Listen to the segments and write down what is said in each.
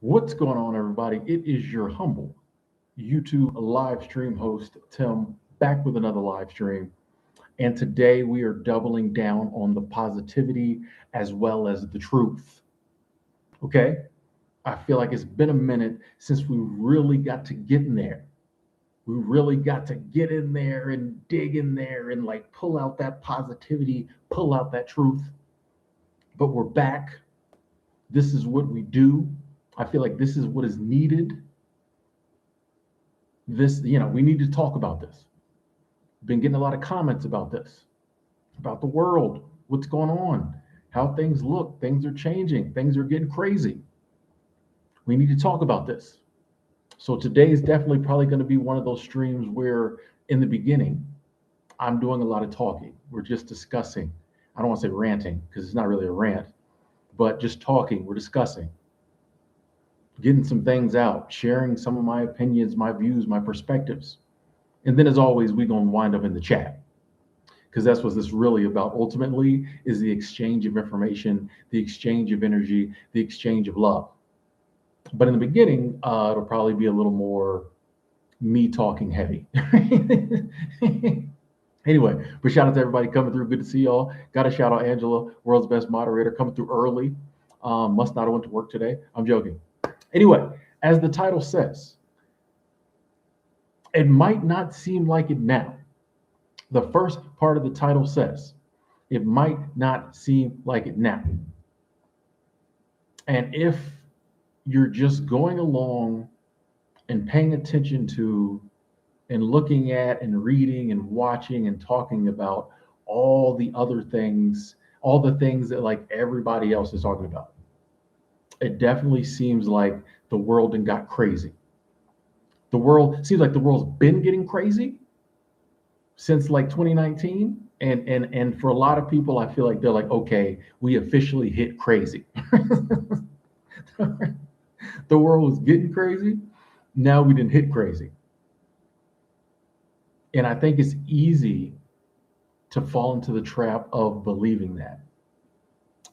What's going on, everybody? It is your humble YouTube live stream host, Tim, back with another live stream. And today we are doubling down on the positivity as well as the truth. Okay? I feel like it's been a minute since we really got to get in there. We really got to get in there and dig in there and like pull out that positivity, pull out that truth. But we're back. This is what we do. I feel like this is what is needed. We need to talk about this. Been getting a lot of comments about this, about the world, what's going on, how things look, things are changing, things are getting crazy. We need to talk about this. So today is definitely probably going to be one of those streams where in the beginning, I'm doing a lot of talking. We're just discussing. I don't want to say ranting because it's not really a rant, but just talking. We're discussing, getting some things out, sharing some of my opinions, my views, my perspectives. And then as always, we're going to wind up in the chat because that's what this really about ultimately is the exchange of information, the exchange of energy, the exchange of love. But in the beginning, it'll probably be a little more me talking heavy. Anyway, but shout out to everybody coming through. Good to see y'all. Got to shout out Angela, world's best moderator, coming through early. Must not have went to work today. I'm joking. Anyway, as the title says, it might not seem like it now. The first part of the title says, it might not seem like it now. And if you're just going along and paying attention to and looking at and reading and watching and talking about all the other things, all the things that like everybody else is talking about, it definitely seems like the world and got crazy. The world seems like the world's been getting crazy since like 2019. And for a lot of people, I feel like they're like, okay, we officially hit crazy. The world was getting crazy. Now we didn't hit crazy. And I think it's easy to fall into the trap of believing that.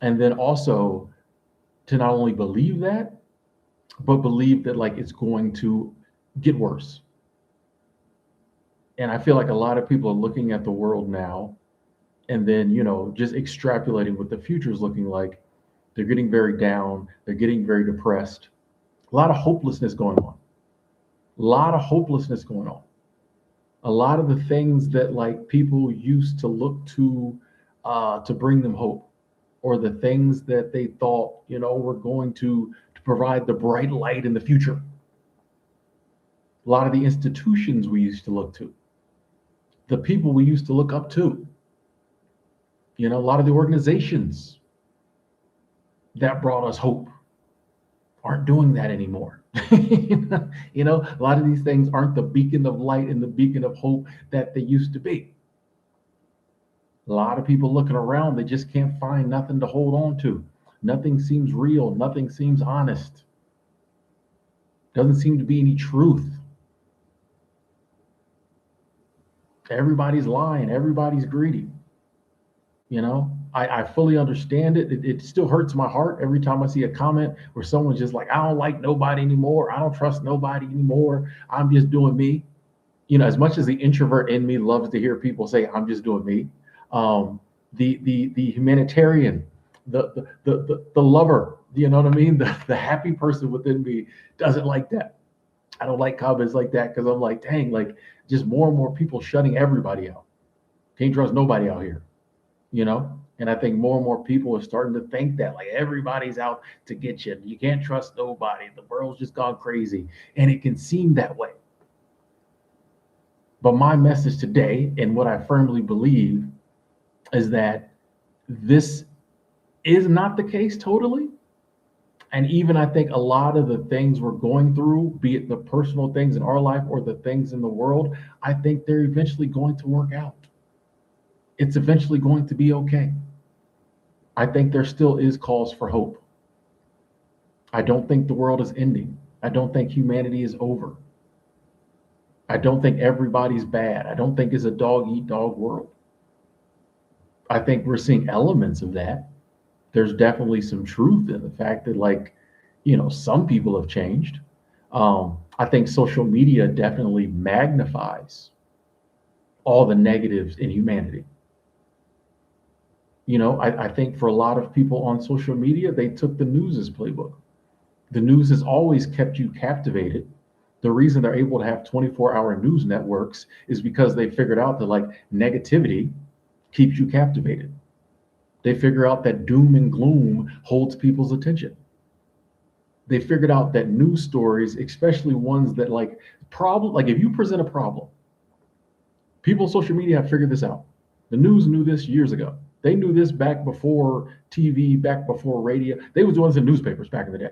And then also to not only believe that, but believe that like it's going to get worse. And I feel like a lot of people are looking at the world now and then, just extrapolating what the future is looking like. They're getting very down, they're getting very depressed. A lot of hopelessness going on. A lot of hopelessness going on. A lot of the things that like people used to look to bring them hope, or the things that they thought were going to provide the bright light in the future. A lot of the institutions we used to look to, the people we used to look up to, a lot of the organizations that brought us hope aren't doing that anymore. A lot of these things aren't the beacon of light and the beacon of hope that they used to be. A lot of people looking around, they just can't find nothing to hold on to. Nothing seems real, nothing seems honest. Doesn't seem to be any truth. Everybody's lying, everybody's greedy. I fully understand it. It still hurts my heart every time I see a comment where someone's just like, I don't like nobody anymore. I don't trust nobody anymore. I'm just doing me. As much as the introvert in me loves to hear people say, I'm just doing me, the humanitarian, the lover, you know what I mean? The happy person within me doesn't like that. I don't like comments like that because I'm like, dang, like just more and more people shutting everybody out. Can't trust nobody out here, you know? And I think more and more people are starting to think that like everybody's out to get you. You can't trust nobody. The world's just gone crazy. And it can seem that way. But my message today, and what I firmly believe, is that this is not the case totally. And even I think a lot of the things we're going through, be it the personal things in our life or the things in the world, I think they're eventually going to work out. It's eventually going to be okay. I think there still is cause for hope. I don't think the world is ending. I don't think humanity is over. I don't think everybody's bad. I don't think it's a dog eat dog world. I think we're seeing elements of that. There's definitely some truth in the fact that like, Some people have changed. I think social media definitely magnifies all the negatives in humanity. I think for a lot of people on social media, they took the news as playbook. The news has always kept you captivated. The reason they're able to have 24-hour news networks is because they figured out that like negativity keeps you captivated. They figure out that doom and gloom holds people's attention. They figured out that news stories, especially ones that like if you present a problem, people on social media have figured this out. The news knew this years ago. They knew this back before TV, back before radio. They was doing this in newspapers back in the day.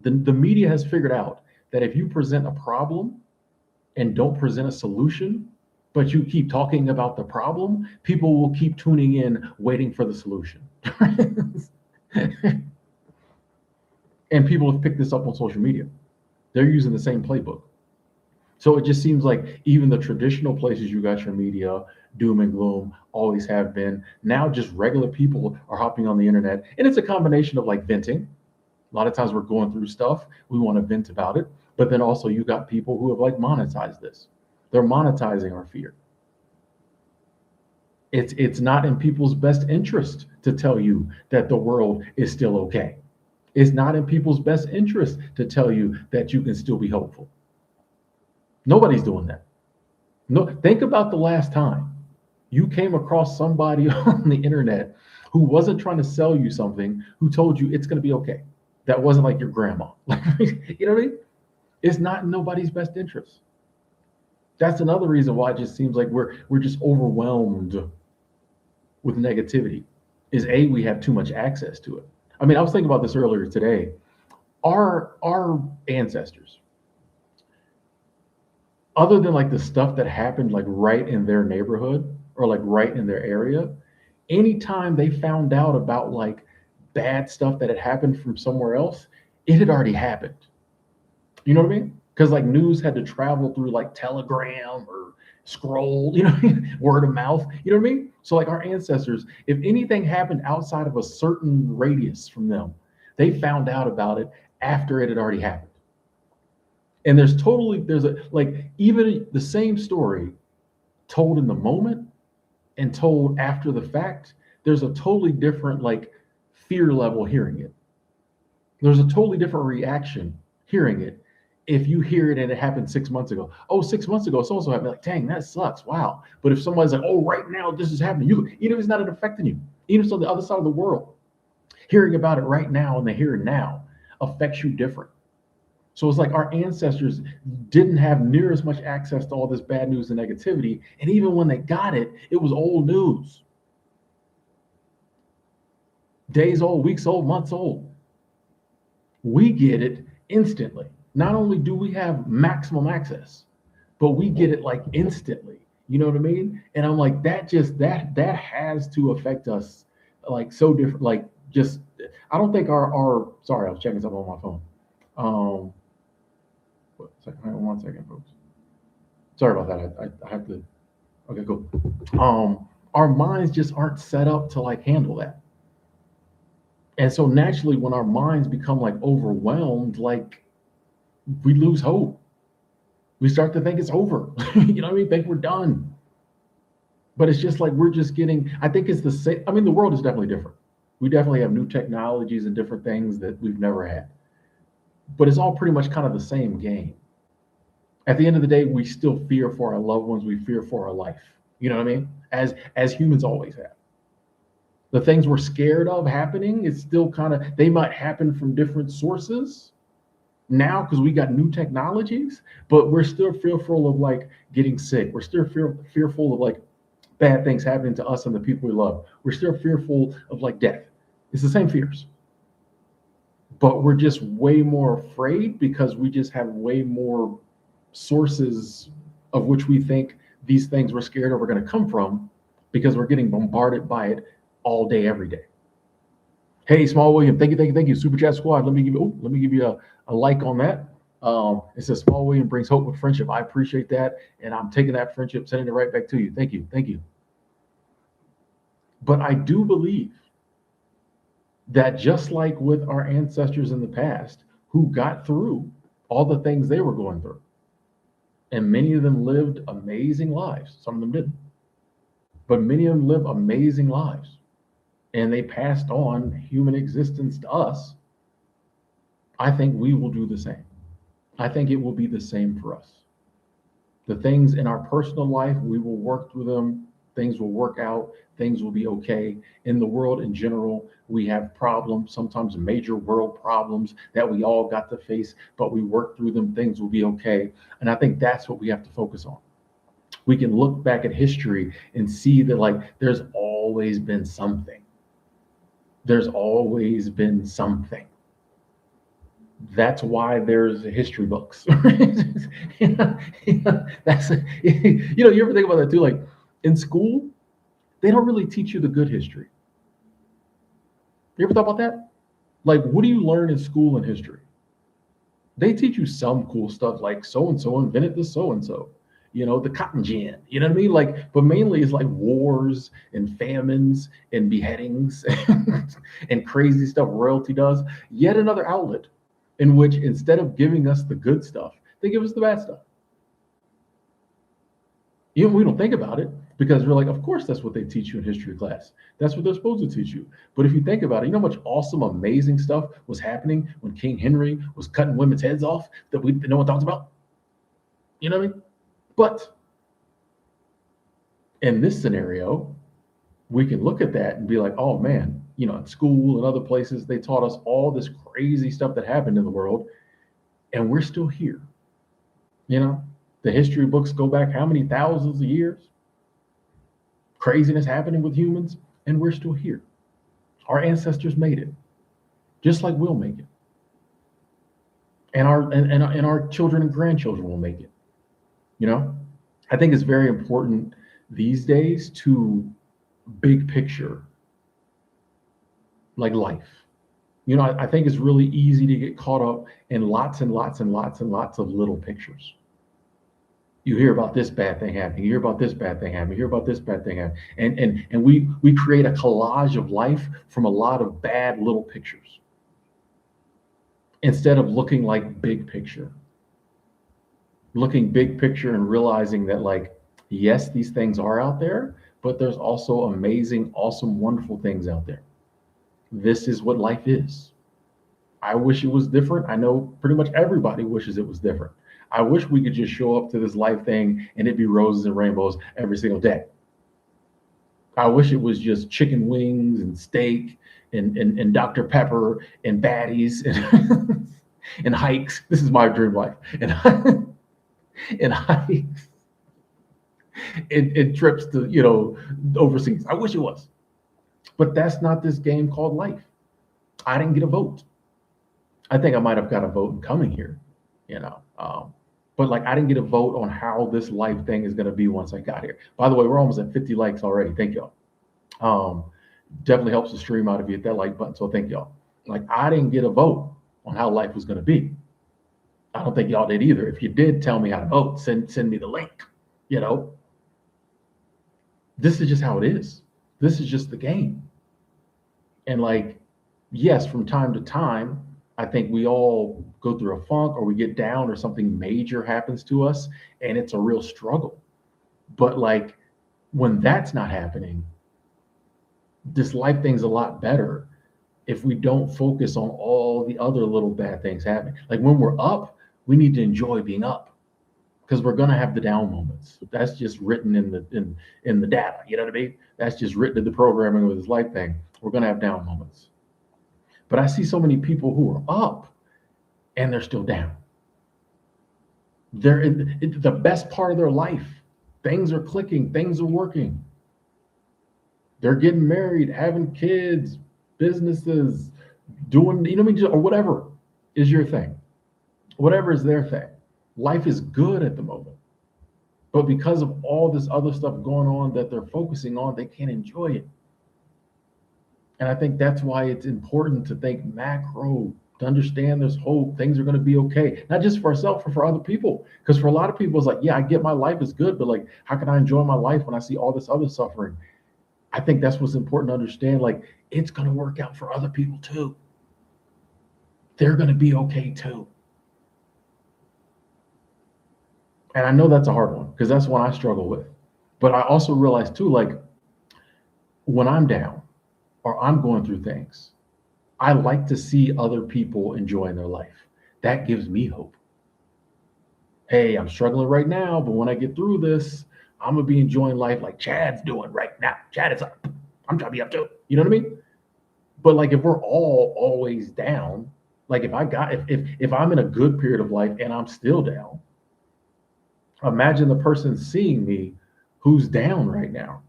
The media has figured out that if you present a problem and don't present a solution, but you keep talking about the problem, people will keep tuning in, waiting for the solution. And people have picked this up on social media. They're using the same playbook. So it just seems like even the traditional places you got your media, doom and gloom, always have been. Now just regular people are hopping on the internet, and it's a combination of like venting. A lot of times we're going through stuff, we want to vent about it, but then also you got people who have like monetized this. They're monetizing our fear. It's not in people's best interest to tell you that the world is still okay. It's not in people's best interest to tell you that you can still be hopeful. Nobody's doing that. No, think about the last time you came across somebody on the internet who wasn't trying to sell you something, who told you it's going to be okay. That wasn't like your grandma. You know what I mean? It's not in nobody's best interest. That's another reason why it just seems like we're just overwhelmed with negativity. Is A, we have too much access to it. I mean, I was thinking about this earlier today. Our ancestors, other than like the stuff that happened like right in their neighborhood or like right in their area, anytime they found out about like bad stuff that had happened from somewhere else, it had already happened. You know what I mean? Because like news had to travel through like telegram or scroll, word of mouth. You know what I mean? So like our ancestors, if anything happened outside of a certain radius from them, they found out about it after it had already happened. And there's a like even the same story told in the moment and told after the fact, there's a totally different like fear level hearing it. There's a totally different reaction hearing it if you hear it and it happened 6 months ago. Oh, 6 months ago, so also happened. Like, dang, that sucks. Wow. But if somebody's like, oh, right now this is happening, even if it's not affecting you, even if it's on the other side of the world, hearing about it right now and the here and now affects you different. So it's like our ancestors didn't have near as much access to all this bad news and negativity. And even when they got it, it was old news. Days old, weeks old, months old. We get it instantly. Not only do we have maximum access, but we get it like instantly. You know what I mean? And I'm like, that has to affect us like so different. Like just I don't think our sorry, I was checking something on my phone. Um one second, folks. Sorry about that. I have to okay, cool. Our minds just aren't set up to like handle that. And so naturally when our minds become like overwhelmed, like we lose hope. We start to think it's over. You know what I mean? Think we're done. But it's just like we're just getting, I think it's the same. I mean, the world is definitely different. We definitely have new technologies and different things that we've never had. But it's all pretty much kind of the same game. At the end of the day, we still fear for our loved ones, we fear for our life. You know what I mean? As humans always have. The things we're scared of happening, it's still kind of they might happen from different sources now because we got new technologies, but we're still fearful of like getting sick. We're still fearful of like bad things happening to us and the people we love. We're still fearful of like death. It's the same fears, but we're just way more afraid because we just have way more sources of which we think these things we're scared of are going to come from because we're getting bombarded by it all day, every day. Hey, Small William, thank you. Super Chat Squad. Let me give you a like on that. It says Small William brings hope with friendship. I appreciate that, and I'm taking that friendship, sending it right back to you. Thank you. But I do believe That just like with our ancestors in the past who got through all the things they were going through, and many of them lived amazing lives. Some of them didn't, but many of them lived amazing lives, and they passed on human existence to us. I think we will do the same. I think it will be the same for us. The things in our personal life, we will work through them. Things will work out. Things will be okay. In the world in general, we have problems, sometimes major world problems that we all got to face, but we work through them. Things will be okay. And I think that's what we have to focus on. We can look back at history and see that, like, there's always been something. There's always been something. That's why there's history books. That's you ever think about that too? Like in school, they don't really teach you the good history. You ever thought about that? Like, what do you learn in school in history? They teach you some cool stuff like so and so invented this so and so, the cotton gin, you know what I mean? Like, but mainly it's like wars and famines and beheadings and crazy stuff royalty does. Yet another outlet in which instead of giving us the good stuff, they give us the bad stuff. Even we don't think about it because we're like, of course, that's what they teach you in history class. That's what they're supposed to teach you. But if you think about it, you know how much awesome, amazing stuff was happening when King Henry was cutting women's heads off that no one talks about? You know what I mean? But in this scenario, we can look at that and be like, oh man, in school and other places, they taught us all this crazy stuff that happened in the world, and we're still here. The history books go back how many thousands of years? Craziness happening with humans, and we're still here. Our ancestors made it, just like we'll make it. And our children and grandchildren will make it. I think it's very important these days to big picture, like life. I think it's really easy to get caught up in lots and lots and lots and lots of little pictures. You hear about this bad thing happening, you hear about this bad thing happening, you hear about this bad thing happening. And we create a collage of life from a lot of bad little pictures instead of looking like big picture. Looking big picture and realizing that, like, yes, these things are out there, but there's also amazing, awesome, wonderful things out there. This is what life is. I wish it was different. I know pretty much everybody wishes it was different. I wish we could just show up to this life thing and it'd be roses and rainbows every single day. I wish it was just chicken wings and steak and Dr. Pepper and baddies and, and hikes. This is my dream life. And hikes and trips to, overseas. I wish it was. But that's not this game called life. I didn't get a vote. I think I might have got a vote in coming here, but like I didn't get a vote on how this life thing is going to be once I got here. By the way, we're almost at 50 likes already. Thank y'all. Definitely helps the stream out if you hit that like button. So thank y'all. Like I didn't get a vote on how life was going to be. I don't think y'all did either. If you did, tell me how to vote. Send me the link. This is just how it is. This is just the game. And like, yes, from time to time, I think we all go through a funk or we get down or something major happens to us and it's a real struggle. But like when that's not happening, this life thing's a lot better if we don't focus on all the other little bad things happening. Like when we're up, we need to enjoy being up because we're going to have the down moments. That's just written in the data. You know what I mean? That's just written in the programming with this life thing. We're going to have down moments. But I see so many people who are up and they're still down. They're in the best part of their life. Things are clicking, things are working. They're getting married, having kids, businesses, doing, or whatever is your thing. Whatever is their thing. Life is good at the moment. But because of all this other stuff going on that they're focusing on, they can't enjoy it. And I think that's why it's important to think macro, to understand there's hope, things are going to be okay. Not just for ourselves, but for other people. Because for a lot of people, it's like, yeah, I get my life is good, but like, how can I enjoy my life when I see all this other suffering? I think that's what's important to understand. Like, it's going to work out for other people too. They're going to be okay too. And I know that's a hard one because that's one I struggle with. But I also realize too, like, when I'm down or I'm going through things, I like to see other people enjoying their life. That gives me hope. Hey, I'm struggling right now, but when I get through this, I'm gonna be enjoying life like Chad's doing right now. Chad is up. I'm trying to be up too. You know what I mean? But like, if we're all always down, like, if I'm in a good period of life and I'm still down, imagine the person seeing me who's down right now.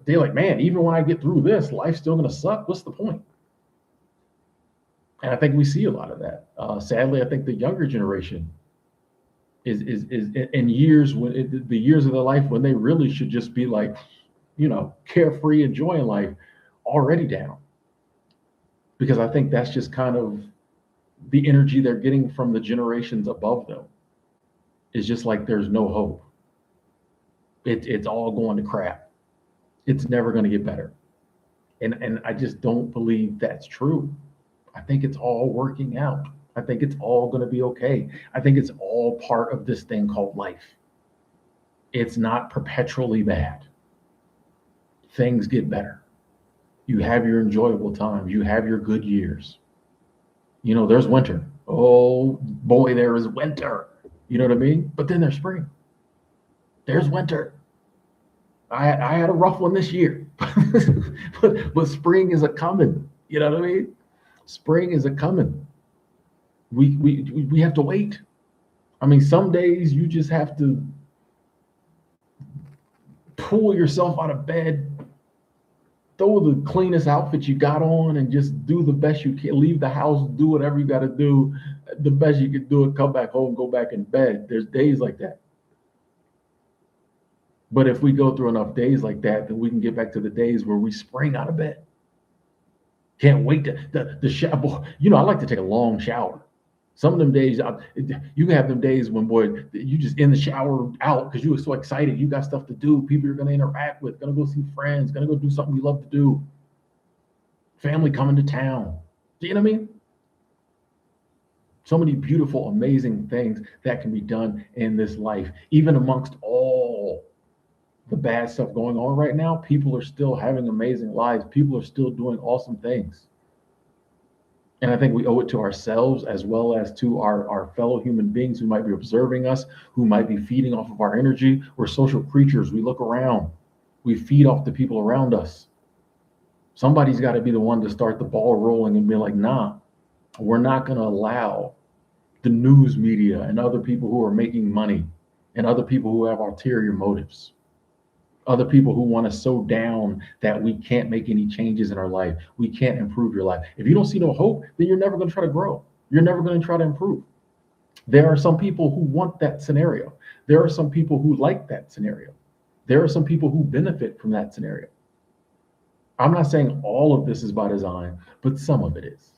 They're like, man, even when I get through this, life's still gonna suck. What's the point? And I think we see a lot of that. Sadly, I think the younger generation is in years when the years of their life when they really should just be like, carefree, enjoying life, already down. Because I think that's just kind of the energy they're getting from the generations above them. Is just like there's no hope. It's all going to crap. It's never going to get better. And I just don't believe that's true. I think it's all working out. I think it's all going to be okay. I think it's all part of this thing called life. It's not perpetually bad. Things get better. You have your enjoyable times. You have your good years. There's winter. Oh boy, there is winter. You know what I mean? But then there's spring. There's winter. I had a rough one this year, but spring is a coming. You know what I mean? Spring is a coming. We have to wait. I mean, some days you just have to pull yourself out of bed, throw the cleanest outfit you got on, and just do the best you can. Leave the house, do whatever you got to do, the best you can do it. Come back home, go back in bed. There's days like that. But if we go through enough days like that, then we can get back to the days where we spring out of bed. Can't wait to the shower. I like to take a long shower. Some of them days, you can have them days when, boy, you just in the shower out because you were so excited. You got stuff to do, people you're going to interact with, going to go see friends, going to go do something you love to do. Family coming to town. Do you know what I mean? So many beautiful, amazing things that can be done in this life. Even amongst all the bad stuff going on right now, people are still having amazing lives. People are still doing awesome things. And I think we owe it to ourselves as well as to our fellow human beings who might be observing us, who might be feeding off of our energy. We're social creatures. We look around. We feed off the people around us. Somebody's got to be the one to start the ball rolling and be like, nah, we're not going to allow the news media and other people who are making money and other people who have ulterior motives, other people who want us so down that we can't make any changes in our life. We can't improve your life. If you don't see no hope, then you're never going to try to grow. You're never going to try to improve. There are some people who want that scenario. There are some people who like that scenario. There are some people who benefit from that scenario. I'm not saying all of this is by design, but some of it is.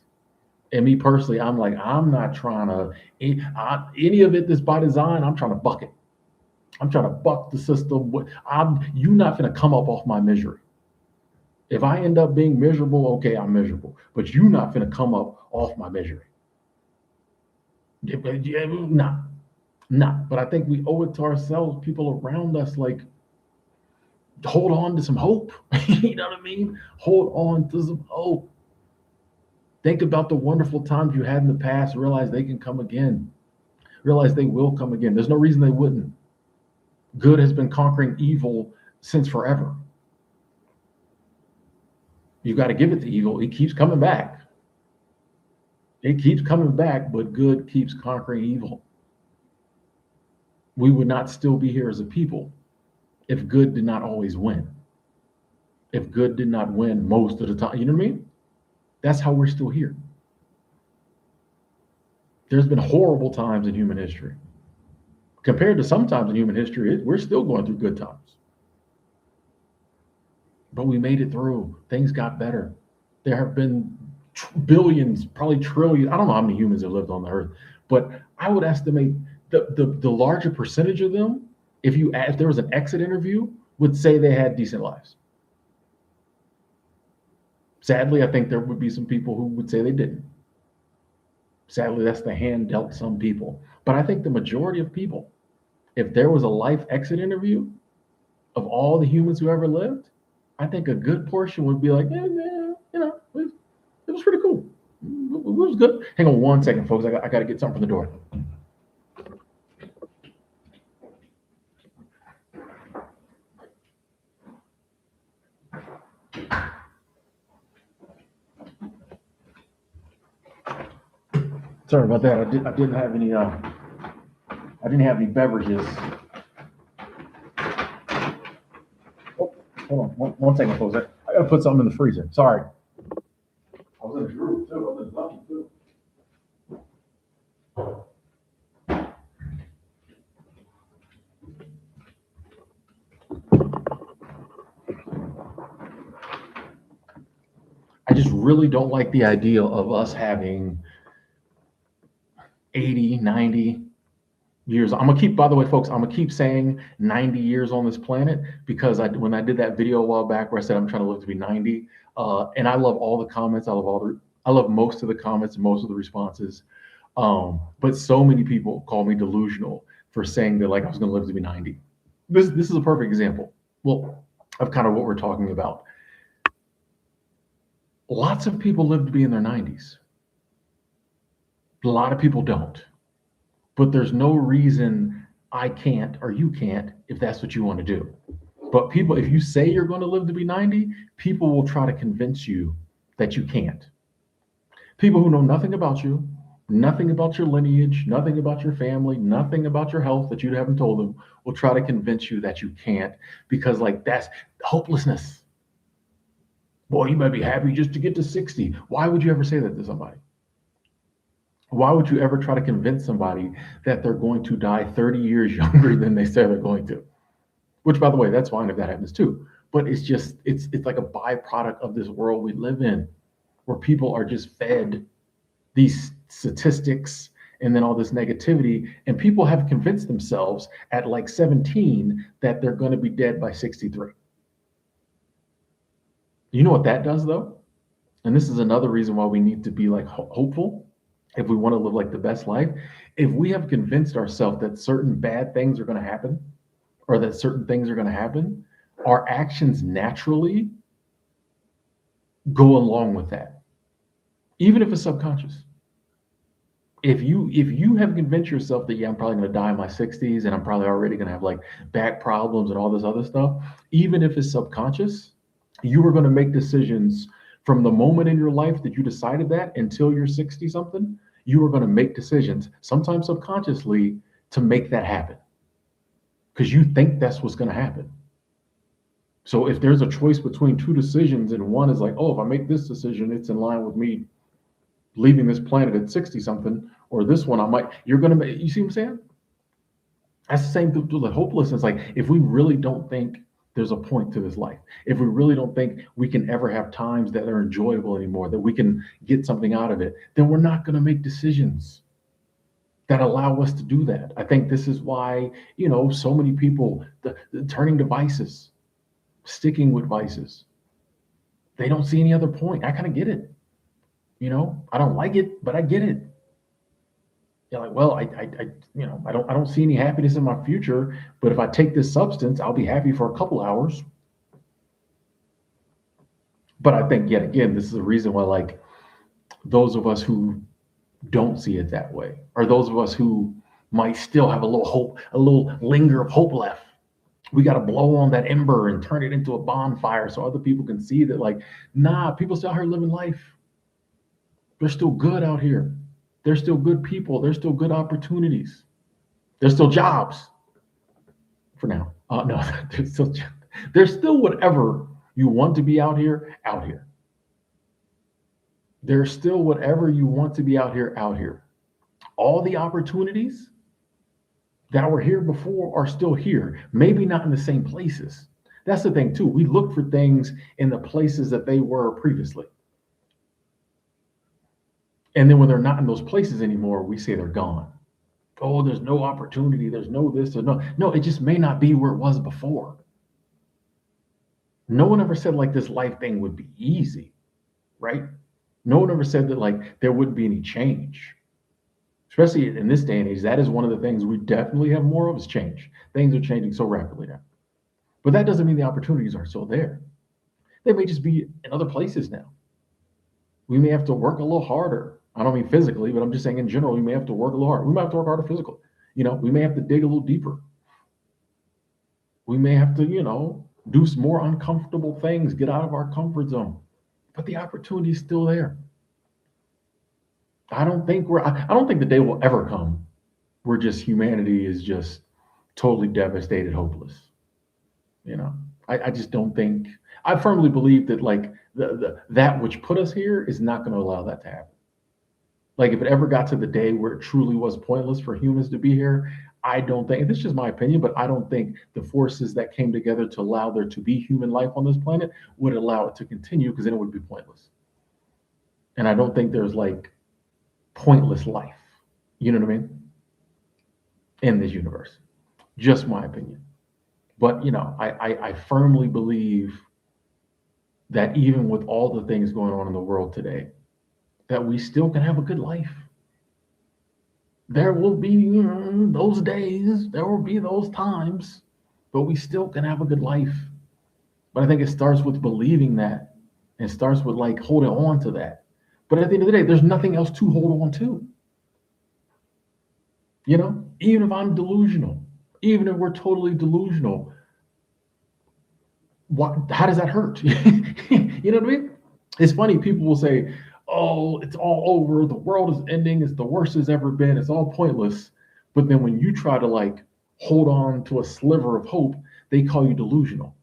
And me personally, I'm like, I'm not trying to, any of it that's by design, I'm trying to buck it. I'm trying to buck the system. You're not going to come up off my misery. If I end up being miserable, okay, I'm miserable. But you're not going to come up off my misery. Nah. But I think we owe it to ourselves, people around us, like, hold on to some hope. You know what I mean? Hold on to some hope. Think about the wonderful times you had in the past. Realize they can come again. Realize they will come again. There's no reason they wouldn't. Good has been conquering evil since forever. You've got to give it to evil. It keeps coming back. It keeps coming back, but good keeps conquering evil. We would not still be here as a people if good did not always win. If good did not win most of the time. You know what I mean? That's how we're still here. There's been horrible times in human history. Compared to some times in human history, we're still going through good times. But we made it through. Things got better. There have been billions, probably trillions. I don't know how many humans have lived on the earth, but I would estimate the larger percentage of them, if there was an exit interview, would say they had decent lives. Sadly, I think there would be some people who would say they didn't. Sadly, that's the hand dealt some people. But I think the majority of people, if there was a life exit interview of all the humans who ever lived, I think a good portion would be like, yeah, yeah, it was pretty cool. It was good. Hang on one second, folks. I got to get something from the door. Sorry about that. I didn't have any. I didn't have any beverages. Oh, hold on. One second, folks. I got to put something in the freezer. Sorry. I was in a group too. I was lucky too. I just really don't like the idea of us having 80, 90 years. I'm gonna keep, by the way, folks, I'm gonna keep saying 90 years on this planet because when I did that video a while back where I said I'm trying to live to be 90, and I love all the comments, I love most of the comments, most of the responses. But so many people call me delusional for saying that like I was gonna live to be 90. This is a perfect example. Well, of kind of what we're talking about. Lots of people live to be in their 90s. A lot of people don't. But there's no reason I can't or you can't if that's what you want to do. But people, if you say you're going to live to be 90, people will try to convince you that you can't. People who know nothing about you, nothing about your lineage, nothing about your family, nothing about your health that you haven't told them will try to convince you that you can't because, like, that's hopelessness. Boy, you might be happy just to get to 60. Why would you ever say that to somebody? Why would you ever try to convince somebody that they're going to die 30 years younger than they say they're going to? Which, by the way, that's fine if that happens too. But it's like a byproduct of this world we live in, where people are just fed these statistics and then all this negativity, and people have convinced themselves at like 17 that they're going to be dead by 63. You know what that does though? And this is another reason why we need to be like hopeful if we want to live like the best life. If we have convinced ourselves that certain bad things are going to happen or that certain things are going to happen, our actions naturally go along with that, even if it's subconscious. If you have convinced yourself that, yeah, I'm probably going to die in my 60s and I'm probably already going to have like back problems and all this other stuff, even if it's subconscious, you are going to make decisions from the moment in your life that you decided that until you're 60 something. You are going to make decisions, sometimes subconsciously, to make that happen because you think that's what's going to happen. So if there's a choice between two decisions and one is like, oh, if I make this decision, it's in line with me leaving this planet at 60 something, or this one, you're going to make, you see what I'm saying? That's the same thing with hopelessness. Like if we really don't think there's a point to this life, if we really don't think we can ever have times that are enjoyable anymore, that we can get something out of it, then we're not going to make decisions that allow us to do that. I think this is why, so many people, the turning to vices, sticking with vices, they don't see any other point. I kind of get it. I don't like it, but I get it. Yeah, like, well, I don't see any happiness in my future, but if I take this substance, I'll be happy for a couple hours. But I think yet again, this is the reason why, like, those of us who don't see it that way, or those of us who might still have a little hope, a little linger of hope left, we got to blow on that ember and turn it into a bonfire so other people can see that, like, nah, people still out here living life. They're still good out here. There's still good people. There's still good opportunities. There's still jobs for now. No, there's still whatever you want to be out here, out here. There's still whatever you want to be out here, out here. All the opportunities that were here before are still here. Maybe not in the same places. That's the thing too. We look for things in the places that they were previously. And then when they're not in those places anymore, we say they're gone. Oh, there's no opportunity. There's no this or no. No, it just may not be where it was before. No one ever said like this life thing would be easy, right? No one ever said that like there wouldn't be any change. Especially in this day and age, that is one of the things we definitely have more of is change. Things are changing so rapidly now. But that doesn't mean the opportunities are still there. They may just be in other places now. We may have to work a little harder. I don't mean physically, but I'm just saying in general, we may have to work a little harder. We might have to work harder physically. We may have to dig a little deeper. We may have to, do some more uncomfortable things, get out of our comfort zone. But the opportunity is still there. I don't think the day will ever come where just humanity is just totally devastated, hopeless. You know, I just don't think. I firmly believe that like that which put us here is not going to allow that to happen. Like if it ever got to the day where it truly was pointless for humans to be here, I don't think. And this is just my opinion, but I don't think the forces that came together to allow there to be human life on this planet would allow it to continue because then it would be pointless. And I don't think there's like pointless life. You know what I mean? In this universe. Just my opinion. But I firmly believe that even with all the things going on in the world today, that we still can have a good life. There will be those days, there will be those times, but we still can have a good life. But I think it starts with believing that and starts with like holding on to that. But at the end of the day, there's nothing else to hold on to. Even if I'm delusional, even if we're totally delusional, how does that hurt? You know what I mean? It's funny, people will say, oh, it's all over, the world is ending, it's the worst it's ever been, it's all pointless. But then when you try to like hold on to a sliver of hope, they call you delusional.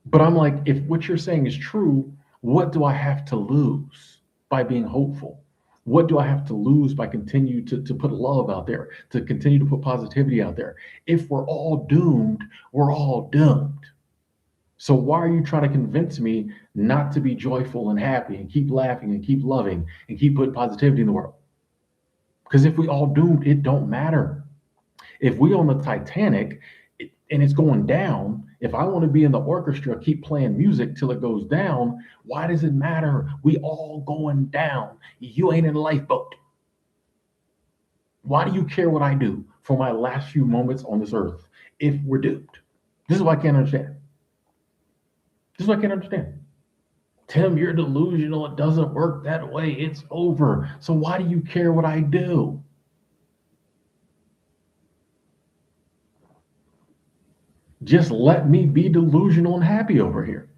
But I'm like, if what you're saying is true, what do I have to lose by being hopeful? What do I have to lose by continue to put love out there, to continue to put positivity out there? If we're all doomed, we're all doomed. So why are you trying to convince me not to be joyful and happy and keep laughing and keep loving and keep putting positivity in the world? Because if we all doomed, it don't matter. If we on the Titanic and it's going down, if I want to be in the orchestra, keep playing music till it goes down, why does it matter? We all going down. You ain't in a lifeboat. Why do you care what I do for my last few moments on this earth if we're doomed? This is what I can't understand. This is what I can't understand. Tim, you're delusional. It doesn't work that way. It's over. So why do you care what I do? Just let me be delusional and happy over here.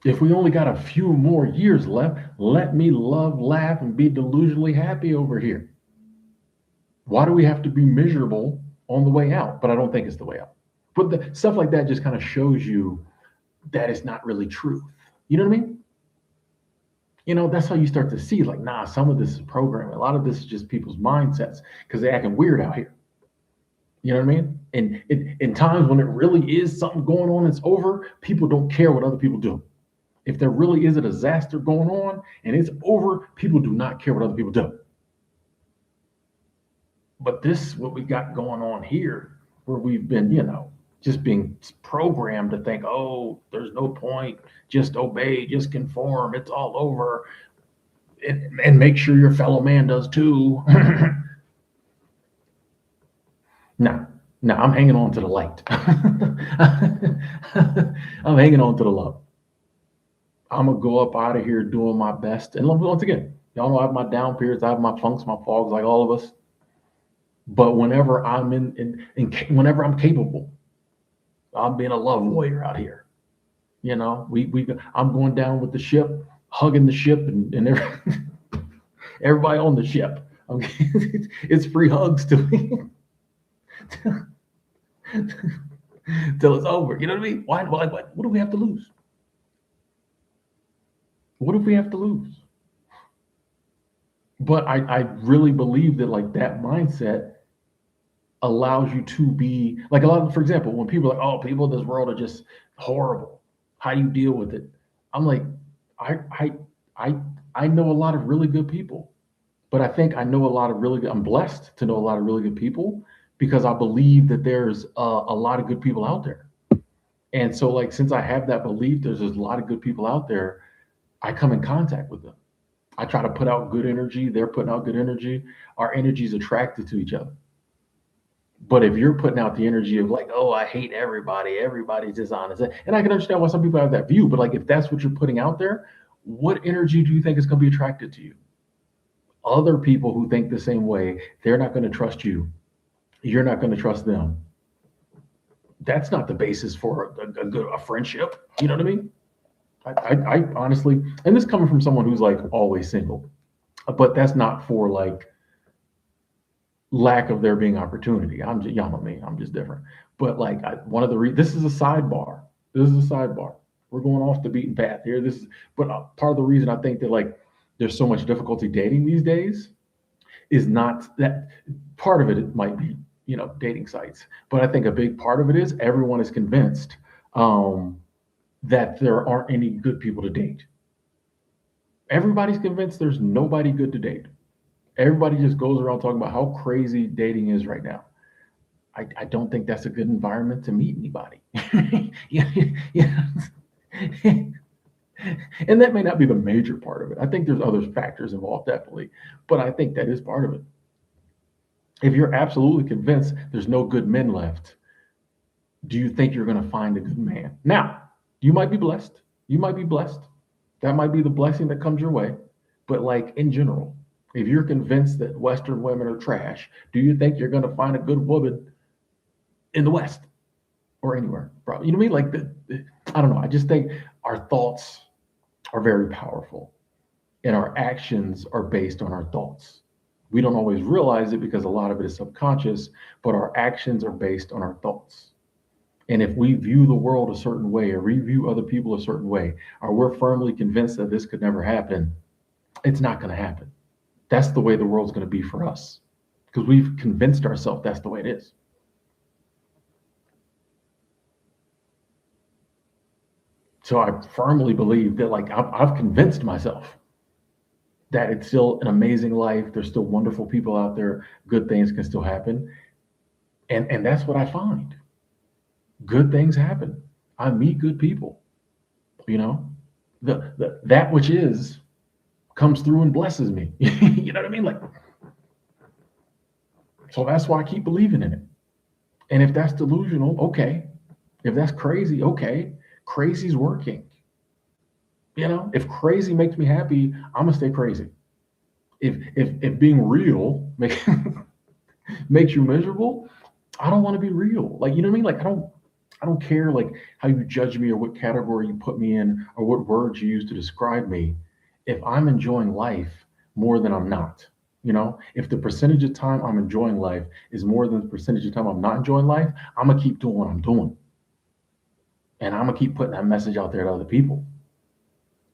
If we only got a few more years left, let me love, laugh, and be delusionally happy over here. Why do we have to be miserable on the way out? But I don't think it's the way out. But the stuff like that just kind of shows you that it's not really truth. You know what I mean? That's how you start to see, like, nah, some of this is programming. A lot of this is just people's mindsets because they're acting weird out here. You know what I mean? And in times when it really is something going on, it's over, people don't care what other people do. If there really is a disaster going on and it's over, people do not care what other people do. But this, what we got going on here, where we've been, just being programmed to think, oh, there's no point, just obey, just conform, it's all over, and make sure your fellow man does too. No, I'm hanging on to the light. I'm hanging on to the love. I'm gonna go up out of here doing my best. And once again, y'all know I have my down periods, I have my funks, my fogs, like all of us. But whenever I'm whenever I'm capable, I'm being a love warrior out here. I'm going down with the ship, hugging the ship, and everybody on the ship. It's free hugs to me till it's over. You know what I mean? Why? What do we have to lose? What if we have to lose? But I really believe that like that mindset allows you to be like a lot of, for example, when people are like, oh, people in this world are just horrible. How do you deal with it? I'm like, I know a lot of really good people, but I think I know a lot of really good, I'm blessed to know a lot of really good people because I believe that there's a lot of good people out there. And so, like, since I have that belief, there's just a lot of good people out there. I come in contact with them. I try to put out good energy. They're putting out good energy. Our energy is attracted to each other. But if you're putting out the energy of like, oh, I hate everybody, everybody's dishonest, and I can understand why some people have that view, but like, if that's what you're putting out there, what energy do you think is going to be attracted to you? Other people who think the same way, they're not going to trust you. You're not going to trust them. That's not the basis for a friendship. You know what I mean? I honestly, and this coming from someone who's like always single, but that's not for like lack of there being opportunity. I'm just, y'all know me, I'm just different. But like, one of the this is a sidebar. This is a sidebar. We're going off the beaten path here. This is, but part of the reason I think that like there's so much difficulty dating these days is not that. Part of it might be, dating sites, but I think a big part of it is everyone is convinced um, that there aren't any good people to date. Everybody's convinced there's nobody good to date. Everybody just goes around talking about how crazy dating is right now. I don't think that's a good environment to meet anybody. Yeah, yeah. And that may not be the major part of it. I think there's other factors involved, definitely, but I think that is part of it. If you're absolutely convinced there's no good men left, do you think you're going to find a good man? Now, you might be blessed. You might be blessed. That might be the blessing that comes your way. But like in general, if you're convinced that Western women are trash, do you think you're going to find a good woman in the West or anywhere? Probably. You know what I mean? Like, I don't know. I just think our thoughts are very powerful and our actions are based on our thoughts. We don't always realize it because a lot of it is subconscious, but our actions are based on our thoughts. And if we view the world a certain way or we view other people a certain way, or we're firmly convinced that this could never happen, it's not going to happen. That's the way the world's going to be for us because we've convinced ourselves that's the way it is. So I firmly believe that, like, I've convinced myself that it's still an amazing life. There's still wonderful people out there. Good things can still happen. And that's what I find. Good things happen. I meet good people, you know, that which is comes through and blesses me. You know what I mean? Like, so that's why I keep believing in it. And if that's delusional, okay. If that's crazy, okay. Crazy's working. If crazy makes me happy, I'm gonna stay crazy. If being real makes you miserable, I don't want to be real. Like, you know what I mean? Like, I don't care like how you judge me or what category you put me in or what words you use to describe me. If I'm enjoying life more than I'm not, if the percentage of time I'm enjoying life is more than the percentage of time I'm not enjoying life, I'm gonna keep doing what I'm doing. And I'm gonna keep putting that message out there to other people.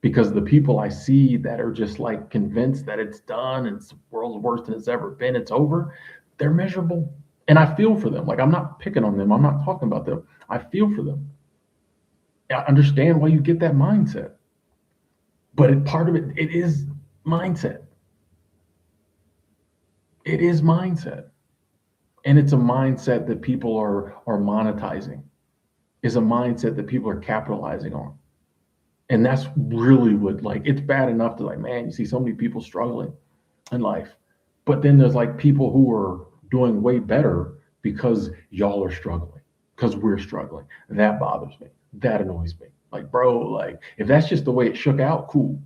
Because the people I see that are just like convinced that it's done and it's the world's worst than it's ever been, it's over, they're miserable. And I feel for them. Like, I'm not picking on them. I'm not talking about them. I feel for them. I understand why you get that mindset. But part of it is mindset. It is mindset. And it's a mindset that people are monetizing. It's a mindset that people are capitalizing on. And that's really what, like, it's bad enough to, like, man, you see so many people struggling in life. But then there's like people who are doing way better because y'all are struggling, because we're struggling. That bothers me. That annoys me. Like, bro, like, if that's just the way it shook out, cool.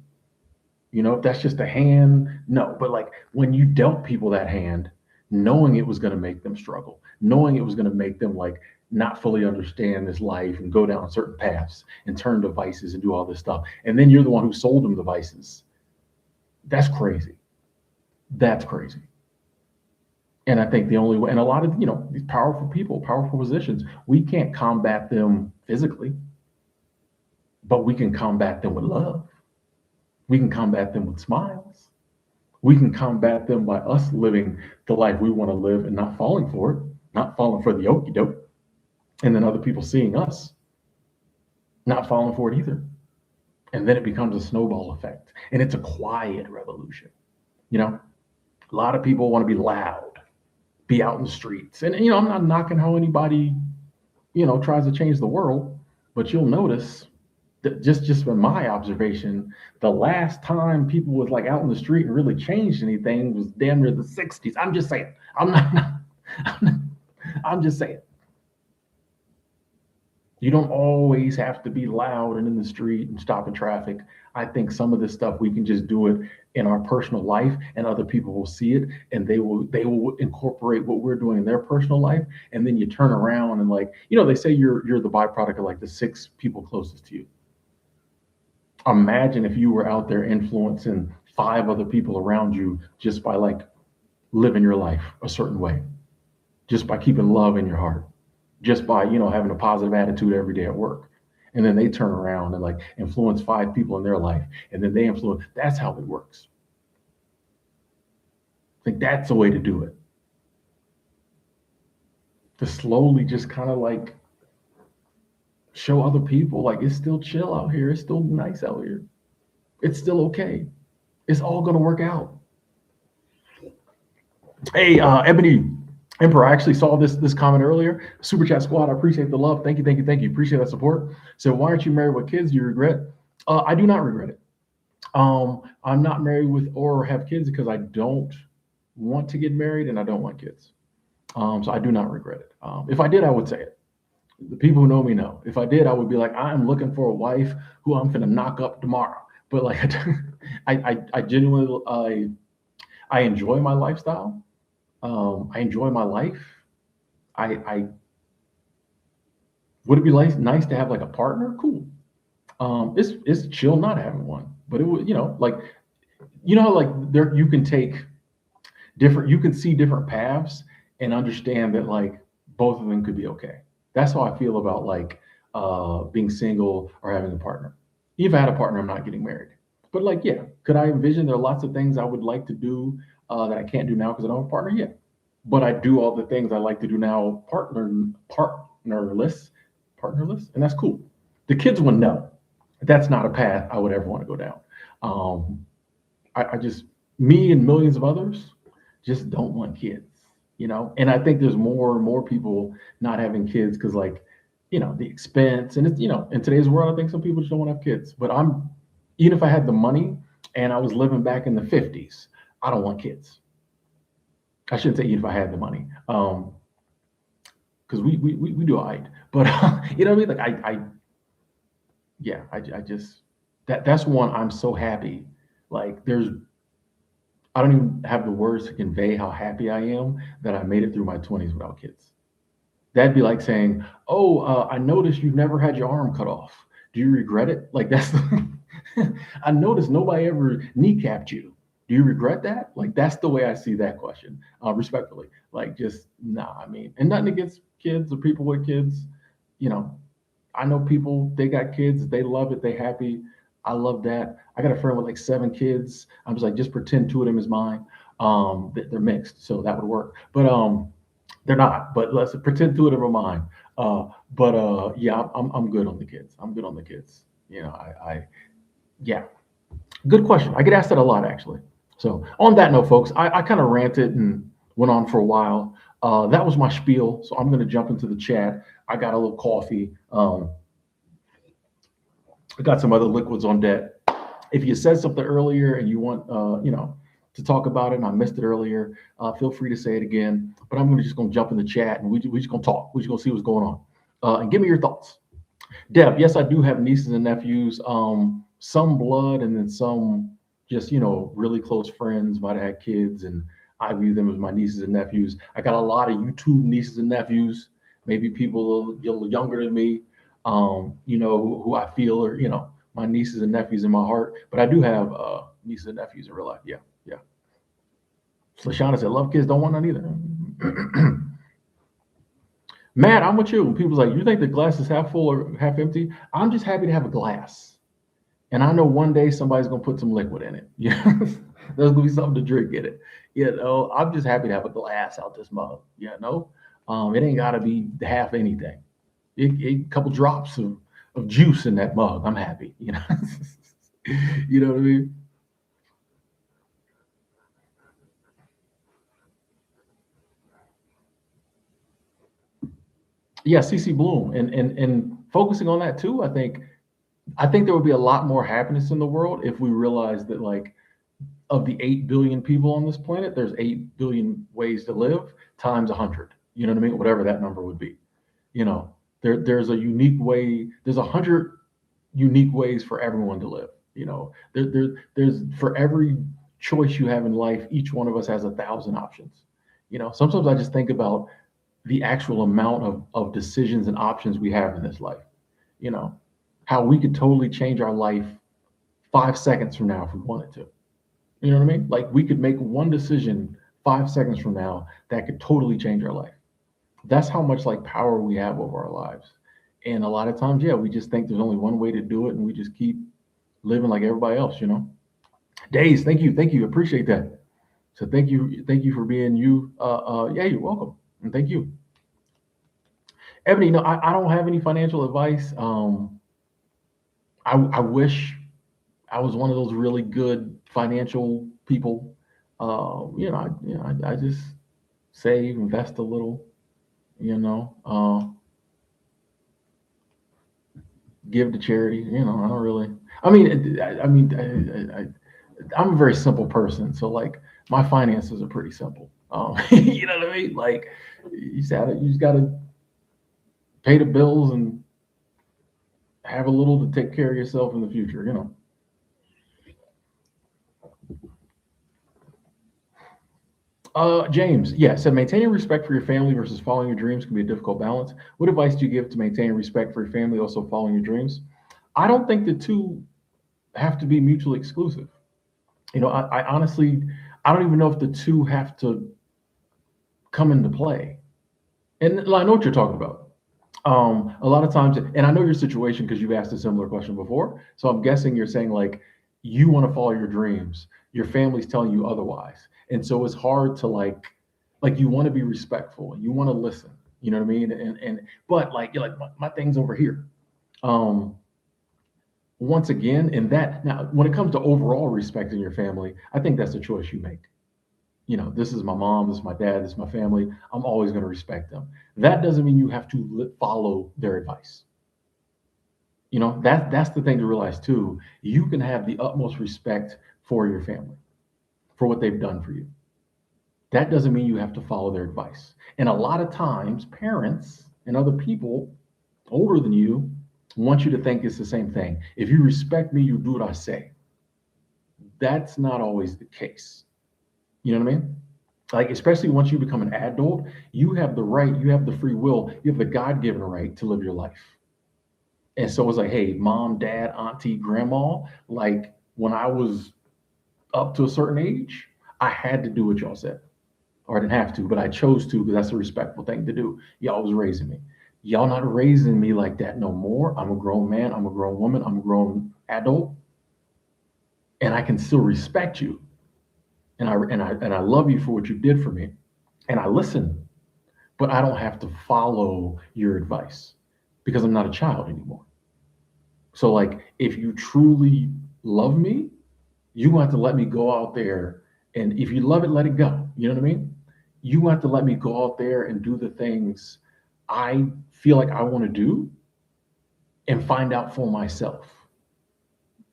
If that's just a hand, no. But like, when you dealt people that hand, knowing it was going to make them struggle, knowing it was going to make them like not fully understand this life and go down certain paths and turn to vices and do all this stuff. And then you're the one who sold them the vices. That's crazy. That's crazy. And I think the only way, and a lot of, these powerful people, powerful positions, we can't combat them physically, but we can combat them with love. We can combat them with smiles. We can combat them by us living the life we want to live and not falling for it, not falling for the okie doke. And then other people seeing us not falling for it either. And then it becomes a snowball effect. And it's a quiet revolution. A lot of people want to be loud, be out in the streets. And, I'm not knocking how anybody, tries to change the world. But you'll notice that just from my observation, the last time people was like out in the street and really changed anything was damn near the '60s. I'm just saying. I'm not. I'm, not, I'm just saying. You don't always have to be loud and in the street and stopping traffic. I think some of this stuff we can just do it in our personal life, and other people will see it, and they will incorporate what we're doing in their personal life. And then you turn around and, like, they say you're the byproduct of like the six people closest to you. Imagine if you were out there influencing five other people around you just by like living your life a certain way, just by keeping love in your heart, just by having a positive attitude every day at work. And then they turn around and like influence five people in their life, and then they influence. That's how it works. I think that's the way to do it. To slowly just kind of like show other people like it's still chill out here, it's still nice out here, it's still okay, it's all gonna work out. Hey, Ebony Emperor, I actually saw this comment earlier. Super Chat Squad, I appreciate the love. Thank you, thank you, thank you. Appreciate that support. So, why aren't you married with kids? Do you regret? I do not regret it. I'm not married with or have kids because I don't want to get married and I don't want kids. So I do not regret it. If I did, I would say it. The people who know me know. If I did, I would be like, I'm looking for a wife who I'm gonna knock up tomorrow. But like, I genuinely, I enjoy my lifestyle. I enjoy my life. I would it be nice to have like a partner? Cool. It's chill not having one, but it would, like, how like there you can take different, you can see different paths and understand that like both of them could be okay. That's how I feel about like being single or having a partner. If I had a partner, I'm not getting married. But like, yeah, could I envision there are lots of things I would like to do that I can't do now because I don't have a partner? Yeah, but I do all the things I like to do now partnerless, partnerless, and that's cool. The kids one, no, that's not a path I would ever want to go down. Um, I just, me and millions of others just don't want kids. And I think there's more and more people not having kids because like, the expense, and it's, in today's world, I think some people just don't want to have kids. But even if I had the money and I was living back in the '50s, I don't want kids. I shouldn't say even if I had the money, because we do all right. But you know what I mean? Like yeah, I just that's one I'm so happy. Like I don't even have the words to convey how happy I am that I made it through my 20s without kids. That'd be like saying, "Oh, I noticed you've never had your arm cut off. Do you regret it?" Like that's. I noticed nobody ever kneecapped you. Do you regret that? Like that's the way I see that question, respectfully. Like just nah. I mean, and nothing against kids or people with kids. You know, I know people, they got kids, they love it, they happy. I love that. I got a friend with like seven kids. I'm just like, just pretend two of them is mine. They're mixed, so that would work. But they're not. But let's pretend two of them are mine. But yeah, I'm good on the kids. I'm good on the kids. Yeah, good question. I get asked that a lot actually. So on that note, folks, I kind of ranted and went on for a while. That was my spiel. So I'm going to jump into the chat. I got a little coffee. I got some other liquids on deck. If you said something earlier and you want, to talk about it, and I missed it earlier, feel free to say it again. But I'm just going to jump in the chat and we just going to talk. We just going to see what's going on. And give me your thoughts. Deb, yes, I do have nieces and nephews. Some blood and then some just, really close friends might have had kids, and I view them as my nieces and nephews. I got a lot of YouTube nieces and nephews, maybe people a little younger than me, who I feel are, my nieces and nephews in my heart. But I do have nieces and nephews in real life. Yeah, yeah. So Lashana said, love kids, don't want none either. Matt, I'm with you. When people's like, you think the glass is half full or half empty? I'm just happy to have a glass. And I know one day somebody's gonna put some liquid in it. Yeah. There's gonna be something to drink in it. I'm just happy to have a glass out this mug. It ain't gotta be half anything. A couple drops of juice in that mug. I'm happy. You know what I mean? Yeah, CC Bloom. And focusing on that too, I think there would be a lot more happiness in the world if we realized that, like, of the 8 billion people on this planet, there's 8 billion ways to live times 100. You know what I mean? Whatever that number would be. You know, there's a unique way, there's 100 unique ways for everyone to live. There's for every choice you have in life, each one of us has 1,000 options. Sometimes I just think about the actual amount of decisions and options we have in this life. You know, how we could totally change our life 5 seconds from now if we wanted to. You know what I mean? Like, we could make one decision 5 seconds from now that could totally change our life. That's how much, like, power we have over our lives. And a lot of times, yeah, we just think there's only one way to do it, and we just keep living like everybody else. Days, thank you, appreciate that. So thank you for being you. Yeah, you're welcome, and thank you, Ebony. No, I don't have any financial advice. I wish I was one of those really good financial people. I just save, invest a little, you know, give to charity. I don't really. I mean, I'm a very simple person, so, like, my finances are pretty simple. You know what I mean? Like, you just gotta pay the bills and have a little to take care of yourself in the future. James, yeah, said maintaining respect for your family versus following your dreams can be a difficult balance. What advice do you give to maintaining respect for your family, also following your dreams? I don't think the two have to be mutually exclusive. I honestly, I don't even know if the two have to come into play. And I know what you're talking about. A lot of times, and I know your situation because you've asked a similar question before. So I'm guessing you're saying, like, you want to follow your dreams, your family's telling you otherwise, and so it's hard to, like, you want to be respectful and you want to listen. You know what I mean? And but, like, you're like, my thing's over here. Um, Once again, in that, now, when it comes to overall respecting your family, I think that's a choice you make. This is my mom, this is my dad, this is my family. I'm always going to respect them. That doesn't mean you have to follow their advice. That's the thing to realize too. You can have the utmost respect for your family, for what they've done for you. That doesn't mean you have to follow their advice. And a lot of times, parents and other people older than you want you to think it's the same thing. If you respect me, you do what I say. That's not always the case. You know what I mean? Like, especially once you become an adult, you have the right, you have the free will, you have the God given right to live your life. And so it's like, hey, mom, dad, auntie, grandma, like, when I was up to a certain age, I had to do what y'all said. Or I didn't have to, but I chose to because that's a respectful thing to do. Y'all was raising me. Y'all not raising me like that no more. I'm a grown man, I'm a grown woman, I'm a grown adult, and I can still respect you. And I love you for what you did for me. And I listen, but I don't have to follow your advice because I'm not a child anymore. So, like, if you truly love me, you want to let me go out there, and if you love it, let it go. You know what I mean? You want to let me go out there and do the things I feel like I want to do and find out for myself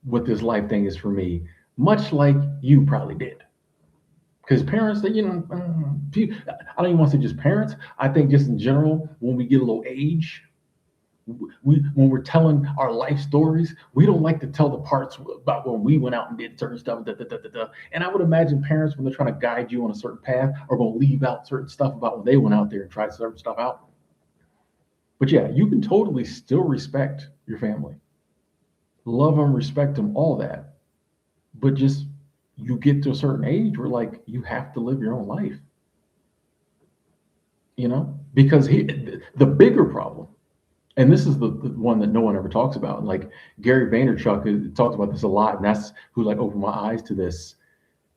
what this life thing is for me, much like you probably did. Because parents, I don't even want to say just parents. I think just in general, when we get a little age, when we're telling our life stories, we don't like to tell the parts about when we went out and did certain stuff. Da, da, da, da, da. And I would imagine parents, when they're trying to guide you on a certain path, are going to leave out certain stuff about when they went out there and tried certain stuff out. But yeah, you can totally still respect your family, love them, respect them, all that. But just, you get to a certain age where, like, you have to live your own life. Because the bigger problem, and this is the one that no one ever talks about. Like, Gary Vaynerchuk talks about this a lot, and that's who, like, opened my eyes to this.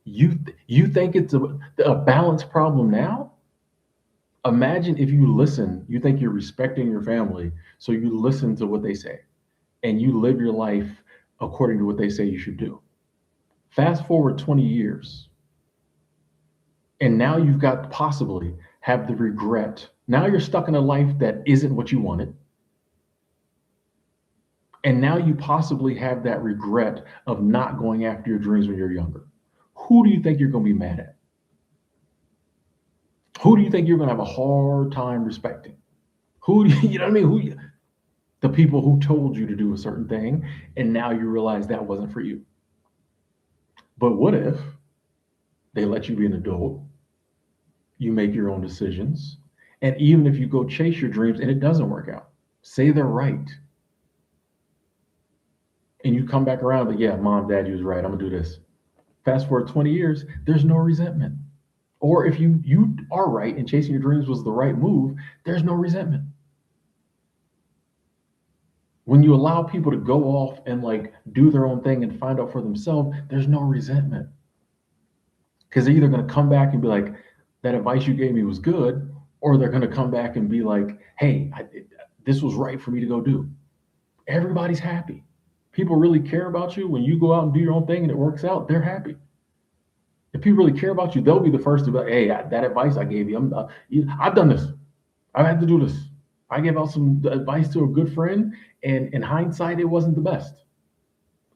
You think it's a balance problem now? Imagine if you listen. You think you're respecting your family, so you listen to what they say, and you live your life according to what they say you should do. Fast forward 20 years, and now you've got possibly have the regret. Now you're stuck in a life that isn't what you wanted. And now you possibly have that regret of not going after your dreams when you're younger. Who do you think you're going to be mad at? Who do you think you're going to have a hard time respecting? Who do you, you know what I mean? The people who told you to do a certain thing, and now you realize that wasn't for you. But what if they let you be an adult, you make your own decisions, and even if you go chase your dreams and it doesn't work out, say they're right, and you come back around, but yeah, mom, dad, you was right. I'm gonna do this. Fast forward 20 years, there's no resentment. Or if you are right and chasing your dreams was the right move, there's no resentment. When you allow people to go off and like do their own thing and find out for themselves, there's no resentment. Because they're either going to come back and be like, that advice you gave me was good, or they're going to come back and be like, hey, this was right for me to go do. Everybody's happy. People really care about you. When you go out and do your own thing and it works out, they're happy. If people really care about you, they'll be the first to be like, hey, that advice I gave you, I've done this. I've had to do this. I gave out some advice to a good friend, and in hindsight, it wasn't the best.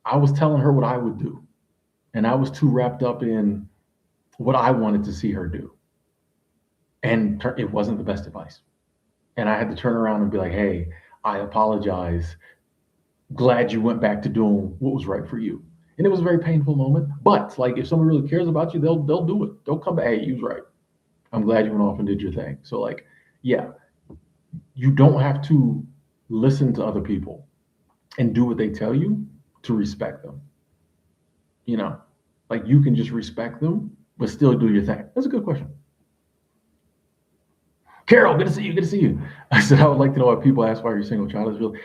I was telling her what I would do, and I was too wrapped up in what I wanted to see her do, and it wasn't the best advice. And I had to turn around and be like, hey, I apologize. Glad you went back to doing what was right for you. And it was a very painful moment. But like, if someone really cares about you, they'll do it. They'll come back. Hey, you was right. I'm glad you went off and did your thing. So like, yeah, you don't have to listen to other people and do what they tell you to respect them. You know, like you can just respect them, but still do your thing. That's a good question. Carol, good to see you. Good to see you. I said I would like to know why people ask why you're single. Child is really.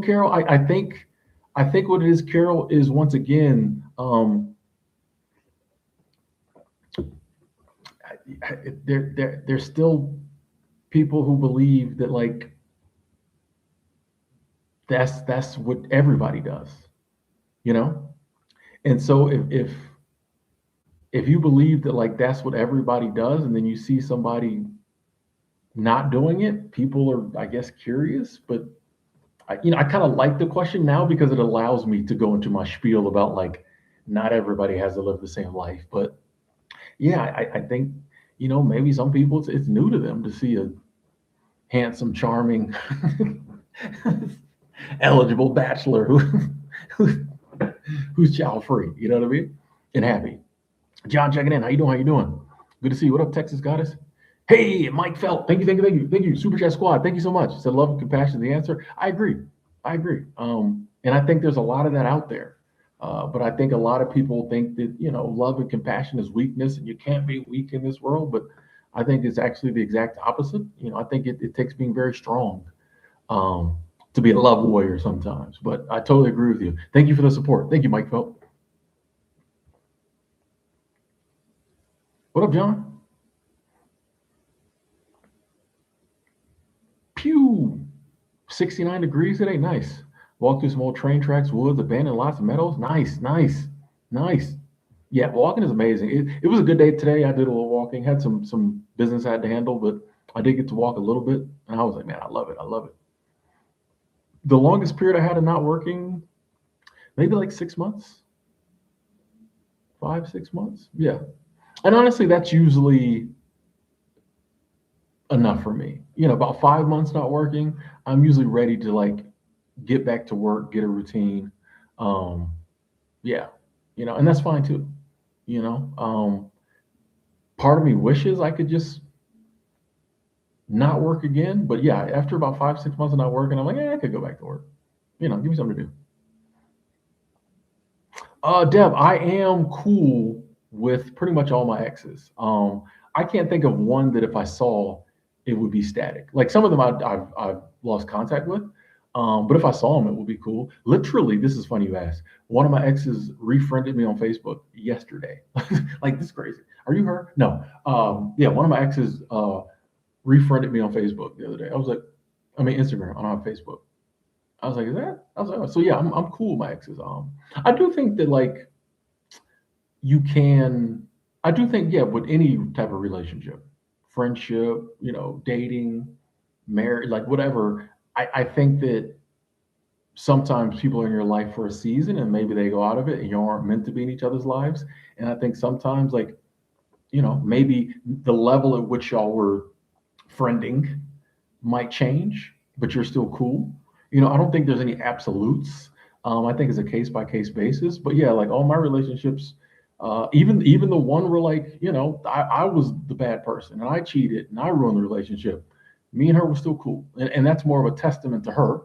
Carol. I think what it is, Carol, is once again, there's still people who believe that like that's what everybody does, you know. And so if you believe that like that's what everybody does, and then you see somebody not doing it, people are, I guess, curious. But I kind of like the question now because it allows me to go into my spiel about like not everybody has to live the same life. But yeah, I think maybe some people it's new to them to see a handsome, charming, eligible bachelor who who's child free. You know what I mean? And happy. John checking in. How you doing? How you doing? Good to see you. What up, Texas Goddess? Hey, Mike Felt. Thank you, thank you, thank you, thank you. Super Chat Squad. Thank you so much. Said love and compassion is the answer. I agree. I agree. And I think there's a lot of that out there. But I think a lot of people think that love and compassion is weakness, and you can't be weak in this world. But I think it's actually the exact opposite. I think it takes being very strong to be a love warrior sometimes. But I totally agree with you. Thank you for the support. Thank you, Mike Felt. What up, John? Pew. 69 degrees today. Nice. Walked through some old train tracks, woods, abandoned lots of meadows. Nice, nice, nice. Yeah, walking is amazing. It was a good day today. I did a little walking, had some business I had to handle, but I did get to walk a little bit. And I was like, man, I love it. I love it. The longest period I had of not working, maybe like 6 months, 5, 6 months. Yeah. And honestly, that's usually enough for me. About 5 months not working, I'm usually ready to like get back to work, get a routine. Um, yeah, and that's fine too. You know, part of me wishes I could just not work again, but yeah, after about 5, 6 months of not working, I'm like, I could go back to work. Give me something to do. Deb, I am cool with pretty much all my exes. I can't think of one that if I saw, it would be static. Like some of them I've lost contact with, but if I saw them, it would be cool. Literally, this is funny you asked. One of my exes refriended me on Facebook yesterday. Like this is crazy. Are you her? No. Yeah, one of my exes refriended me on Facebook the other day. Instagram. I don't have Facebook. I was like, is that? I was like, oh. So yeah, I'm cool with my exes. I do think that like you can. I do think yeah, with any type of relationship, friendship, dating, marriage, like whatever. I think that sometimes people are in your life for a season and maybe they go out of it and you aren't meant to be in each other's lives. And I think sometimes, like, maybe the level at which y'all were friending might change, but you're still cool. I don't think there's any absolutes. I think it's a case by case basis. But yeah, like all my relationships, even the one where, like, I was the bad person and I cheated and I ruined the relationship. Me and her were still cool, and that's more of a testament to her.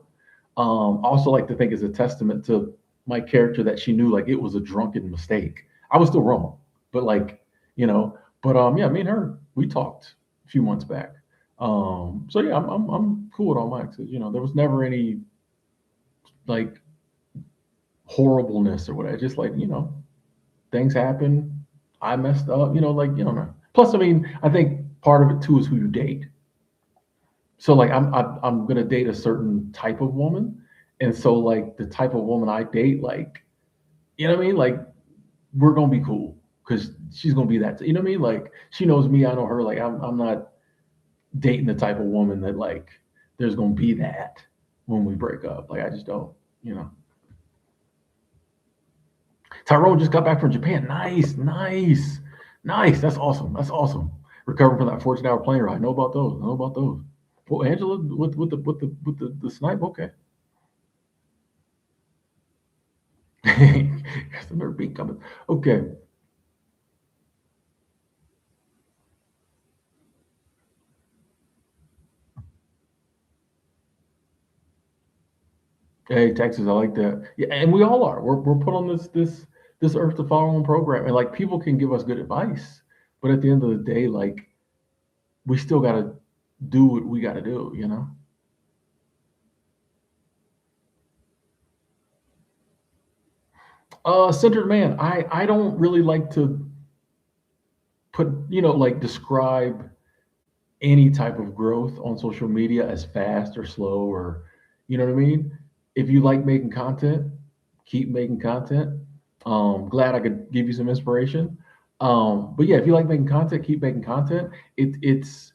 I also like to think it's a testament to my character that she knew, like, it was a drunken mistake. I was still wrong, but like, you know, yeah, me and her, we talked a few months back. So yeah, I'm cool with all my exes. There was never any, like, horribleness or whatever. Just like, things happen. I messed up. Like, man. Plus, I mean, I think part of it too is who you date. So like, I'm gonna date a certain type of woman, and so like the type of woman I date, like, you know what I mean, like, we're gonna be cool because she's gonna be that. You know what I mean? Like, she knows me, I know her. Like, I'm not dating the type of woman that, like, there's gonna be that when we break up. Like, I just don't. You know. Tyrone just got back from Japan. Nice, nice, nice. That's awesome. That's awesome. Recovering from that 14-hour plane ride. Know about those. Know about those. Well, Angela with the snipe. Okay. That's another beat coming. Okay. Hey, Texas, I like that. Yeah, and we all are. We're put on this earth to follow on program, and like, people can give us good advice, but at the end of the day, like, we still gotta do what we gotta do. Centered man. I don't really like to put, like, describe any type of growth on social media as fast or slow, or, you know what I mean? If you like making content, keep making content. Glad I could give you some inspiration. But yeah, if you like making content, keep making content. It's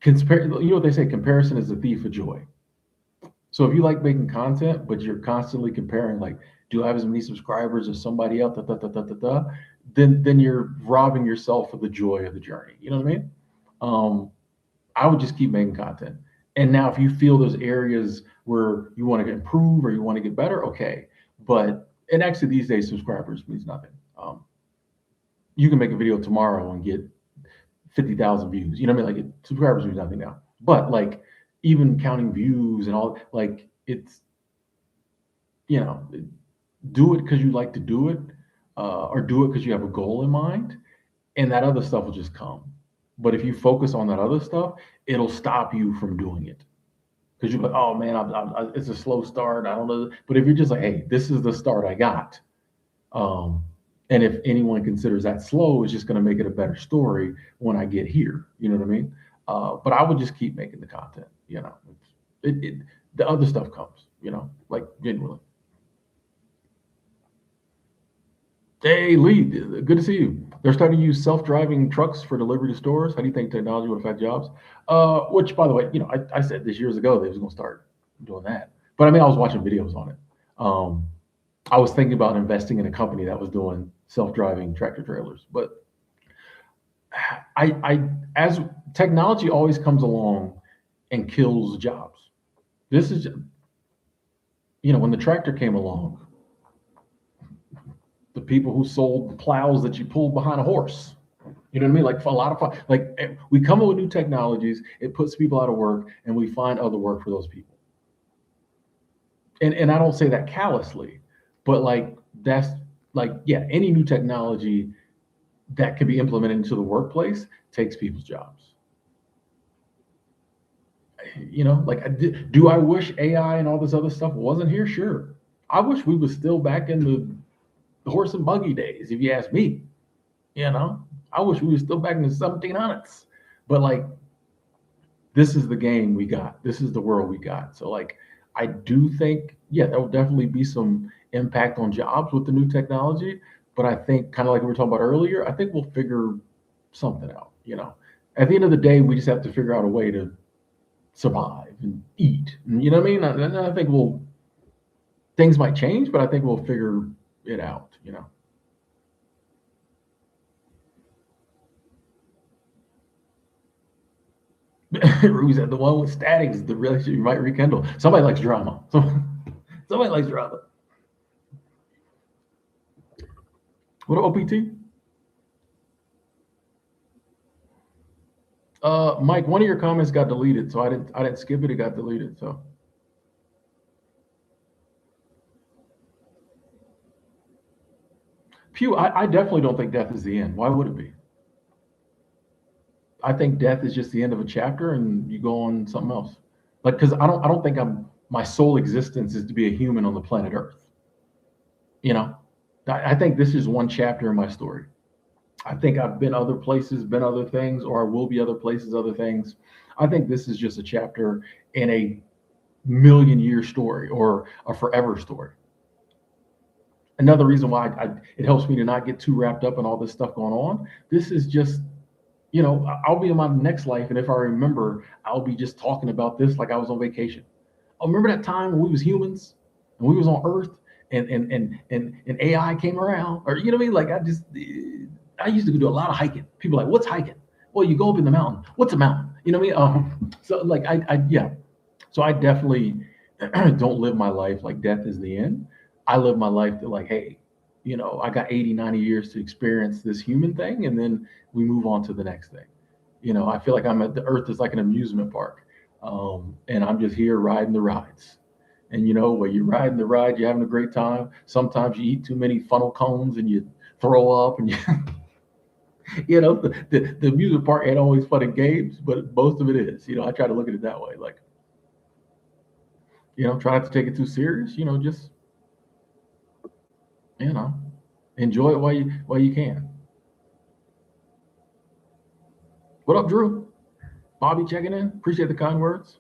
you know what they say, comparison is the thief of joy. So if you like making content, but you're constantly comparing, like, do I have as many subscribers as somebody else? Da, da, da, da, da, da, then you're robbing yourself of the joy of the journey. You know what I mean? Um, I would just keep making content. And now, if you feel there's areas where you want to improve or you want to get better, okay. But and actually, these days, subscribers means nothing. You can make a video tomorrow and get 50,000 views. You know what I mean? Like, subscribers means nothing now. But like, even counting views and all, like, it's, you know, do it because you like to do it, or do it because you have a goal in mind, and that other stuff will just come. But if you focus on that other stuff, it'll stop you from doing it because you're like, oh man, it's a slow start. I don't know. But if you're just like, hey, this is the start I got, um, and if anyone considers that slow, it's just going to make it a better story when I get here. You know what I mean? But I would just keep making the content. The other stuff comes. Like, genuinely. Hey, Lee, good to see you. They're starting to use self-driving trucks for delivery to stores. How do you think technology will affect jobs? Which, by the way, I said this years ago they was going to start doing that. But I mean, I was watching videos on it. Um, I was thinking about investing in a company that was doing self-driving tractor trailers. But as technology always comes along and kills jobs. This is, when the tractor came along, the people who sold the plows that you pulled behind a horse. You know what I mean? Like, for a lot of fun, like, we come up with new technologies, it puts people out of work, and we find other work for those people. And I don't say that callously, but like, that's, like, yeah, any new technology that can be implemented into the workplace takes people's jobs. Like, do I wish AI and all this other stuff wasn't here? Sure. I wish we was still back in the horse and buggy days, if you ask me. You know, I wish we were still back in the 1700s. But like, this is the game we got. This is the world we got. So like, I do think, yeah, there will definitely be some impact on jobs with the new technology. But I think, kind of like we were talking about earlier, I think we'll figure something out. At the end of the day, we just have to figure out a way to survive and eat. You know what I mean? I think Things might change, but I think we'll figure it out, you know. Ruby said the one with static is the relationship you might rekindle. Somebody likes drama. Somebody likes drama. What OPT? Mike, one of your comments got deleted, so I didn't skip it. It got deleted. So Pew, I definitely don't think death is the end. Why would it be? I think death is just the end of a chapter, and you go on something else. Like, because I don't think my sole existence is to be a human on the planet Earth. You know, I think this is one chapter in my story. I think I've been other places, been other things, or I will be other places, other things. I think this is just a chapter in a million-year story or a forever story. Another reason why it helps me to not get too wrapped up in all this stuff going on. This is just, I'll be in my next life, and if I remember, I'll be just talking about this like I was on vacation. Oh, remember that time when we was humans and we was on Earth and AI came around, or you know what I mean? Like I used to do a lot of hiking. People are like, what's hiking? Well, you go up in the mountain. What's a mountain? You know what I mean? So like yeah. So I definitely don't live my life like death is the end. I live my life to like, hey, I got 80, 90 years to experience this human thing, and then we move on to the next thing. I feel like I'm at the Earth is like an amusement park, and I'm just here riding the rides. And when you're riding the ride, you're having a great time. Sometimes you eat too many funnel cones and you throw up, and the amusement park ain't always fun and games, but most of it is. I try to look at it that way, like try not to take it too serious. Just you know enjoy it while you can. What up, Drew? Bobby checking in. Appreciate the kind words.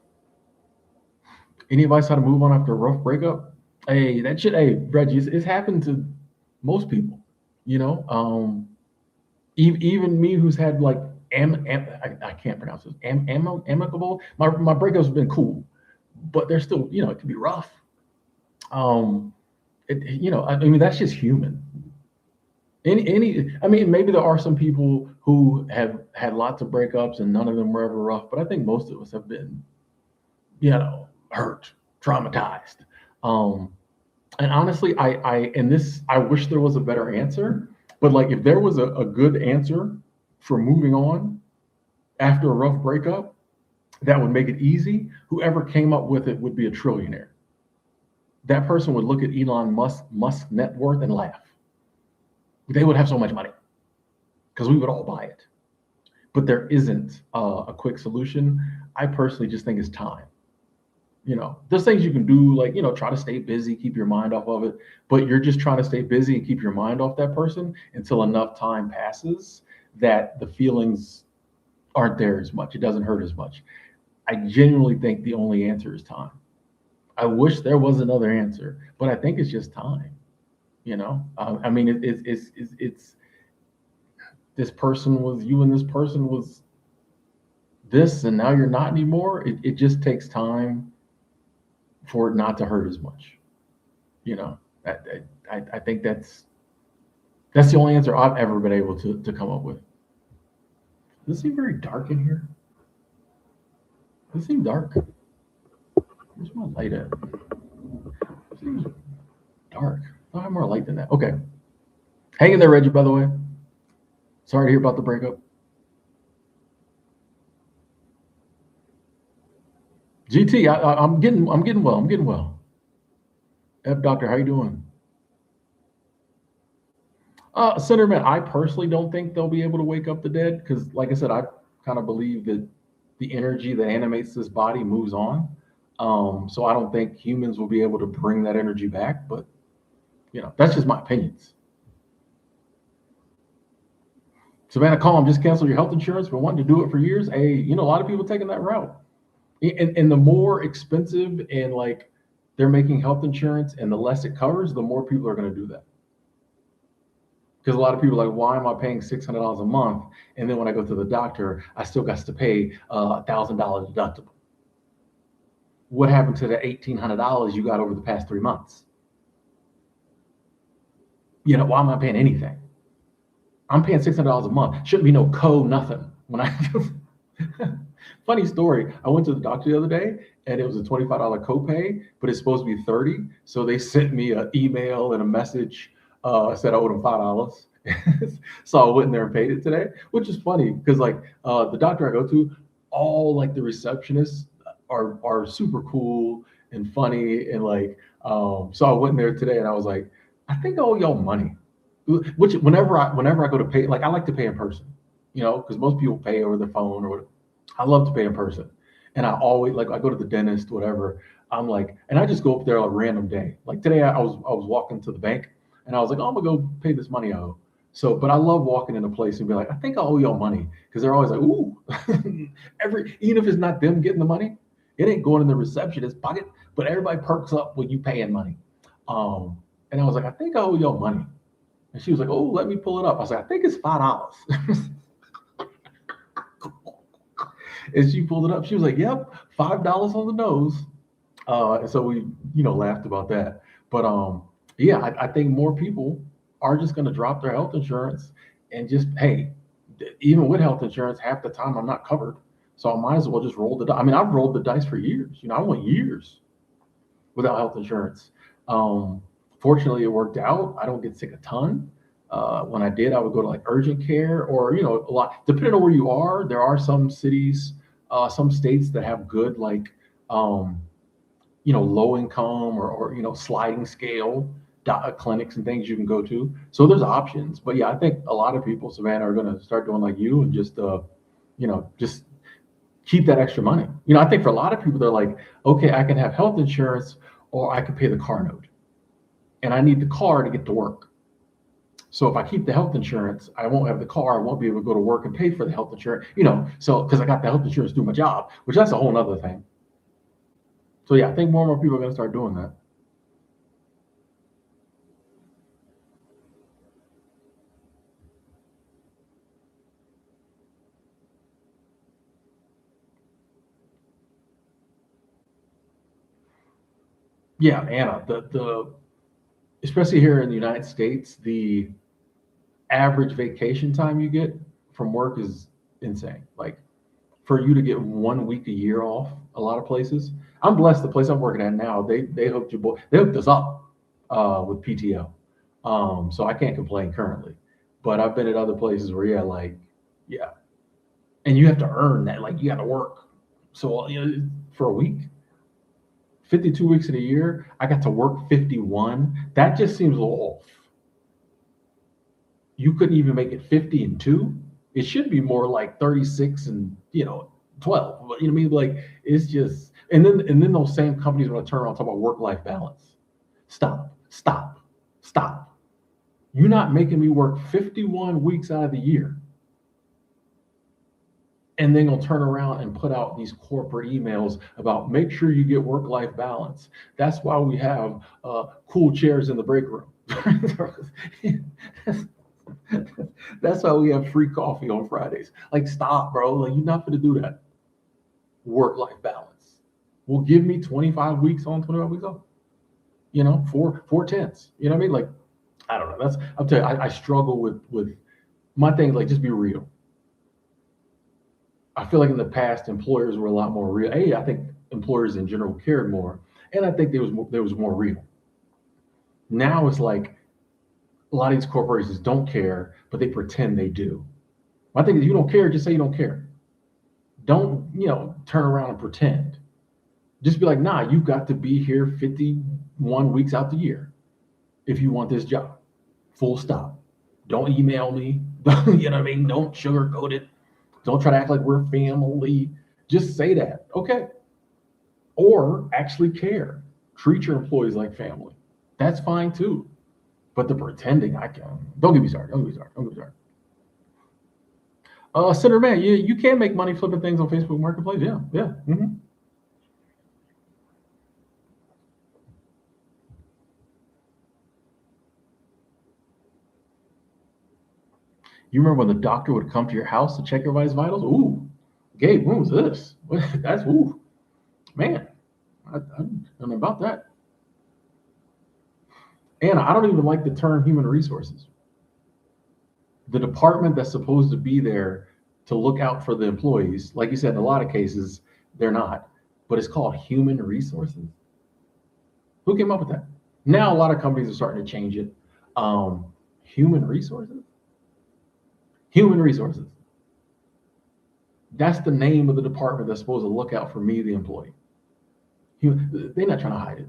Any advice how to move on after a rough breakup? Hey, that shit. Hey, Reggie, it's happened to most people. You know, even me, who's had like I can't pronounce this. Amicable. My breakups have been cool, but they're still, it can be rough. Um, I mean, that's just human. I mean, maybe there are some people who have had lots of breakups and none of them were ever rough, but I think most of us have been, hurt, traumatized. Um, and honestly, I wish there was a better answer, but like if there was a good answer for moving on after a rough breakup that would make it easy, whoever came up with it would be a trillionaire. That person would look at Elon Musk's net worth and laugh. They would have so much money because we would all buy it. But there isn't a quick solution. I personally just think it's time. There's things you can do, like, try to stay busy, keep your mind off of it, but you're just trying to stay busy and keep your mind off that person until enough time passes that the feelings aren't there as much. It doesn't hurt as much. I genuinely think the only answer is time. I wish there was another answer, but I think it's just time. I mean, it's this person was you and this person was this, and now you're not anymore. It just takes time for it not to hurt as much. I think that's the only answer I've ever been able to come up with. Does it seem very dark in here? Does it seem dark? Where's my light at? It seems dark. I have more light than that. Okay. Hang in there, Reggie, by the way. Sorry to hear about the breakup. GT, I'm getting well. I'm getting well. F Doctor, how you doing? Senator Man, I personally don't think they'll be able to wake up the dead because, like I said, I kind of believe that the energy that animates this body moves on. So I don't think humans will be able to bring that energy back, but that's just my opinions. Savannah Calm, just cancel your health insurance for wanting to do it for years. Hey, a lot of people taking that route. And the more expensive and like they're making health insurance and the less it covers, the more people are going to do that. Because a lot of people are like, why am I paying $600 a month? And then when I go to the doctor, I still got to pay $1,000 deductible. What happened to the $1,800 you got over the past 3 months? Why am I paying anything? I'm paying $600 a month. Shouldn't be no nothing. When I funny story, I went to the doctor the other day and it was a $25 copay, but it's supposed to be 30. So they sent me an email and a message said I owed them $5. So I went in there and paid it today, which is funny because like the doctor I go to, all like the receptionists are super cool and funny and like so I went in there today and I was like, I think I owe y'all money. Which whenever I go to pay, like I like to pay in person, because most people pay over the phone or whatever. I love to pay in person, and I always like I go to the dentist, whatever. I'm like, and I just go up there on a random day. Like today, I was walking to the bank, and I was like, oh, I'm gonna go pay this money I owe. So, but I love walking in a place and be like, I think I owe y'all money because they're always like, ooh, even if it's not them getting the money, it ain't going in the receptionist's pocket, but everybody perks up when you paying money. And I was like, I think I owe y'all money. And she was like, "Oh, let me pull it up." I was like, "I think it's $5." And she pulled it up. She was like, "Yep, $5 on the nose." And so we, laughed about that. But yeah, I think more people are just going to drop their health insurance and just, hey, even with health insurance, half the time I'm not covered, so I might as well just roll the dice. I mean, I've rolled the dice for years. I went years without health insurance. Um, Fortunately, it worked out. I don't get sick a ton. When I did, I would go to like urgent care or, a lot, depending on where you are. There are some cities, some states that have good, like, um, low income or, sliding scale clinics and things you can go to. So there's options. But yeah, I think a lot of people, Savannah, are going to start doing like you and just keep that extra money. I think for a lot of people, they're like, okay, I can have health insurance or I can pay the car note. And I need the car to get to work. So if I keep the health insurance, I won't have the car. I won't be able to go to work and pay for the health insurance, so because I got the health insurance to do my job, which that's a whole nother thing. So yeah, I think more and more people are going to start doing that. Yeah, Anna, the especially here in the United States, the average vacation time you get from work is insane. Like for you to get 1 week a year off, a lot of places. I'm blessed. The place I'm working at now, they hooked us up with PTO, so I can't complain currently. But I've been at other places where yeah, and you have to earn that. Like you got to work. So for a week, 52 weeks in a year, I got to work 51. That just seems a little off. You couldn't even make it 50 and two. It should be more like 36 and 12. But you know what I mean? Like it's just and then those same companies want to turn around and talk about work-life balance. Stop, stop, stop. You're not making me work 51 weeks out of the year. And then they'll turn around and put out these corporate emails about make sure you get work-life balance. That's why we have cool chairs in the break room. That's why we have free coffee on Fridays. Like, stop, bro. Like, you're not going to do that. Work life balance. Well, give me 25 weeks on, 25 weeks off. Four tenths. You know what I mean? Like, I don't know. I'm telling you, I struggle with my thing. Like, just be real. I feel like in the past, employers were a lot more real. Hey, I think employers in general cared more, and I think there was more real. Now it's like a lot of these corporations don't care, but they pretend they do. My thing is, you don't care, just say you don't care. Don't, turn around and pretend. Just be like, nah, you got to be here 51 weeks out the year if you want this job. Full stop. Don't email me. You know what I mean? Don't sugarcoat it. Don't try to act like we're family. Just say that. Okay. Or actually care. Treat your employees like family. That's fine too. But the pretending, I can. Don't get me started. Don't get me started. Don't get me started. Senator Man, you can make money flipping things on Facebook Marketplace. Yeah, yeah. You remember when the doctor would come to your house to check everybody's vitals? Ooh, Gabe, when was this? That's ooh, man. I don't know about that. And I don't even like the term human resources. The department that's supposed to be there to look out for the employees, like you said, in a lot of cases, they're not. But it's called human resources. Who came up with that? Now a lot of companies are starting to change it. Human resources? Human resources. That's the name of the department that's supposed to look out for me, the employee. They're not trying to hide it.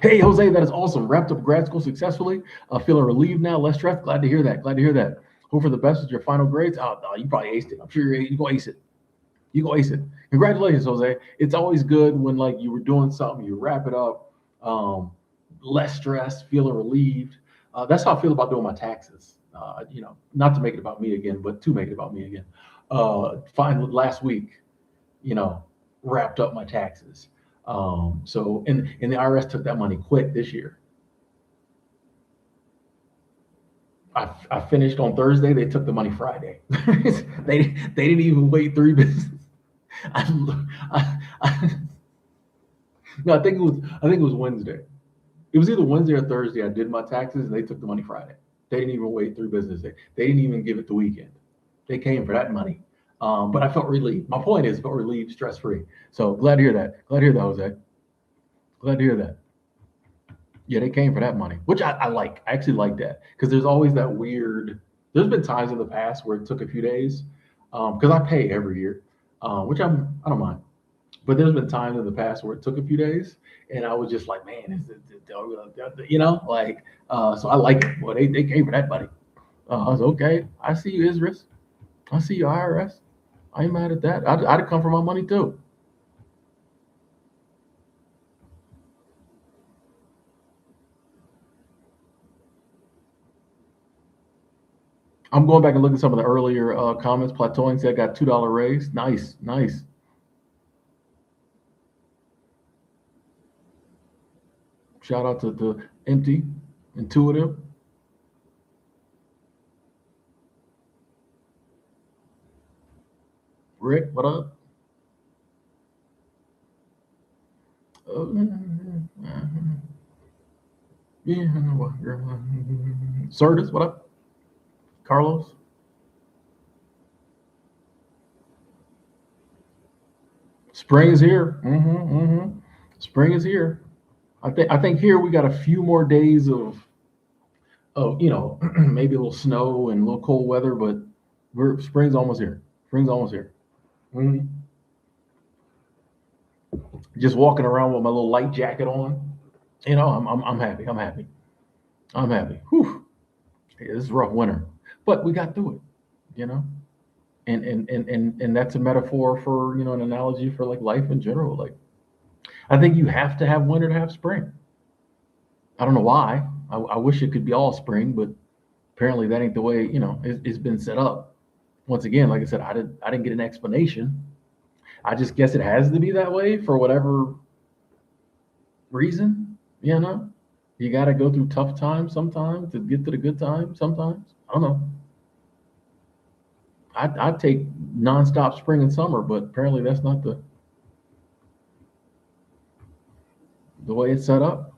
Hey, Jose, that is awesome. Wrapped up grad school successfully. Feeling relieved now, less stressed. Glad to hear that. Glad to hear that. Hope for the best with your final grades. Oh, no, you probably aced it. I'm sure you're going to ace it. You go ace it. Congratulations, Jose. It's always good when like you were doing something, you wrap it up, um, less stress, feeling relieved. That's how I feel about doing my taxes. Not to make it about me again, but to make it about me again. Fine. Last week, you know, wrapped up my taxes. And the IRS took that money quick this year. I finished on Thursday. They took the money Friday. They didn't even wait 3 business. I, I, no, I think it was Wednesday. It was either Wednesday or Thursday. I did my taxes, and they took the money Friday. They didn't even wait 3 business days. They didn't even give it the weekend. They came for that money. But I felt relieved. My point is, I felt relieved, stress free. So glad to hear that. Glad to hear that, Jose. Glad to hear that. Yeah, they came for that money, which I like. I actually like that because there's always that weird. There's been times in the past where it took a few days because I pay every year, which I don't mind. But there's been times in the past where it took a few days, and I was just like, man, like, so I like it. Well, they came for that money. I was okay. I see you, Isris. I see you, IRS. I ain't mad at that. I'd come for my money too. I'm going back and looking at some of the earlier comments. Plateauing said got $2 raise. Nice, nice. Shout out to the empty, intuitive. Rick, what up? Yeah, Certus, what up? Carlos, spring is here. Spring is here. I think here we got a few more days of maybe a little snow and a little cold weather, but we're spring's almost here. Spring's almost here. hmm Just walking around with my little light jacket on. I'm happy. I'm happy. I'm happy. Whew. Yeah, this is a rough winter, but we got through it. You know, and that's a metaphor for an analogy for like life in general. Like I think you have to have winter to have spring. I don't know why. I wish it could be all spring, but apparently that ain't the way it's been set up. Once again, like I said, I didn't get an explanation. I just guess it has to be that way for whatever reason. You got to go through tough times sometimes to get to the good times. Sometimes I don't know. I'd take nonstop spring and summer, but apparently that's not the way it's set up.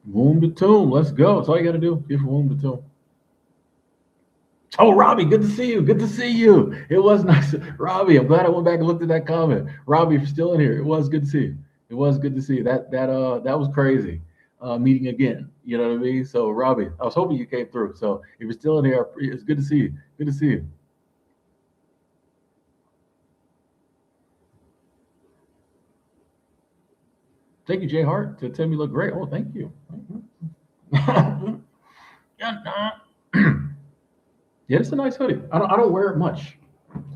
Womb to tomb. Let's go. That's all you got to do. Get from womb to tomb. Oh, Robbie, good to see you. Good to see you. It was nice. Robbie, I'm glad I went back and looked at that comment. Robbie, if you're still in here, it was good to see you. It was good to see you. That was crazy. Meeting again. You know what I mean? So, Robbie, I was hoping you came through. So, if you're still in here, it's good to see you. Good to see you. Thank you, Jay Hart, to tell me you look great. Oh, thank you. Yeah, yeah, it's a nice hoodie. I don't wear it much.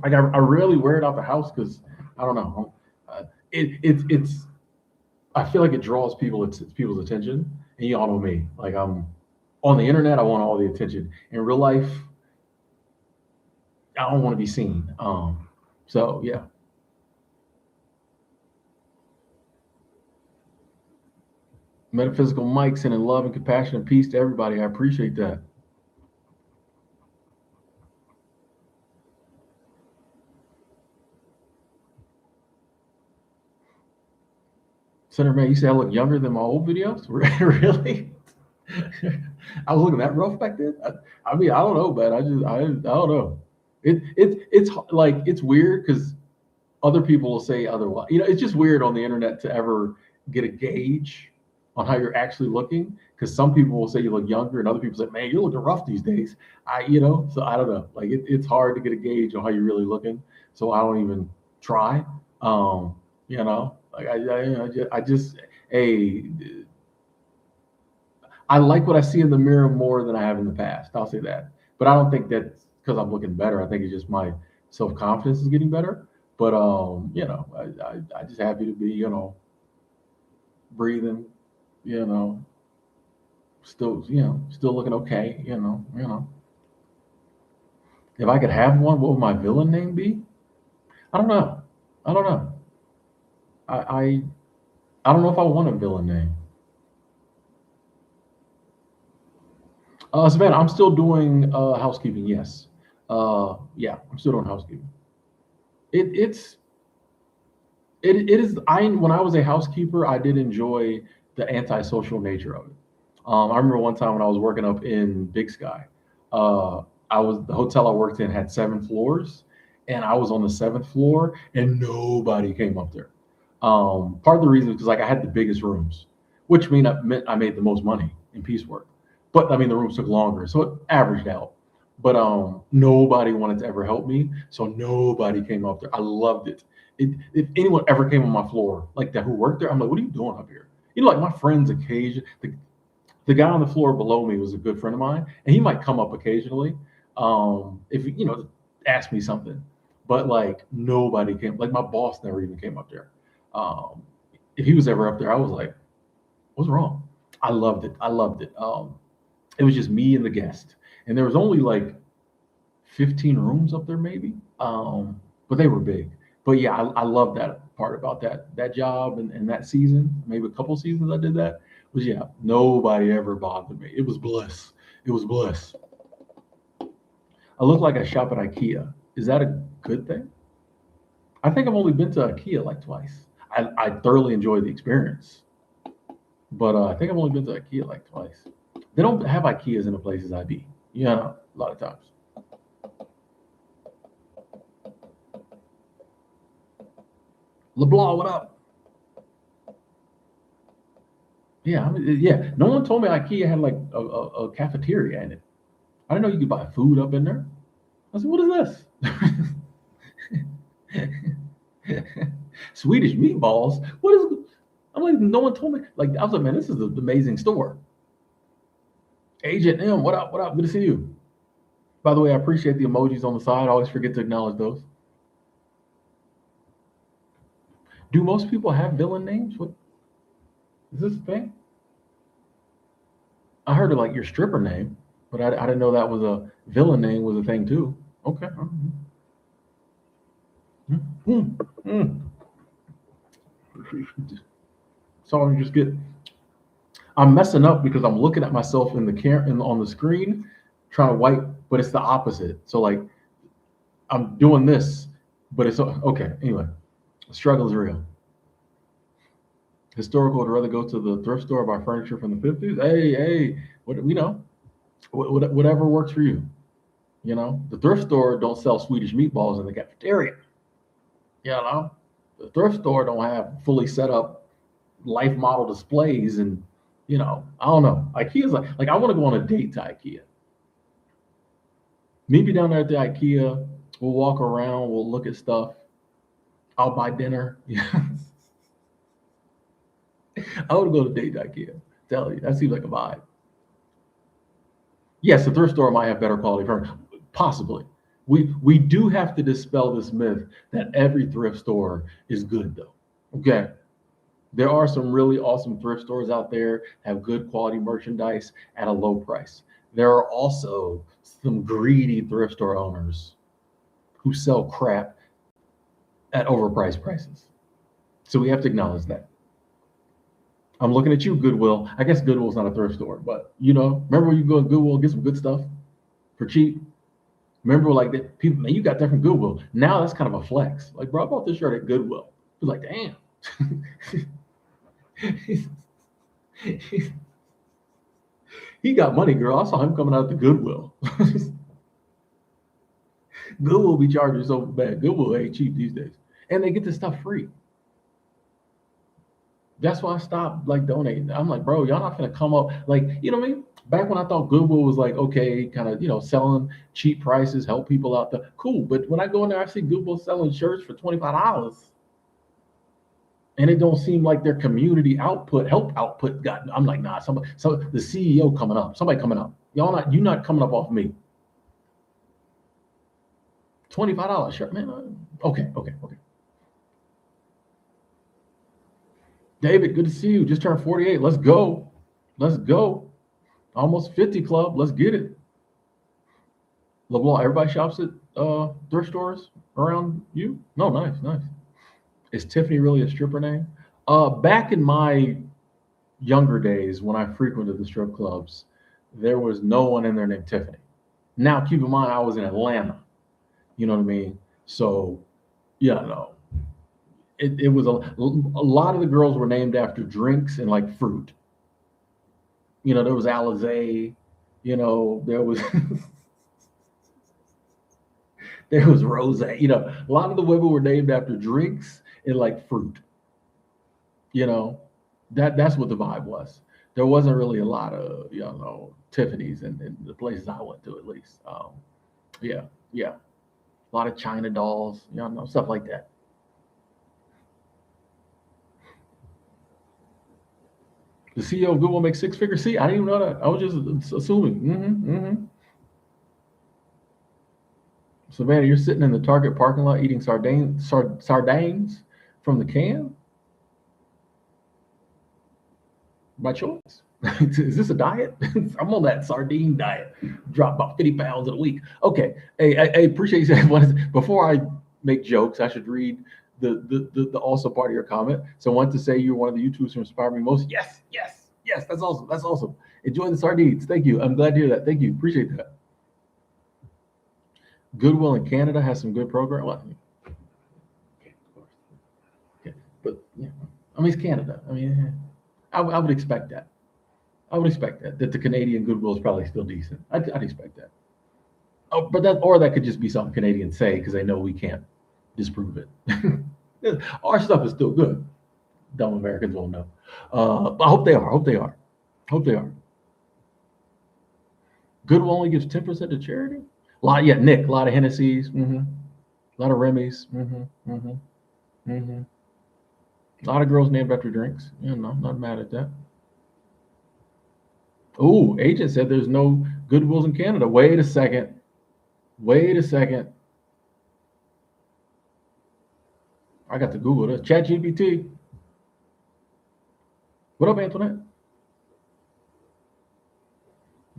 Like I rarely wear it out the house because I don't know. It's I feel like it draws people's attention, and you all know me. Like I'm on the internet, I want all the attention. In real life, I don't want to be seen. So yeah, metaphysical Mike sending love and compassion and peace to everybody. I appreciate that. Senator Man, you say I look younger than my old videos? Really? I was looking that rough back then. I mean, I don't know, man. I don't know. It's like it's weird because other people will say otherwise. It's just weird on the internet to ever get a gauge on how you're actually looking because some people will say you look younger and other people say, man, you're looking rough these days. So I don't know. Like it's hard to get a gauge on how you're really looking. So I don't even try. Um, like I just, hey, I like what I see in the mirror more than I have in the past. I'll say that. But I don't think that's because I'm looking better. I think it's just my self confidence is getting better. But I just happy to be, breathing, you know, still looking okay, If I could have one, what would my villain name be? I don't know. I don't know. I I, I don't know if I want a villain name. Savannah, I'm still doing housekeeping. Yes. Yeah, I'm still doing housekeeping. It it's it is. I When I was a housekeeper, I did enjoy the antisocial nature of it. I remember one time when I was working up in Big Sky. Uh, the hotel I worked in had 7 floors, and I was on the seventh floor, and nobody came up there. Part of the reason is because like I had the biggest rooms, which meant I made the most money in piecework. But I mean the rooms took longer, so it averaged out. But nobody wanted to ever help me, so nobody came up there. I loved it. If anyone ever came on my floor like that who worked there, I'm like, what are you doing up here? Like my friends occasion the guy on the floor below me was a good friend of mine, and he might come up occasionally, if ask me something. But like nobody came. Like my boss never even came up there. Um, if he was ever up there, I was like, "What's wrong?" I loved it. I loved it. It was just me and the guest, and there was only like 15 rooms up there, maybe. But they were big. But yeah, I love that part about that job and that season. Maybe a couple seasons I did that. Was yeah, nobody ever bothered me. It was bliss. It was bliss. I look like I shop at IKEA. Is that a good thing? I think I've only been to IKEA like twice. I thoroughly enjoyed the experience, but I think I've only been to IKEA like twice. They don't have IKEAs in the places I be. A lot of times. LeBlanc, what up? Yeah, yeah. No one told me IKEA had like a cafeteria in it. I didn't know you could buy food up in there. I said, what is this? Swedish meatballs? What is? I'm like, no one told me. Like, I was like, man, this is an amazing store. Agent M, what up? What up? Good to see you. By the way, I appreciate the emojis on the side. I always forget to acknowledge those. Do most people have villain names? What is this a thing? I heard of like your stripper name, but I didn't know that was a villain name was a thing too. Okay. Mm, mm. So I just get. I'm messing up because I'm looking at myself in the on the screen, trying to wipe, but it's the opposite. So like I'm doing this, but it's okay. Anyway, the struggle is real. Historical would rather go to the thrift store buy furniture from the 50s. Hey, whatever works for you. The thrift store don't sell Swedish meatballs in the cafeteria. You know, the thrift store don't have fully set up life model displays and I don't know. IKEA's like I want to go on a date to IKEA. Meet me down there at the IKEA. We'll walk around. We'll look at stuff. I'll buy dinner. I would go to date to IKEA. Tell you that seems like a vibe. Yes, the thrift store might have better quality furniture. Possibly. We do have to dispel this myth that every thrift store is good though. Okay. There are some really awesome thrift stores out there, have good quality merchandise at a low price. There are also some greedy thrift store owners who sell crap at overpriced prices. So we have to acknowledge that. I'm looking at you, Goodwill. I guess Goodwill's not a thrift store, but remember when you go to Goodwill get some good stuff for cheap? Remember like that people, man, you got that from Goodwill. Now that's kind of a flex. Like, bro, I bought this shirt at Goodwill. It's like, damn. He got money, girl. I saw him coming out the Goodwill. Goodwill be charging so bad. Goodwill ain't cheap these days, and they get this stuff free. That's why I stopped like donating. I'm like, bro, y'all not gonna come up like, you know what I mean? Back when I thought Goodwill was like, okay, kind of, selling cheap prices, help people out there, cool. But when I go in there, I see Goodwill selling shirts for $25, and it don't seem like their community output, help output got. I'm like, nah, the CEO coming up, somebody coming up. You not coming up off me. $25 shirt, man. Okay, okay, okay. David, good to see you. Just turned 48. Let's go. Let's go. Almost 50 club. Let's get it. LeBlanc, everybody shops at thrift stores around you? No, nice, nice. Is Tiffany really a stripper name? Back in my younger days when I frequented the strip clubs, there was no one in there named Tiffany. Now, keep in mind, I was in Atlanta. You know what I mean? So, yeah, no. It was a lot of the girls were named after drinks and like fruit. There was Alizé, there was there was Rose. A lot of the women were named after drinks and like fruit. You know, that's what the vibe was. There wasn't really a lot of Tiffany's in the places I went to, at least. Yeah, yeah, a lot of China dolls, stuff like that. The CEO of Google makes six figures. See, I didn't even know that. I was just assuming. Savannah, you're sitting in the Target parking lot eating sardines from the can by choice. Is this a diet? I'm on that sardine diet. Drop about 50 pounds in a week. Okay. Hey, I appreciate you saying. Before I make jokes, I should read the also part of your comment. So I want to say you're one of the YouTubers who inspired me most. Yes, yes, yes. That's awesome. That's awesome. Enjoy the sardines. Thank you. I'm glad to hear that. Thank you. Appreciate that. Goodwill in Canada has some good program. Well, okay, of course. Okay. But yeah, I mean it's Canada. I mean, I would expect that. I would expect that the Canadian goodwill is probably still decent. I'd expect that. Oh, but that could just be something Canadians say because they know we can't disprove it. Our stuff is still good. Dumb Americans won't know. I hope they are. I hope they are. Hope they are. Goodwill only gives 10% to charity. Yeah, Nick. A lot of Hennessy's. A lot of Remy's. A lot of girls named after drinks. Not mad at that. Oh, agent said there's no Goodwills in Canada. Wait a second. Wait a second. I got to Google this. Chat GPT. What up, Antoinette?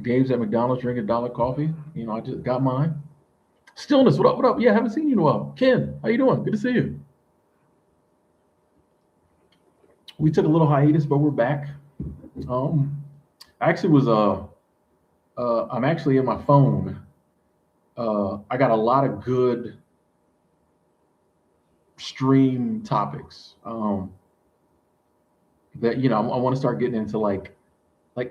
Gabe's at McDonald's drinking dollar coffee. I just got mine. Stillness, what up? What up? Yeah, haven't seen you in a while. Ken, how you doing? Good to see you. We took a little hiatus, but we're back. I actually was I'm actually in my phone. I got a lot of good stream topics. That I want to start getting into like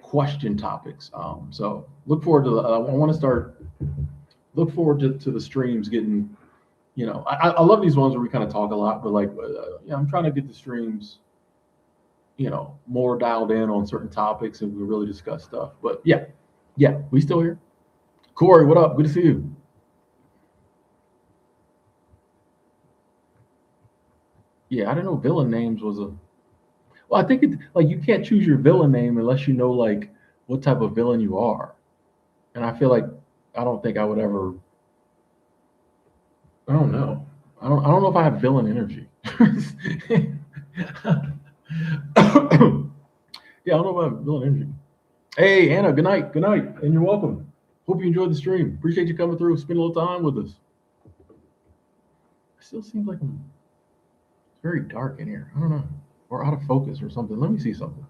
question topics. So look forward to I want to start look forward to the streams getting. I love these ones where we kind of talk a lot, but like I'm trying to get the streams more dialed in on certain topics and we really discuss stuff. But yeah, we still here. Corey, what up? Good to see you. Yeah, I didn't know villain names was a. Well, I think it like you can't choose your villain name unless you know like what type of villain you are. And I feel like I don't think I would ever. I don't know. I don't know if I have villain energy. Yeah, I don't know if I have villain energy. Hey, Anna, good night. Good night. And you're welcome. Hope you enjoyed the stream. Appreciate you coming through, spend a little time with us. It still seems like it's very dark in here. I don't know. Or out of focus or something. Let me see something.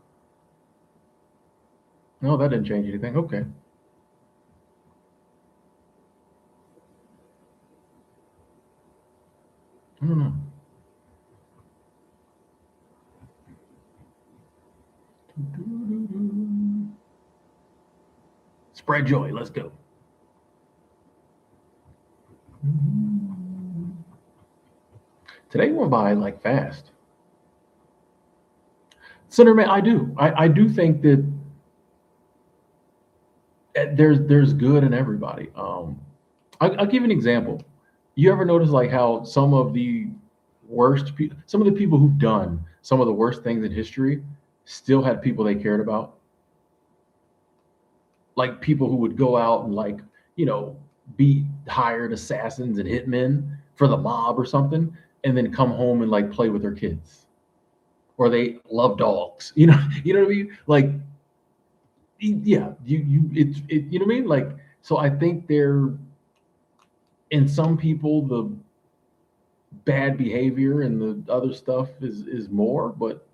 No, that didn't change anything. Okay. I don't know. Spread joy. Let's go. Today went by like fast. Senator Man, I do think that there's good in everybody. I'll give you an example. You ever notice like how some of the some of the people who've done some of the worst things in history still had people they cared about, like people who would go out and like be hired assassins and hitmen for the mob or something, and then come home and like play with their kids, or they love dogs. You know what I mean? Like, yeah, you know what I mean? Like, so I think there in some people the bad behavior and the other stuff is more, but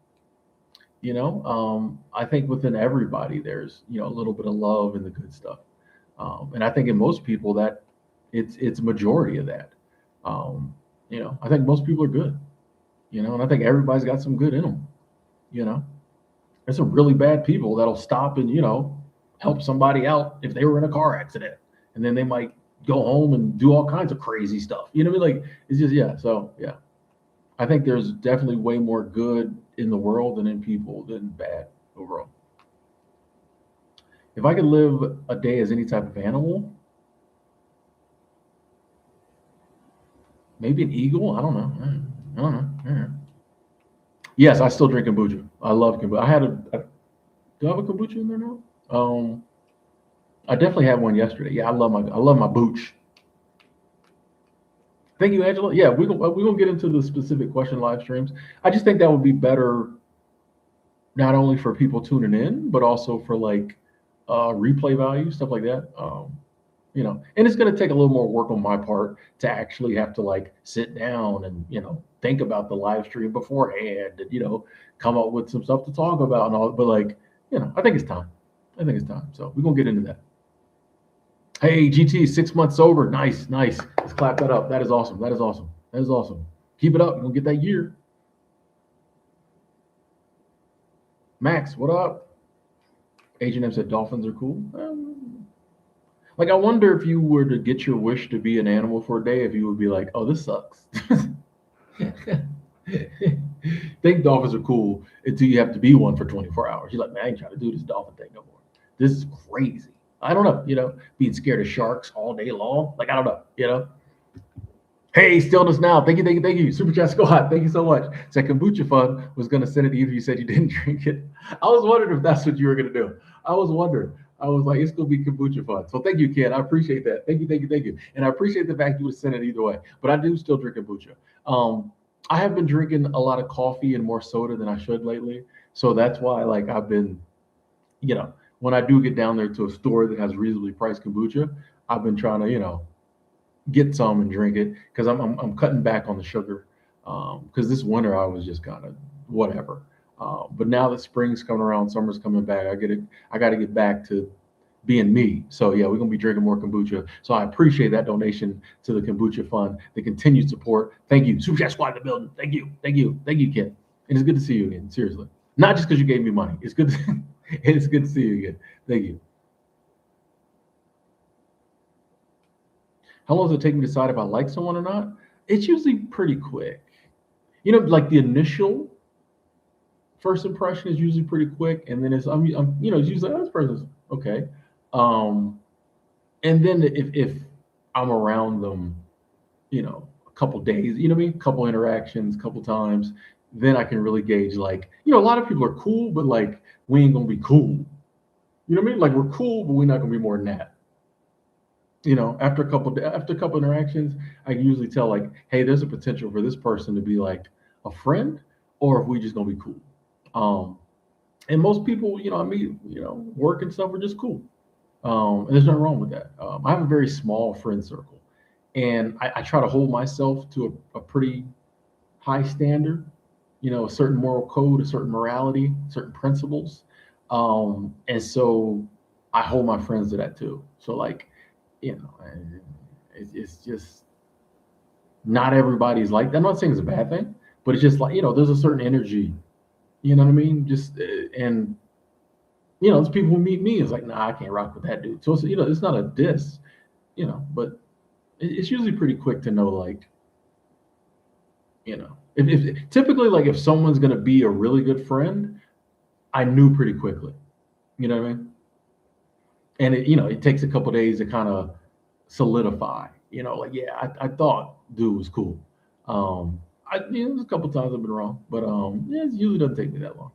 I think within everybody there's a little bit of love and the good stuff, and I think in most people that it's a majority of that. I think most people are good, and I think everybody's got some good in them. you know there's some really bad people that'll stop and help somebody out if they were in a car accident, and then they might go home and do all kinds of crazy stuff. You know what I mean? Like, it's just, yeah. So yeah, I think there's definitely way more good in the world and in people than bad overall. If I could live a day as any type of animal, maybe an eagle. I don't know. I don't know. I don't know. Yes, I still drink kombucha. I love kombucha. Do I have a kombucha in there now? I definitely had one yesterday. Yeah, I love my booch. Thank you, Angela. Yeah, we're gonna get into the specific question live streams. I just think that would be better, not only for people tuning in, but also for like replay value, stuff like that. And it's going to take a little more work on my part to actually have to like sit down and think about the live stream beforehand, and come up with some stuff to talk about and all. But like, I think it's time. I think it's time. So we're gonna get into that. Hey, GT, 6 months sober. Nice, nice. Let's clap that up. That is awesome. That is awesome. That is awesome. Keep it up. You're gonna get that year. Max, what up? Agent M said dolphins are cool. Like, I wonder if you were to get your wish to be an animal for a day, if you would be like, oh, this sucks. Think dolphins are cool until you have to be one for 24 hours. You're like, man, I ain't trying to do this dolphin thing no more. This is crazy. I don't know, being scared of sharks all day long. Like, I don't know. Hey, stillness now. Thank you, thank you, thank you. Super Chat Squad, thank you so much. Said Kombucha Fun was going to send it to you if you said you didn't drink it. I was wondering if that's what you were going to do. I was wondering. I was like, it's going to be Kombucha Fun. So thank you, Ken. I appreciate that. Thank you, thank you, thank you. And I appreciate the fact you would send it either way. But I do still drink kombucha. I have been drinking a lot of coffee and more soda than I should lately. So that's why, like, I've been, when I do get down there to a store that has reasonably priced kombucha, I've been trying to, get some and drink it, because I'm cutting back on the sugar, because this winter I was just kind of whatever. But now that spring's coming around, summer's coming back, I got to get back to being me. So yeah, we're gonna be drinking more kombucha. So I appreciate that donation to the Kombucha Fund, the continued support. Thank you, Super Chat Squad in the building. Thank you, thank you, thank you, Ken. And it's good to see you again. Seriously, not just because you gave me money. It's good. It's good to see you again. Thank you. How long does it take me to decide if I like someone or not? It's usually pretty quick. Like the initial first impression is usually pretty quick, and then it's usually, oh, this person's okay. And then if I'm around them, a couple days, you know what I mean, couple interactions, couple times, then I can really gauge, like, a lot of people are cool, but like, we ain't gonna be cool. You know what I mean? Like, we're cool, but we're not gonna be more than that. After a couple interactions, I can usually tell, like, hey, there's a potential for this person to be like a friend, or if we just gonna be cool. And most people, I meet, work and stuff, are just cool. And there's nothing wrong with that. I have a very small friend circle, and I try to hold myself to a pretty high standard, a certain moral code, a certain morality, certain principles. And so I hold my friends to that too. So, like, it's just not everybody's like that. I'm not saying it's a bad thing, but it's just like, there's a certain energy, you know what I mean? Just, and There's people who meet me. It's like, nah, I can't rock with that dude. So it's not a diss, but it's usually pretty quick to know, like, if typically, like, if someone's gonna be a really good friend, I knew pretty quickly. You know what I mean? And it takes a couple days to kind of solidify. Like, yeah, I thought dude was cool. There's a couple times I've been wrong, but yeah, it usually doesn't take me that long.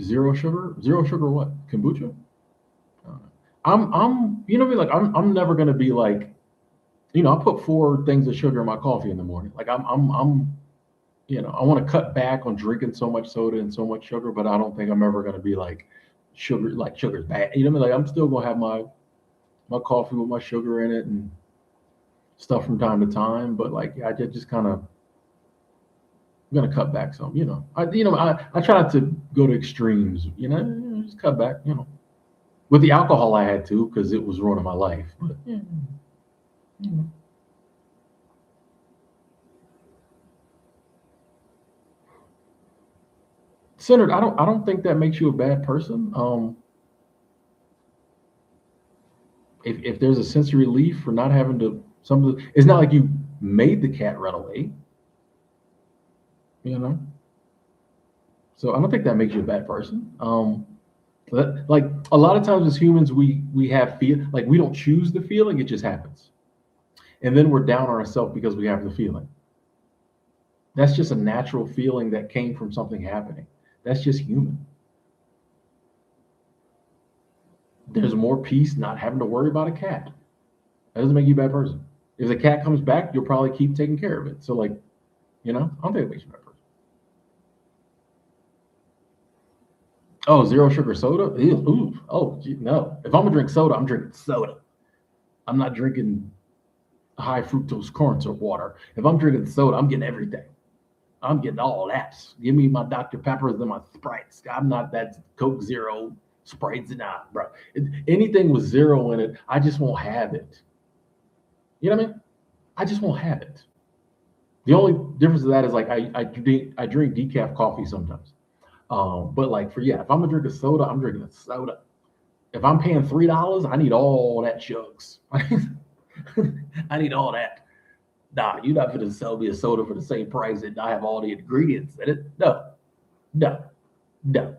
Zero sugar, zero sugar. What kombucha? Uh, I'm you know what I mean? Like, I'm never gonna be like, I put four things of sugar in my coffee in the morning. Like, I'm I want to cut back on drinking so much soda and so much sugar, but I don't think I'm ever gonna be like sugar's bad. You know what I mean? Like, I'm still gonna have my coffee with my sugar in it and stuff from time to time, but like, yeah, I just kind of gonna cut back some. I try not to go to extremes. Just cut back. With the alcohol I had to because it was ruining my life. But yeah, you know. Centered. I don't think that makes you a bad person. If there's a sense of relief for not having to it's not like you made the cat run away. You know. So I don't think that makes you a bad person. Like, a lot of times as humans, we have feel like we don't choose the feeling; it just happens, and then we're down on ourselves because we have the feeling. That's just a natural feeling that came from something happening. That's just human. There's more peace not having to worry about a cat. That doesn't make you a bad person. If the cat comes back, you'll probably keep taking care of it. So, like, I don't think it makes you a bad person. Oh, zero sugar soda? Ew, ooh, oh, gee, no. If I'm gonna drink soda, I'm drinking soda. I'm not drinking high fructose corn syrup water. If I'm drinking soda, I'm getting everything. I'm getting all that. Give me my Dr. Peppers and my Sprites. I'm not that Coke Zero Sprites, nah, bro. Anything with zero in it, I just won't have it. You know what I mean? I just won't have it. The only difference of that is, like, I drink decaf coffee sometimes. But like, if I'm gonna drink a soda, I'm drinking a soda. If I'm paying $3, I need all that chugs. I need all that. Nah, you're not gonna sell me a soda for the same price and I have all the ingredients in it. No, no, no.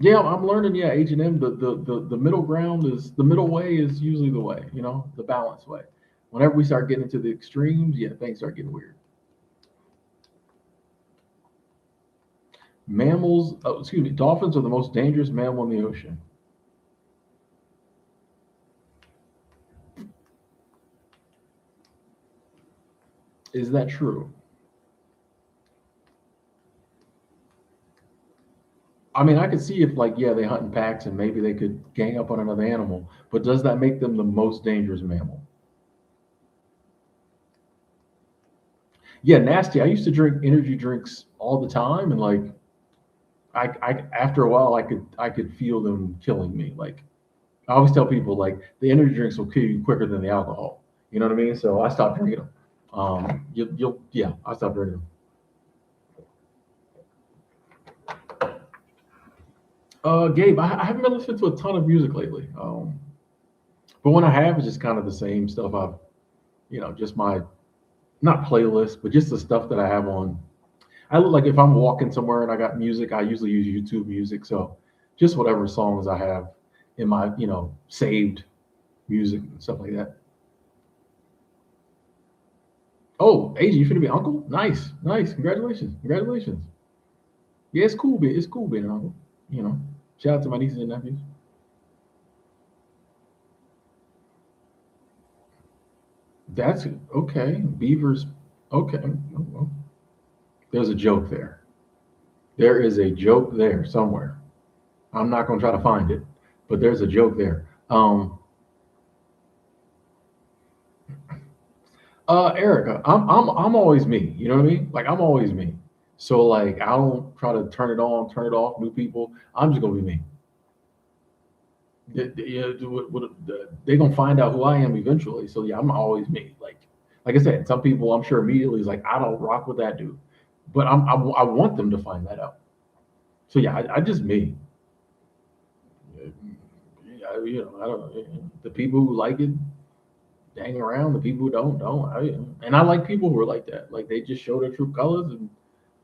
Yeah, I'm learning. Yeah, H&M. The middle ground is the middle way is usually the way. The balanced way. Whenever we start getting into the extremes, yeah, things start getting weird. Mammals, oh, excuse me, dolphins are the most dangerous mammal in the ocean. Is that true? I mean, I could see if, like, yeah, they hunt in packs and maybe they could gang up on another animal, but does that make them the most dangerous mammal? Yeah, nasty. I used to drink energy drinks all the time, and like, after a while, I could feel them killing me. Like, I always tell people, like, the energy drinks will kill you quicker than the alcohol. You know what I mean? So I stopped drinking them. Yeah, I stopped drinking them. Gabe, I haven't been listening to a ton of music lately. But when I have, it's just kind of the same stuff. Just my not playlist, but just the stuff that I have on. I look like if I'm walking somewhere and I got music, I usually use YouTube music. So just whatever songs I have in my, saved music and stuff like that. Oh, AJ, you finna be uncle? Nice, nice. Congratulations, congratulations. Yeah, it's cool being an uncle. You know, shout out to my nieces and nephews. That's okay. Beavers. Okay. Oh, well, there's a joke there. There is a joke there somewhere. I'm not gonna try to find it, but there's a joke there. Erica, I'm always me. You know what I mean? Like, I'm always me. So, like, I don't try to turn it on, turn it off, new people. I'm just gonna be me. They're gonna find out who I am eventually. So yeah, I'm always me. Like I said, some people I'm sure immediately is like, I don't rock with that dude, but I want them to find that out. So yeah, I just me. I don't know. The people who like it hang around. The people who don't. And I like people who are like that. Like they just show their true colors, and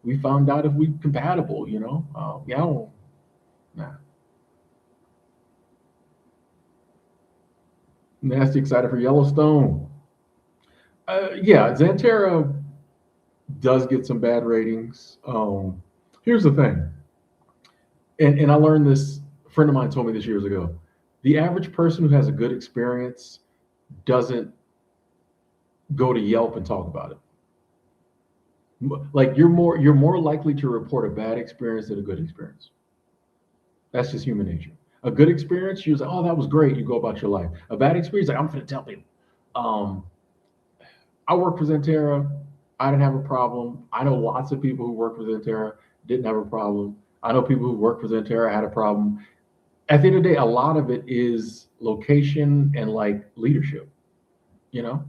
we found out if we compatible. Yeah, I don't. Nah. Nasty excited for Yellowstone. Yeah, Xanterra does get some bad ratings. Here's the thing, and I learned this. A friend of mine told me this years ago. The average person who has a good experience doesn't go to Yelp and talk about it. Like you're more likely to report a bad experience than a good experience. That's just human nature. A good experience, you're like, oh, that was great. You go about your life. A bad experience, like I'm gonna tell people. Um, I work for Zentera. I didn't have a problem. I know lots of people who work for Zentera didn't have a problem. I know people who work for Zentera had a problem. At the end of the day, a lot of it is location and like leadership. You know,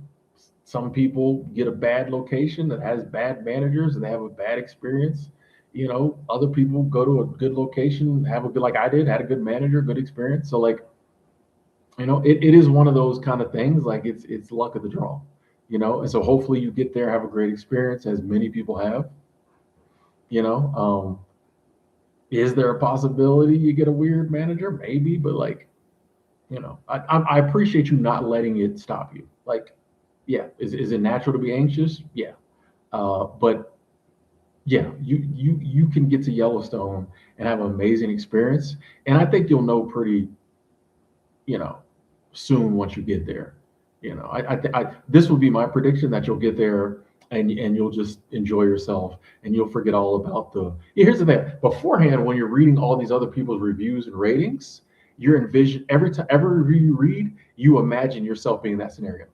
some people get a bad location that has bad managers and they have a bad experience. Other people go to a good location, have a good, like I did, had a good manager, good experience. So like, it is one of those kind of things. Like it's luck of the draw. And so hopefully you get there, have a great experience, as many people have. You know, is there a possibility you get a weird manager? Maybe, but like, I appreciate you not letting it stop you. Like, yeah, is it natural to be anxious? Yeah, but yeah, you can get to Yellowstone and have an amazing experience, and I think you'll know pretty, you know, soon once you get there. This would be my prediction that you'll get there and you'll just enjoy yourself and you'll forget all about the. Yeah, here's the thing. Beforehand, when you're reading all these other people's reviews and ratings, you're envision every review you read, you imagine yourself being in that scenario.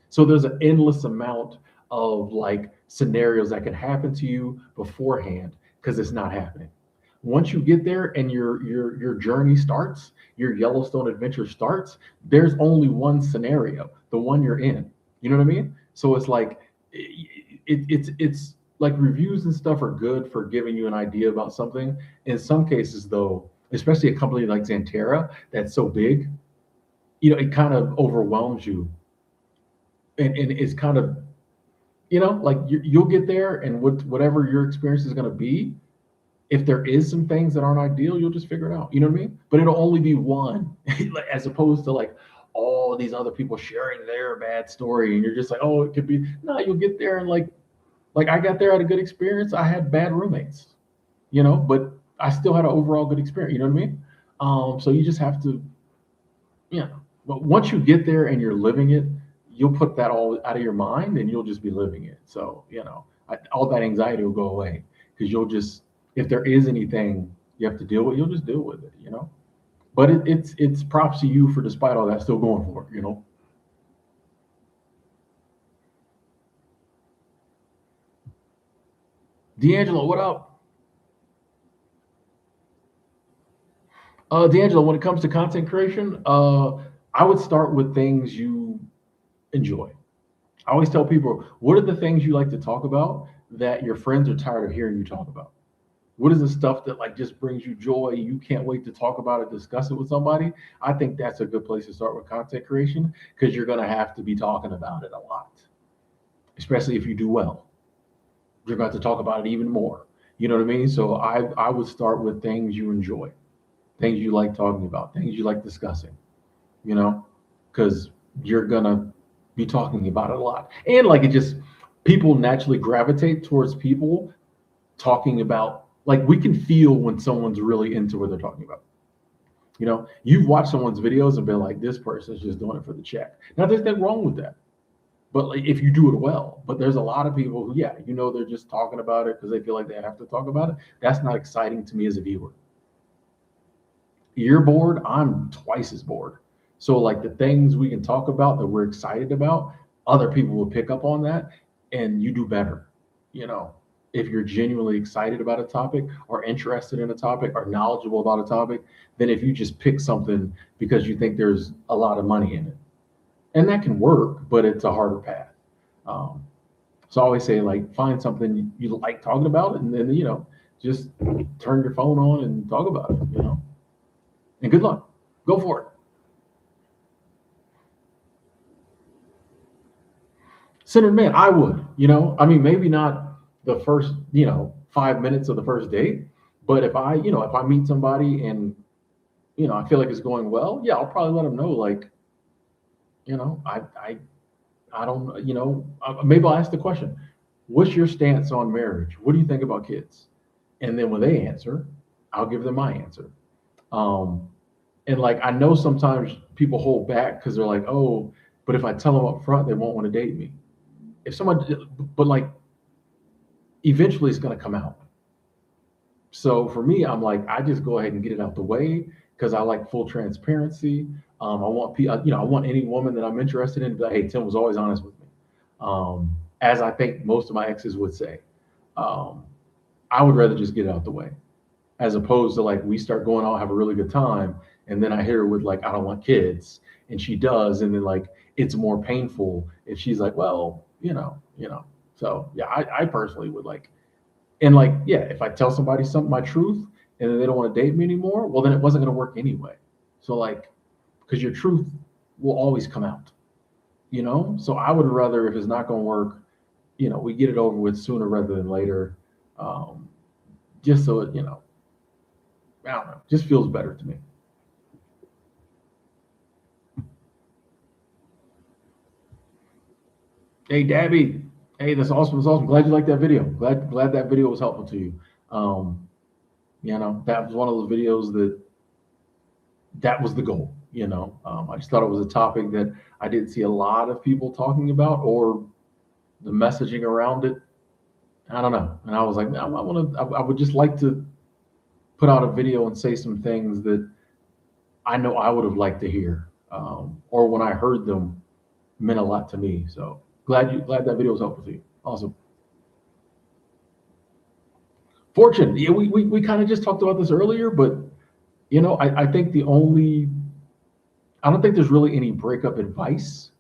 So there's an endless amount of like scenarios that can happen to you beforehand because it's not happening. Once you get there and your journey starts, your Yellowstone adventure starts, there's only one scenario, the one you're in. You know what I mean? So it's like it's like reviews and stuff are good for giving you an idea about something. In some cases, though, especially a company like Xanterra that's so big, it kind of overwhelms you, and it's kind of like you'll get there, and whatever your experience is going to be, if there is some things that aren't ideal, you'll just figure it out. You know what I mean? But it'll only be one, as opposed to like all these other people sharing their bad story, and you're just like, oh, it could be. No, you'll get there and like I got there, I had a good experience. I had bad roommates, but I still had an overall good experience. You know what I mean? So you just have to, but once you get there and you're living it, you'll put that all out of your mind and you'll just be living it. So, all that anxiety will go away because you'll just, if there is anything you have to deal with, you'll just deal with it. But it's props to you for, despite all that, still going for it. D'Angelo, what up? D'Angelo, when it comes to content creation, I would start with things you enjoy. I always tell people, what are the things you like to talk about that your friends are tired of hearing you talk about? What is the stuff that like just brings you joy? You can't wait to talk about it, discuss it with somebody. I think that's a good place to start with content creation because you're going to have to be talking about it a lot, especially if you do well. You're going to have to talk about it even more. You know what I mean? So I would start with things you enjoy, things you like talking about, things you like discussing. You know, because you're gonna be talking about it a lot, and like it just people naturally gravitate towards people talking about, like, we can feel when someone's really into what they're talking about. You've watched someone's videos and been like, this person's just doing it for the check. Now there's nothing wrong with that, but like if you do it well. But there's a lot of people who, yeah, they're just talking about it because they feel like they have to talk about it. That's not exciting to me as a viewer. You're bored, I'm twice as bored. So like the things we can talk about that we're excited about, other people will pick up on that and you do better, you know. if you're genuinely excited about a topic or interested in a topic or knowledgeable about a topic than if you just pick something because you think there's a lot of money in it. And that can work, but it's a harder path. Um, so I always say, like, find something you like talking about, and then, just turn your phone on and talk about it. And good luck. Go for it. Centered man, I would. I mean, maybe not the first, 5 minutes of the first date, but if I meet somebody and, I feel like it's going well, yeah, I'll probably let them know, like, I don't, maybe I'll ask the question, what's your stance on marriage? What do you think about kids? And then when they answer, I'll give them my answer. Um, and like, I know sometimes people hold back because they're like, oh, but if I tell them up front, they won't want to date me. If someone, but like, eventually it's going to come out. So for me, I'm like, I just go ahead and get it out the way because I like full transparency. I want people, I want any woman that I'm interested in to be like, hey, Tim was always honest with me. As I think most of my exes would say. Um, I would rather just get it out the way, as opposed to like we start going out, have a really good time, and then I hear her with like, I don't want kids, and she does, and then like it's more painful if she's like, well, So yeah, I personally would like, and like, yeah, if I tell somebody something, my truth, and then they don't want to date me anymore, well, then it wasn't going to work anyway. So like, because your truth will always come out. So I would rather, if it's not going to work, we get it over with sooner rather than later. Um, just so it, I don't know, just feels better to me. Hey, Dabby. Hey, that's awesome. That's awesome. Glad you liked that video. Glad that video was helpful to you. Um, that was one of those videos that was the goal. I just thought it was a topic that I didn't see a lot of people talking about, or the messaging around it. I don't know. And I was like, I would just like to put out a video and say some things that I know I would have liked to hear, or when I heard them, meant a lot to me. So glad that video was helpful to you. Awesome. Fortune. Yeah, we kind of just talked about this earlier, but I think I don't think there's really any breakup advice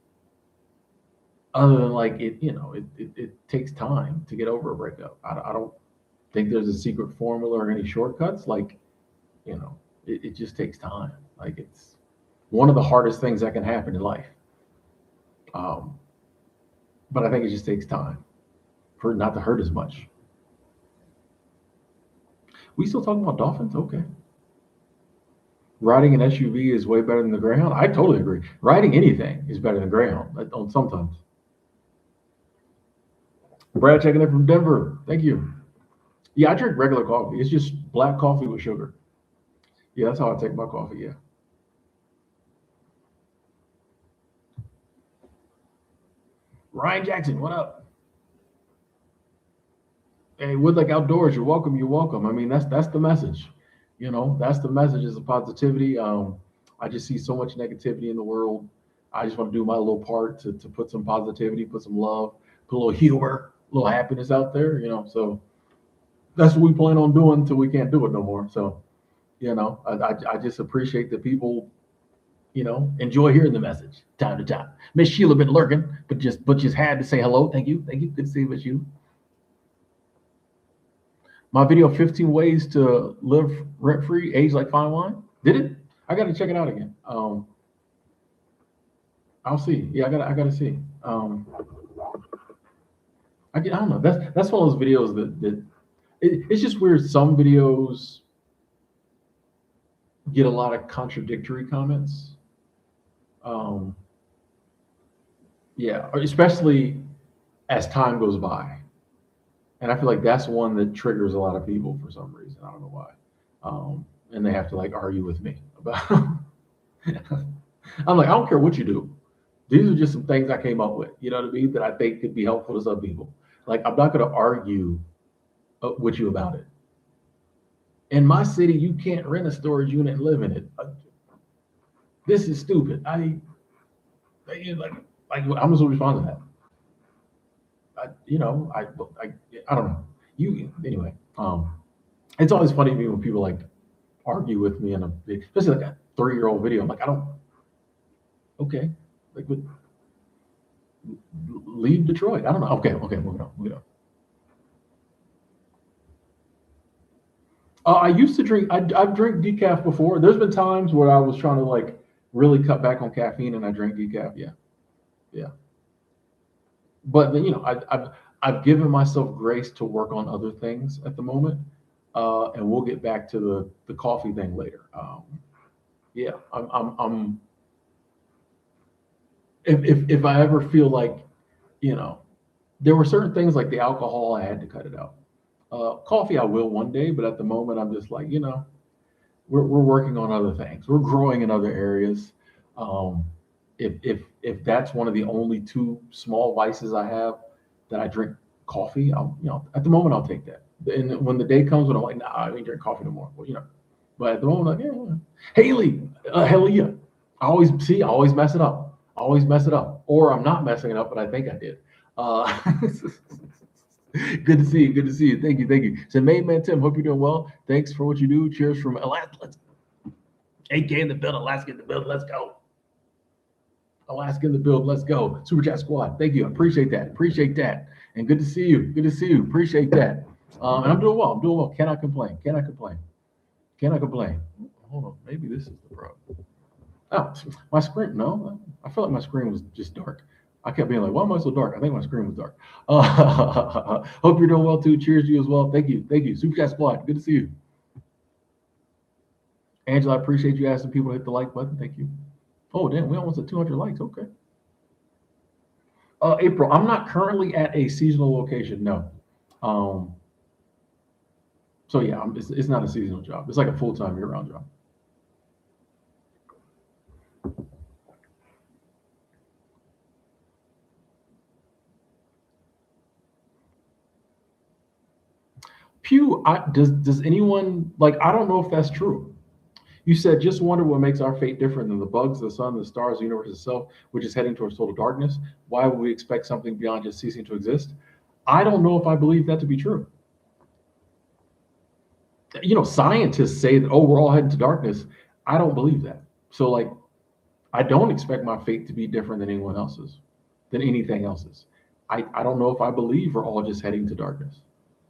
other than like it takes time to get over a breakup. I don't think there's a secret formula or any shortcuts. Like, it just takes time. Like, it's one of the hardest things that can happen in life. Um, but I think it just takes time for it not to hurt as much. We still talking about dolphins? Okay. Riding an SUV is way better than the Greyhound. I totally agree. Riding anything is better than Greyhound. On sometimes. Brad checking in from Denver. Thank you. Yeah, I drink regular coffee. It's just black coffee with sugar. Yeah, that's how I take my coffee. Yeah. Ryan Jackson, what up? Hey, Woodlake Outdoors, you're welcome. You're welcome. I mean, that's the message. That's the message, is the positivity. I just see so much negativity in the world. I just want to do my little part to put some positivity, put some love, put a little humor, a little happiness out there. So that's what we plan on doing until we can't do it no more. So, I just appreciate that people, enjoy hearing the message time to time. Miss Sheila been lurking, but just had to say hello. Thank you. Thank you. Good to see you, Miss Sheila. My video, 15 ways to live rent free, age like fine wine. Did it? I got to check it out again. I'll see. Yeah, I gotta see. I don't know. That's one of those videos it's just weird. Some videos get a lot of contradictory comments. Um, yeah, especially as time goes by. And I feel like that's one that triggers a lot of people for some reason. I don't know why. And they have to like argue with me about. I'm like, I don't care what you do. These are just some things I came up with. You know what I mean? That I think could be helpful to some people. Like, I'm not going to argue with you about it. In my city, you can't rent a storage unit and live in it. This is stupid. I'm supposed to respond to that. I don't know. You anyway. It's always funny to me when people like argue with me in especially like a 3-year-old video. I'm like, I don't. Okay, like, but leave Detroit. I don't know. Okay, okay, moving on, moving on. I used to drink. I've drank decaf before. There's been times where I was trying to like really cut back on caffeine, and I drank decaf. Yeah, yeah. But then, I've given myself grace to work on other things at the moment, and we'll get back to the coffee thing later. Yeah, I'm if I ever feel like, you know, there were certain things like the alcohol, I had to cut it out. Coffee, I will one day, but at the moment, I'm just like, we're working on other things. We're growing in other areas. Um, if that's one of the only two small vices I have, that I drink coffee, at the moment I'll take that. And when the day comes when I'm like, nah, I ain't drink coffee no more. Well. But at the moment, like, yeah. Haley, hell yeah. I always mess it up. I always mess it up, or I'm not messing it up, but I think I did. Good to see you. Good to see you. Thank you. Thank you. So, Main Man Tim, hope you're doing well. Thanks for what you do. Cheers from Alaska. Let's AK in the building. Alaska in the building. Let's go. Alaska in the building. Let's go. Super Chat Squad. Thank you. I appreciate that. Appreciate that. And good to see you. Good to see you. Appreciate that. And I'm doing well. I'm doing well. Cannot complain. Cannot complain. Cannot complain. Hold on. Maybe this is the problem. Oh, my screen. No, I felt like my screen was just dark. I kept being like, why am I so dark? I think my screen was dark. Hope you're doing well too. Cheers to you as well. Thank you. Thank you. Super Chat Squad. Good to see you. Angela, I appreciate you asking people to hit the like button. Thank you. Oh, damn. We almost at 200 likes. Okay. April, I'm not currently at a seasonal location. No. Um, so yeah, it's not a seasonal job. It's like a full-time year-round job. Pew, does anyone like? I don't know if that's true. You said just wonder what makes our fate different than the bugs, the sun, the stars, the universe itself, which is heading towards total darkness. Why would we expect something beyond just ceasing to exist? I don't know if I believe that to be true. Scientists say that, oh, we're all heading to darkness. I don't believe that. So, like, I don't expect my fate to be different than anyone else's, than anything else's. I don't know if I believe we're all just heading to darkness.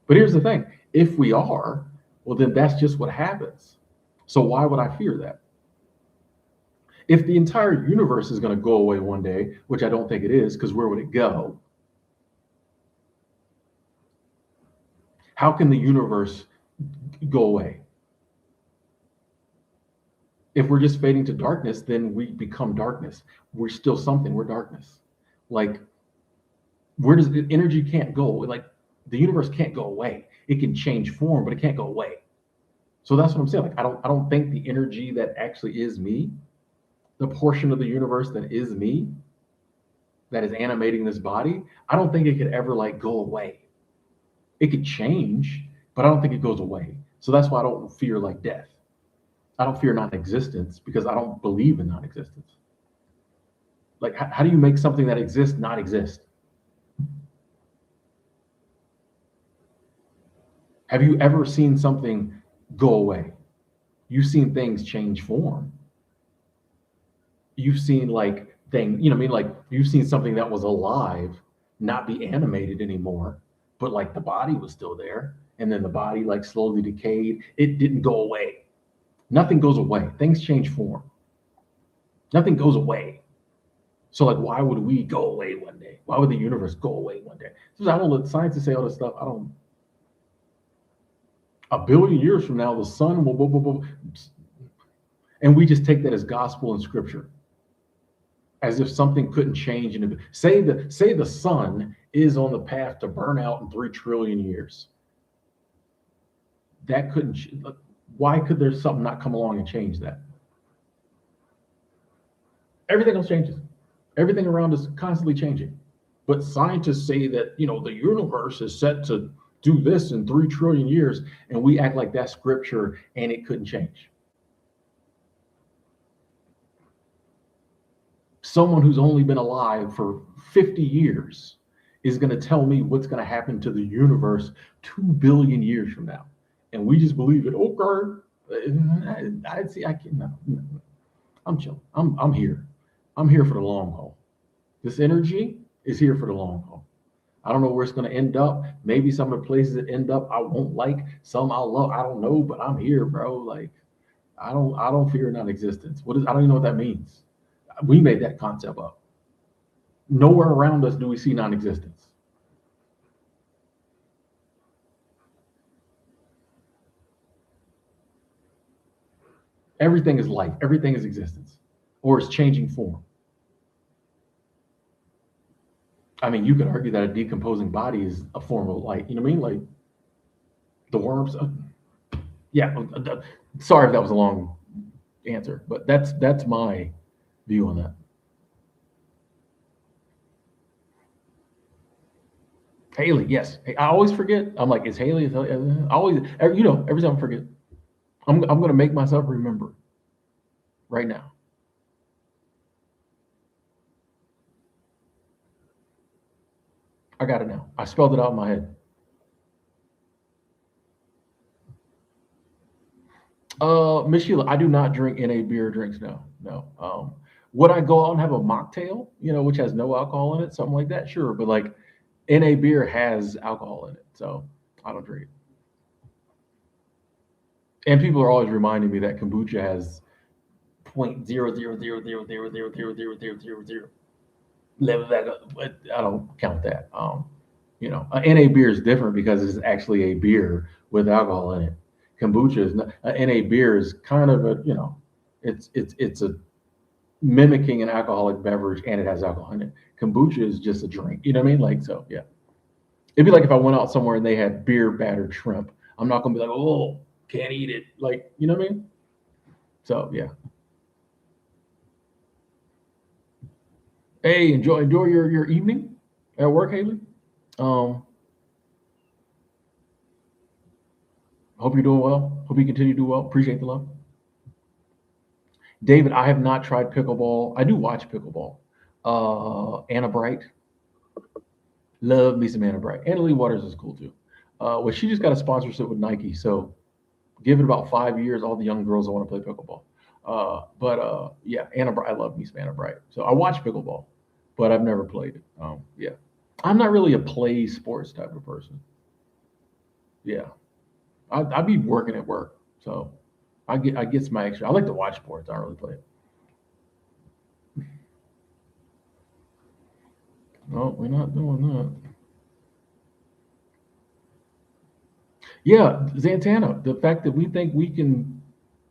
But here's the thing, if we are, well, then that's just what happens. So why would I fear that? If the entire universe is going to go away one day, which I don't think it is, because where would it go? How can the universe go away? If we're just fading to darkness, then we become darkness. We're still something. We're darkness. Like, where does the energy can't go? Like, the universe can't go away. It can change form, but it can't go away. So that's what I'm saying. Like, I don't think the energy that actually is me, the portion of the universe that is me, that is animating this body, I don't think it could ever like go away. It could change, but I don't think it goes away. So that's why I don't fear like death. I don't fear non-existence because I don't believe in non-existence. Like, how do you make something that exists not exist? Have you ever seen something go away? You've seen things change form. You've seen like thing, you know what I mean? Like, you've seen something that was alive not be animated anymore, but like the body was still there. And then the body like slowly decayed. It didn't go away. Nothing goes away. Things change form. Nothing goes away. So like, why would we go away one day? Why would the universe go away one day? So I don't let scientists say all this stuff. I don't. A billion years from now, the sun will, blah, blah, blah, and we just take that as gospel and scripture, as if something couldn't change. And say the sun is on the path to burn out in 3 trillion years. That couldn't. Why could there something not come along and change that? Everything else changes. Everything around us constantly changing. But scientists say that the universe is set to do this in 3 trillion years, and we act like that's scripture and it couldn't change. Someone who's only been alive for 50 years is going to tell me what's going to happen to the universe 2 billion years from now, and we just believe it. Okay, I see. I can't. No, no, no. I'm chilling. I'm here. I'm here for the long haul. This energy is here for the long haul. I don't know where it's going to end up. Maybe some of the places that end up I won't like. Some I'll love. I don't know, but I'm here, bro. Like I don't fear non-existence. What is? I don't even know what that means. We made that concept up. Nowhere around us do we see non-existence. Everything is life. Everything is existence, or it's changing form. I mean, you could argue that a decomposing body is a form of light. You know what I mean? Like the worms. Yeah. Sorry if that was a long answer, but that's my view on that. Haley, yes. Hey, I always forget. I'm like, is Haley? I always, every time I forget, I'm gonna make myself remember right now. I got it now. I spelled it out in my head. Miss Sheila, I do not drink NA beer drinks. No, no. Would I go out and have a mocktail? Which has no alcohol in it, something like that? Sure, but like NA beer has alcohol in it, so I don't drink it. And people are always reminding me that kombucha has 0.000000000 level that up, but I don't count that. NA beer is different because it's actually a beer with alcohol in it. Kombucha is not. NA beer is kind of it's a mimicking an alcoholic beverage and it has alcohol in it. Kombucha is just a drink. You know what I mean? Like so, yeah. It'd be like if I went out somewhere and they had beer battered shrimp. I'm not gonna be like, oh, can't eat it. Like, you know what I mean? So yeah. Hey, enjoy your evening at work, Haley. Um, Hope you're doing well. Hope you continue to do well. Appreciate the love. David, I have not tried pickleball. I do watch pickleball. Anna Bright, love me some Anna Bright. Anna Lee Waters is cool too. Well, she just got a sponsorship with Nike, so give it about 5 years, all the young girls will want to play pickleball. But yeah, Anna Bright, I love me some Anna Bright. So I watch pickleball, but I've never played it. Yeah, I'm not really a play sports type of person. Yeah, I be working at work, so I get some extra. I like to watch sports. I don't really play it. No, we're not doing that. Yeah, Zantana, the fact that we think we can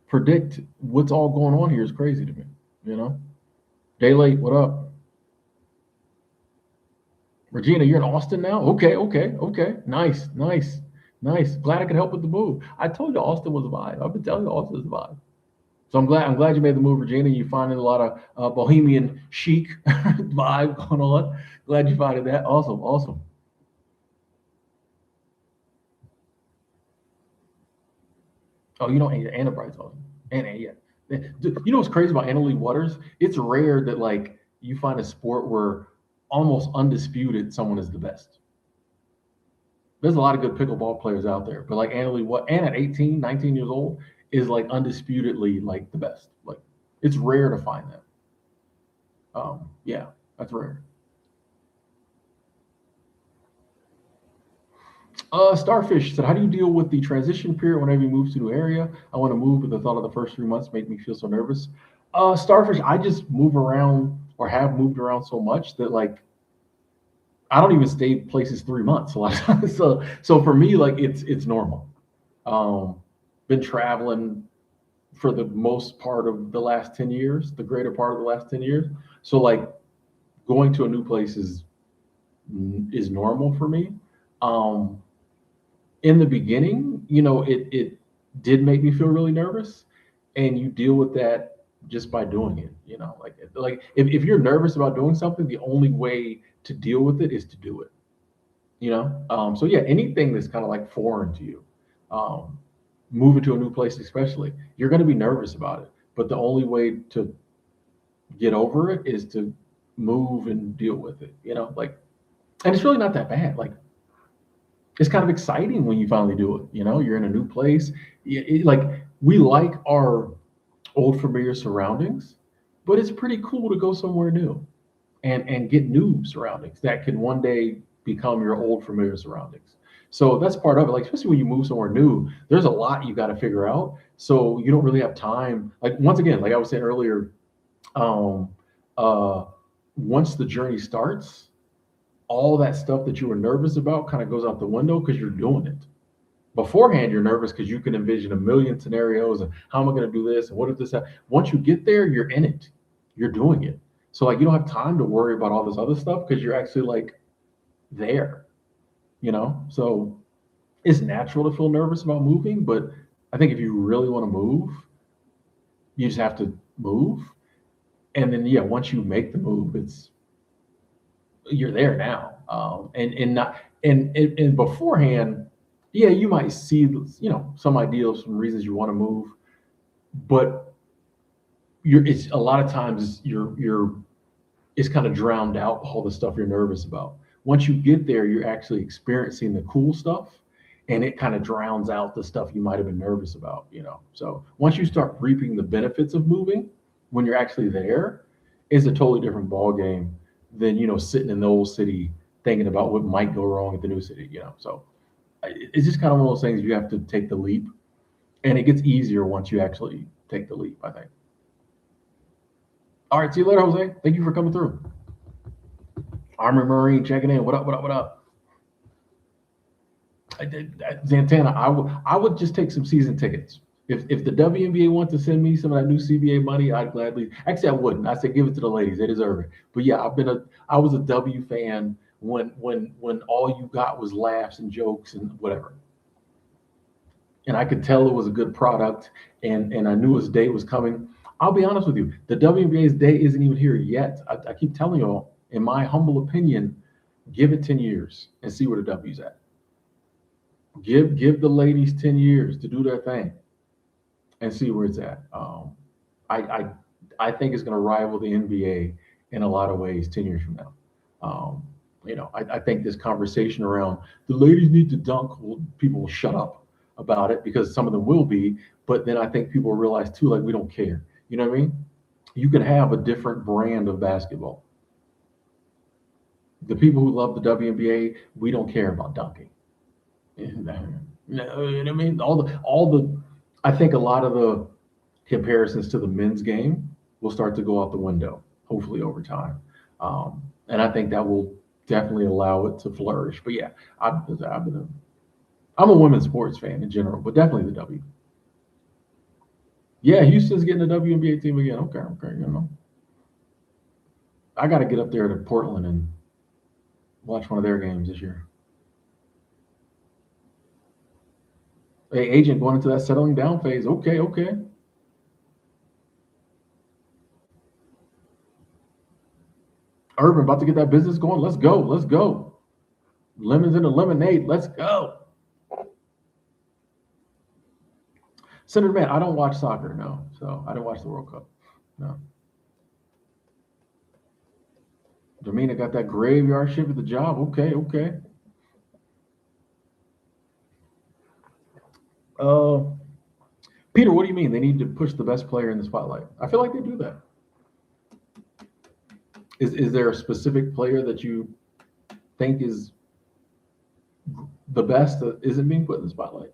predict what's all going on here is crazy to me. You know, day late. What up, Regina? You're in Austin now. Okay, okay, okay. Nice, nice, nice. Glad I could help with the move. I told you Austin was a vibe. I've been telling you Austin is a vibe. So I'm glad you made the move, Regina. You finding a lot of bohemian chic vibe going on. Glad you finding that. Awesome, awesome. Oh, Anna Bright's awesome. Anna, yeah. You know what's crazy about Anna Lee Waters? It's rare that like you find a sport where almost undisputed someone is the best. There's a lot of good pickleball players out there, but like Anna at 18, 19 years old is like undisputedly like the best. Like it's rare to find that. Yeah, that's rare. Starfish said, "How do you deal with the transition period whenever you move to a new area? I want to move, but the thought of the first 3 months make me feel so nervous." Starfish, I just move around or have moved around so much that like I don't even stay places 3 months a lot of times. So for me, like it's normal. Um, Been traveling for the most part of the last 10 years, the greater part of the last 10 years. So like going to a new place is normal for me. Um, in the beginning, it did make me feel really nervous, and you deal with that just by doing it. Like if you're nervous about doing something, the only way to deal with it is to do it. So yeah, anything that's kind of like foreign to you, um, moving to a new place, especially, you're going to be nervous about it. But the only way to get over it is to move and deal with it. Like And it's really not that bad. Like it's kind of exciting when you finally do it. You know, you're in a new place. Like we like our old familiar surroundings, but it's pretty cool to go somewhere new and get new surroundings that can one day become your old familiar surroundings. So that's part of it. Like especially when you move somewhere new, there's a lot you got to figure out. So you don't really have time. Like once again, like I was saying earlier, um, uh, once the journey starts, all that stuff that you were nervous about kind of goes out the window because you're doing it. Beforehand, you're nervous because you can envision a million scenarios and how am I going to do this and what if this happens? Once you get there, you're in it. You're doing it. So like you don't have time to worry about all this other stuff because you're actually like there, you know? So it's natural to feel nervous about moving, but I think if you really want to move, you just have to move. And then yeah, once you make the move, it's you're there now. And not and beforehand, yeah, you might see some ideals, some reasons you want to move, but it's a lot of times you're it's kind of drowned out all the stuff you're nervous about. Once you get there, you're actually experiencing the cool stuff, and it kind of drowns out the stuff you might have been nervous about. So once you start reaping the benefits of moving, when you're actually there, it's a totally different ball game than sitting in the old city thinking about what might go wrong at the new city. So it's just kind of one of those things you have to take the leap, and it gets easier once you actually take the leap. I think. All right, see you later, Jose. Thank you for coming through. Army Marine checking in. What up? What up? What up? Zantana, I would just take some season tickets. If the WNBA wants to send me some of that new CBA money, I'd gladly. Actually, I wouldn't. I said give it to the ladies. They deserve it. But yeah, I was a W fan when all you got was laughs and jokes and whatever. And I could tell it was a good product, and I knew its day was coming. I'll be honest with you, the WNBA's day isn't even here yet. I keep telling you all, in my humble opinion, give it 10 years and see where the W's at. Give the ladies 10 years to do their thing and see where it's at. I I, I think it's going to rival the NBA in a lot of ways 10 years from now. I think this conversation around the ladies need to dunk, people will shut up about it because some of them will be, but then I think people will realize too, like we don't care. You know what I mean? You can have a different brand of basketball. The people who love the WNBA, we don't care about dunking. You know what I mean? I think a lot of the comparisons to the men's game will start to go out the window, hopefully over time. And I think that will definitely allow it to flourish. But yeah, I'm a women's sports fan in general, but definitely the W. Yeah, Houston's getting a WNBA team again. Okay, okay, I got to get up there to Portland and watch one of their games this year. Hey, agent, going into that settling down phase. Okay, okay. Urban, about to get that business going. Let's go. Let's go. Lemons in a lemonade. Let's go. Senator Man, I don't watch soccer, no. So I didn't watch the World Cup. No. Domina got that graveyard shift at the job. Okay, okay. Uh, Peter, what do you mean? They need to push the best player in the spotlight. I feel like they do that. Is there a specific player that you think is the best that isn't being put in the spotlight?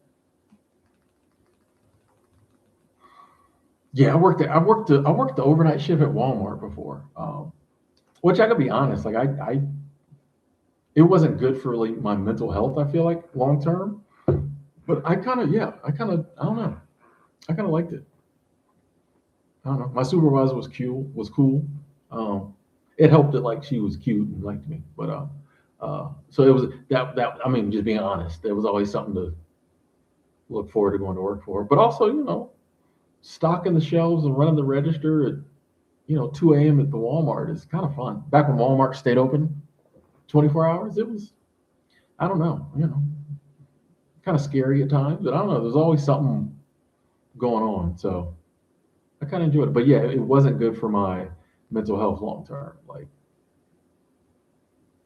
Yeah, I worked the overnight shift at Walmart before, which I could be honest, like it wasn't good for like my mental health. I feel like long term, but I don't know, I kind of liked it. I don't know. My supervisor was cool. Was cool. Um, it helped that like she was cute and liked me, but so it was that. I mean, just being honest, there was always something to look forward to going to work for. But also, stocking the shelves and running the register at 2 a.m. at the Walmart is kind of fun. Back when Walmart stayed open 24 hours, it was I don't know, kind of scary at times, but I don't know. There's always something going on, so I kind of enjoyed it. But yeah, it wasn't good for my mental health long term. Like,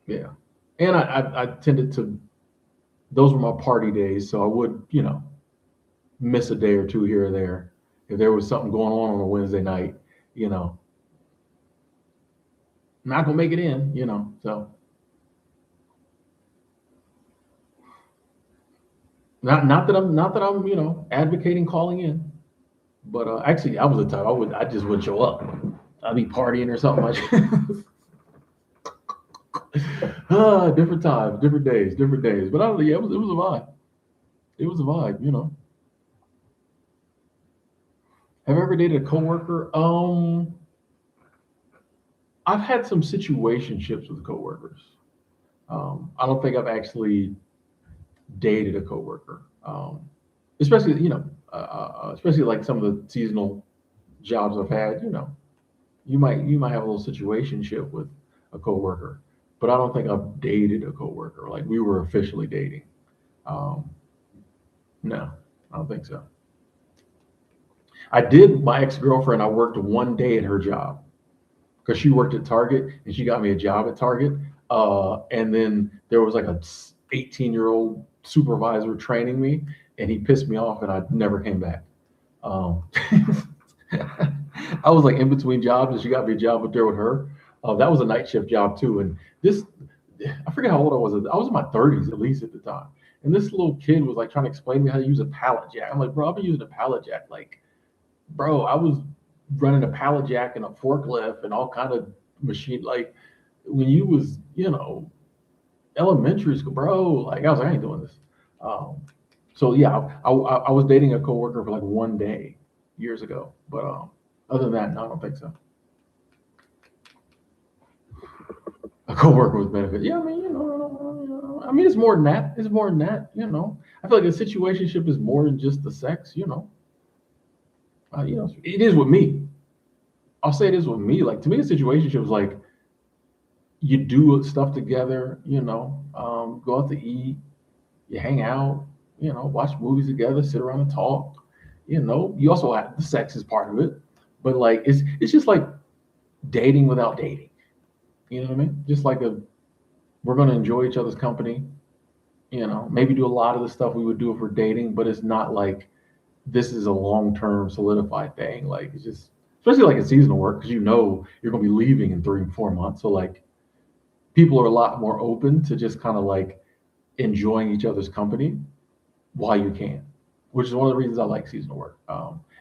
yeah. And I tended to, those were my party days, so I would, miss a day or two here or there if there was something going on a Wednesday night. You know, not gonna make it in. So not that I'm advocating calling in, but actually I was the type I just wouldn't show up. I'd be partying or something like. Different times, different days. But I don't. Yeah, it was a vibe. It was a vibe. Have I ever dated a coworker? I've had some situationships with coworkers. I don't think I've actually dated a coworker. Especially especially like some of the seasonal jobs I've had. You might have a little situationship with a coworker, but I don't think I've dated a coworker. Like we were officially dating. Um, no, I don't think so. I did. My ex girlfriend. I worked one day at her job because she worked at Target and she got me a job at Target. And then there was like a 18-year-old supervisor training me, and he pissed me off, and I never came back. Um, I was like in between jobs, and she got me a job up there with her. That was a night shift job too. And this, I forget how old I was. I was in my 30s at least at the time. And this little kid was like trying to explain to me how to use a pallet jack. I'm like, bro, I've been using a pallet jack. Like, bro, I was running a pallet jack and a forklift and all kind of machine. Like when you was, elementary school, bro. Like I was like, I ain't doing this. Um, so yeah, I was dating a coworker for like one day years ago, but other than that, no, I don't think so. A coworker with benefit. Yeah, I mean, I mean, it's more than that. It's more than that. I feel like a situationship is more than just the sex. It is with me. I'll say it is with me. Like to me, a situationship is like you do stuff together. Go out to eat, you hang out, watch movies together, sit around and talk. You also have the sex is part of it, but like it's just like dating without dating. You know what I mean? Just like we're gonna enjoy each other's company. Maybe do a lot of the stuff we would do if we're dating, but it's not like this is a long term solidified thing. Like it's just especially like in seasonal work because you're gonna be leaving in 3 and 4 months. So like people are a lot more open to just kind of like enjoying each other's company while you can, which is one of the reasons I like seasonal work.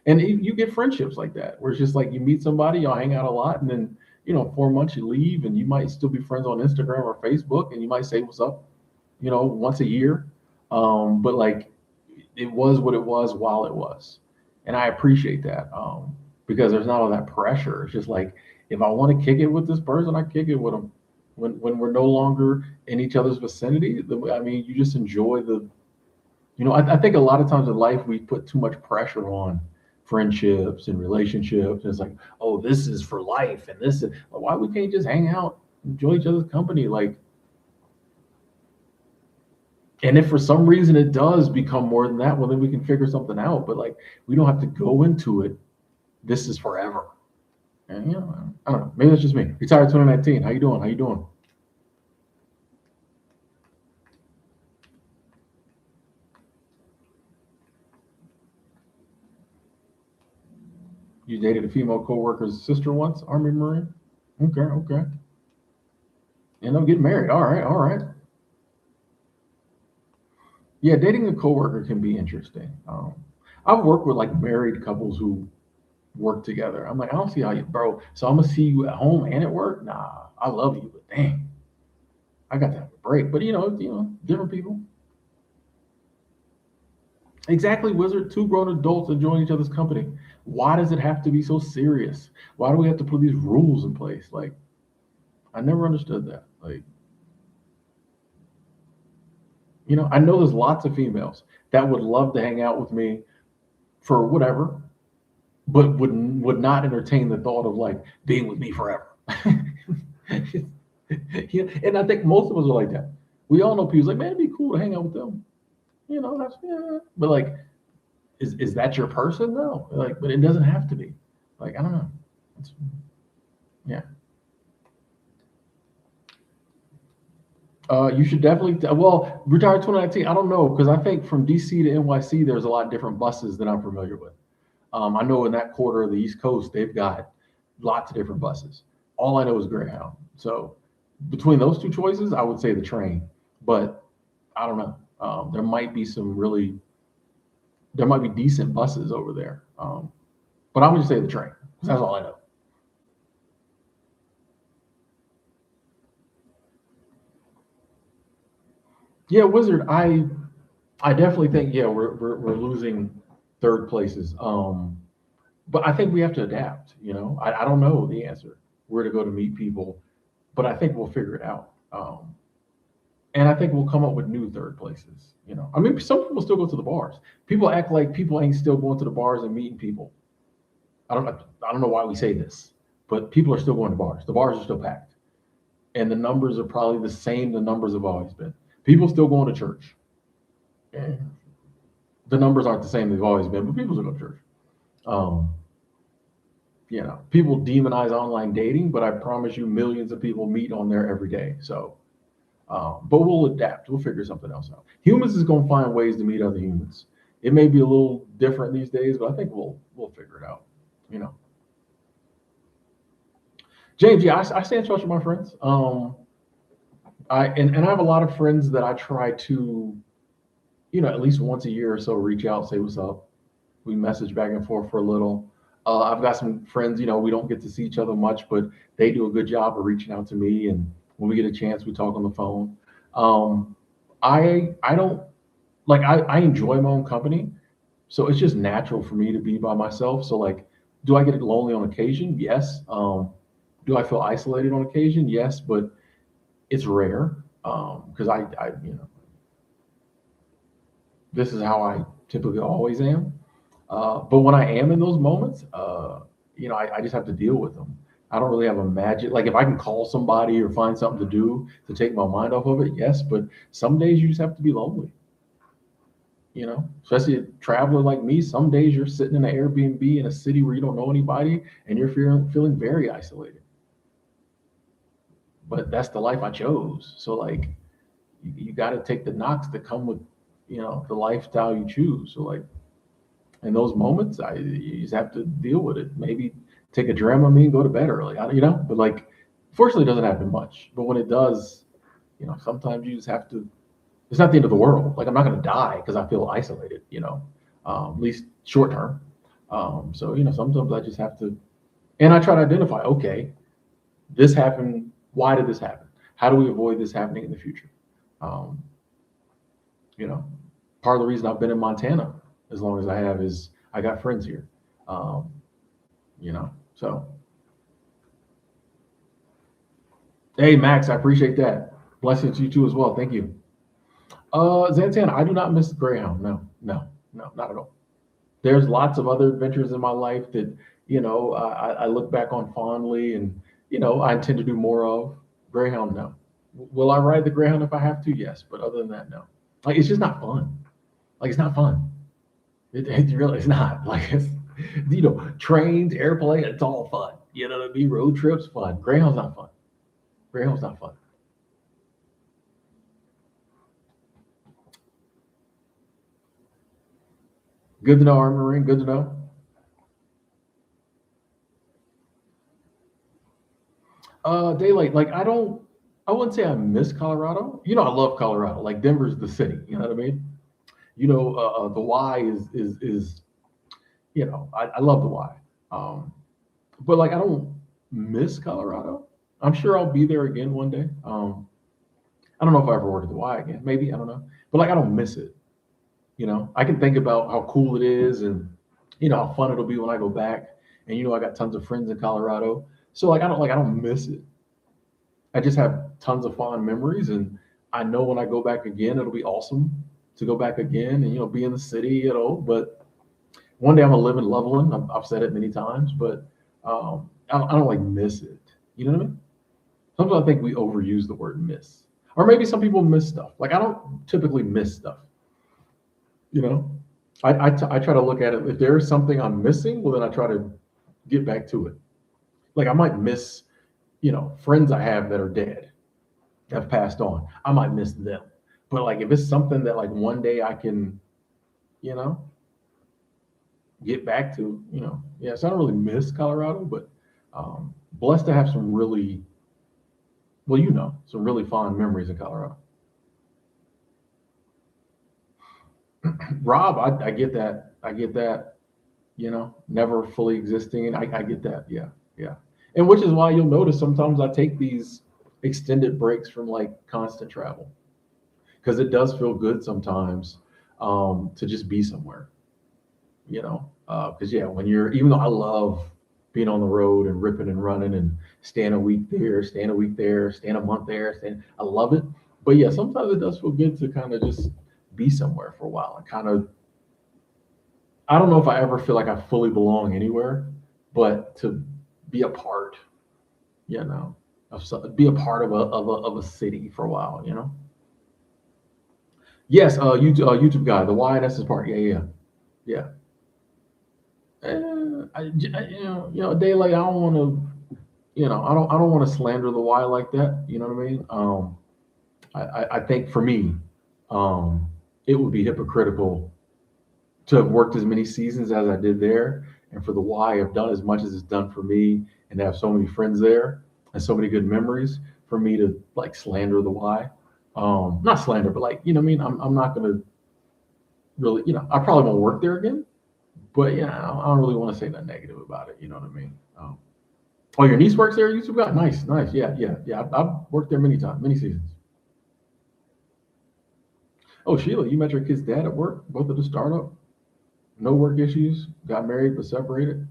And you get friendships like that, where it's just like you meet somebody, y'all hang out a lot, and then 4 months you leave, and you might still be friends on Instagram or Facebook, and you might say what's up, once a year. But like it was what it was while it was, and I appreciate that because there's not all that pressure. It's just like if I want to kick it with this person, I kick it with them. When we're no longer in each other's vicinity, I mean, you just enjoy the I think a lot of times in life we put too much pressure on friendships and relationships. And it's like, oh, this is for life, and this is why we can't just hang out, enjoy each other's company, like. And if for some reason it does become more than that, well, then we can figure something out. But like, we don't have to go into it. This is forever. And I don't know. Maybe that's just me. Retired 2019. How you doing? How you doing? You dated a female coworker's sister once, Army Marine. Okay, okay. And they'll get married. All right, all right. Yeah, dating a coworker can be interesting. I've worked with like married couples who work together. I'm like, I don't see how you, bro. So I'm gonna see you at home and at work. Nah, I love you, but dang, I got to have a break. But different people. Exactly, Wizard. Two grown adults enjoying each other's company. Why does it have to be so serious? Why do we have to put these rules in place? Like, I never understood that. Like, I know there's lots of females that would love to hang out with me for whatever, but would not entertain the thought of like being with me forever. And I think most of us are like that. We all know people like, man, it'd be cool to hang out with them. That's yeah. But like, is that your person? No. Like, but it doesn't have to be. Like, I don't know. It's, yeah. You should definitely, well, retired 2019. I don't know because I think from DC to NYC, there's a lot of different buses that I'm familiar with. I know in that quarter of the East Coast, they've got lots of different buses. All I know is Greyhound. So between those two choices, I would say the train. But I don't know. There might be there might be decent buses over there. But I'm going to say the train because that's all I know. Yeah, Wizard. I definitely think yeah we're losing third places. But I think we have to adapt. I don't know the answer where to go to meet people, but I think we'll figure it out. And I think we'll come up with new third places. I mean, some people still go to the bars. People act like people ain't still going to the bars and meeting people. I don't know why we say this, but people are still going to bars. The bars are still packed, and the numbers are probably the same. The numbers have always been. People still going to church. And the numbers aren't the same they've always been, but people still go to church. Um, People demonize online dating, but I promise you, millions of people meet on there every day. So, but we'll adapt. We'll figure something else out. Humans is going to find ways to meet other humans. It may be a little different these days, but I think we'll figure it out. You know, James. Yeah, I stay in touch with my friends. And I have a lot of friends that I try to, at least once a year or so, reach out, say what's up. We message back and forth for a little. I've got some friends, we don't get to see each other much, but they do a good job of reaching out to me. And when we get a chance, we talk on the phone. Um, I don't like I enjoy my own company, so it's just natural for me to be by myself. So like, do I get lonely on occasion? Yes. Do I feel isolated on occasion? Yes, but it's rare because this is how I typically always am. But when I am in those moments, I just have to deal with them. I don't really have a magic. Like if I can call somebody or find something to do to take my mind off of it, yes. But some days you just have to be lonely. Especially a traveler like me. Some days you're sitting in an Airbnb in a city where you don't know anybody and you're feeling very isolated. But that's the life I chose. So like, you got to take the knocks that come with, the lifestyle you choose. So like in those moments, you just have to deal with it. Maybe take a Dramamine, go to bed early. But like, fortunately, it doesn't happen much. But when it does, sometimes you just have to. It's not the end of the world. Like I'm not going to die because I feel isolated. At least short term. So sometimes I just have to, and I try to identify. Okay, this happened. Why did this happen? How do we avoid this happening in the future? Um, you know, Part of the reason I've been in Montana as long as I have is I got friends here. Um, so hey Max, I appreciate that. Blessings to you too as well. Thank you. Zantan, I do not miss Greyhound. No, no, no, not at all. There's lots of other adventures in my life that I look back on fondly, and I intend to do more of. Greyhound, no. Will I ride the Greyhound if I have to? Yes, but other than that, no. Like it's just not fun. Like it's not fun. It really is not. Like it's trains, airplane, it's all fun. You know what I mean? Road trips, fun. Greyhound's not fun. Greyhound's not fun. Good to know, Army Marine. Good to know. Daylight, like I wouldn't say I miss Colorado. I love Colorado. Like Denver's the city. You know what I mean? The Y is I love the Y. Um, but like I don't miss Colorado. I'm sure I'll be there again one day. I don't know if I ever ordered the Y again. Maybe I don't know. But like I don't miss it. I can think about how cool it is and how fun it'll be when I go back. And I got tons of friends in Colorado. So I don't miss it. I just have tons of fond memories, and I know when I go back again, it'll be awesome to go back again and be in the city, But one day I'm gonna live in Loveland. I've said it many times, but I don't like miss it. You know what I mean? Sometimes I think we overuse the word miss, or maybe some people miss stuff. Like I don't typically miss stuff. You know, I try to look at it. If there is something I'm missing, well, then I try to get back to it. Like I might miss, friends I have that are dead. have passed on. I might miss them. But like if it's something that like one day I can, you know, get back to, yeah, so I don't really miss Colorado, but blessed to have some really, well, some really fond memories in Colorado. Rob, I get that. I get that, never fully existing. I get that. Yeah. Yeah. And which is why you'll notice sometimes I take these extended breaks from like constant travel because it does feel good sometimes to just be somewhere, because yeah, when you're, even though I love being on the road and ripping and running and staying a week there, staying a week there, staying a month there, I love it. But yeah, sometimes it does feel good to kind of just be somewhere for a while and kind of, I don't know if I ever feel like I fully belong anywhere, but to be a part, be a part of a city for a while, Yes, YouTube guy, the YNS is part. Yeah, yeah, yeah. A day like I don't want to, I don't want to slander the Y like that. You know what I mean? I think for me, um, it would be hypocritical to have worked as many seasons as I did there, and for the Y have done as much as it's done for me, and to have so many friends there and so many good memories for me to like slander the Y. Not slander, but like, what I mean? I'm not gonna really, I probably won't work there again, but yeah, I don't really want to say nothing negative about it. You know what I mean? Oh, your niece works there. YouTube guy, nice, nice. Yeah, yeah, yeah. I've worked there many times, many seasons. Oh, Sheila, you met your kid's dad at work, both at the startup. No work issues. Got married but separated.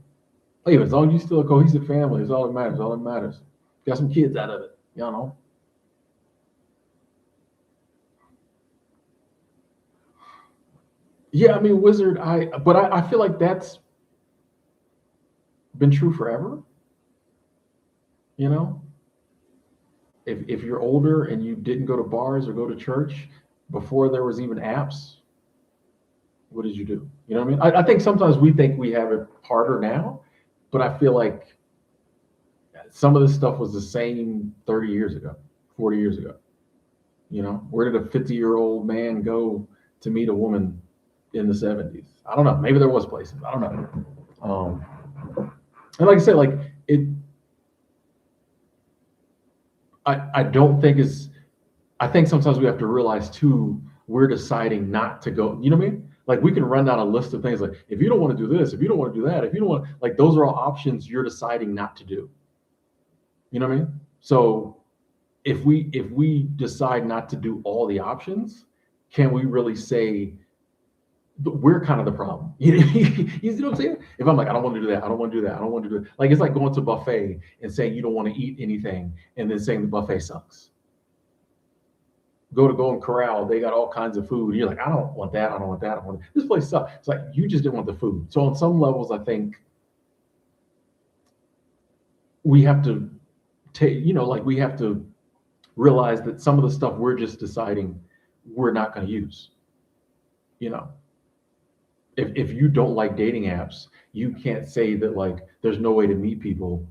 Hey, as long as you still a cohesive family, it's all that matters. All that matters. Got some kids out of it. You know. Yeah, I mean, Wizard. But I feel like that's been true forever. You know, if you're older and you didn't go to bars or go to church before there was even apps, what did you do? You know what I mean? I think sometimes we think we have it harder now, but I feel like some of this stuff was the same 30 years ago, 40 years ago. Where did a 50-year-old man go to meet a woman in the 70s? I don't know. Maybe there was places. I don't know. And like I said, like it, I don't think it's, I think sometimes we have to realize too, we're deciding not to go. You know what I mean? Like we can run down a list of things like, if you don't want to do this, if you don't want to do that, if you don't want, like those are all options you're deciding not to do. You know what I mean? So if we decide not to do all the options, can we really say we're kind of the problem? You see what I'm saying? If I'm like, I don't want to do that, I don't want to do that, I don't want to do it. Like it's like going to a buffet and saying you don't want to eat anything and then saying the buffet sucks. Go to Golden Corral, they got all kinds of food. And you're like, I don't want that, I don't want that, I don't want that. This place sucks. It's like you just didn't want the food. So on some levels, I think we have to take, like we have to realize that some of the stuff we're just deciding we're not going to use. You know, if you don't like dating apps, you can't say that like there's no way to meet people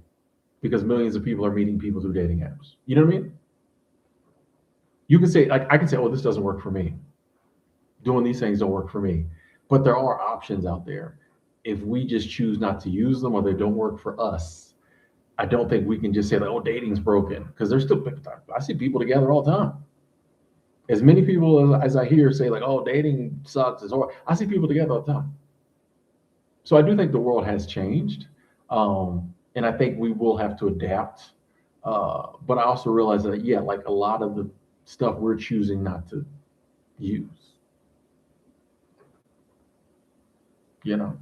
because millions of people are meeting people through dating apps. You know what I mean? You can say like I can say, oh, this doesn't work for me. Doing these things don't work for me. But there are options out there. If we just choose not to use them or they don't work for us, I don't think we can just say like, oh, dating's broken because there's still, I see people together all the time. As many people as I hear say like, oh, dating sucks, it's horrible. I see people together all the time. So I do think the world has changed, and I think we will have to adapt. But I also realize that yeah, like a lot of the stuff we're choosing not to use, you know,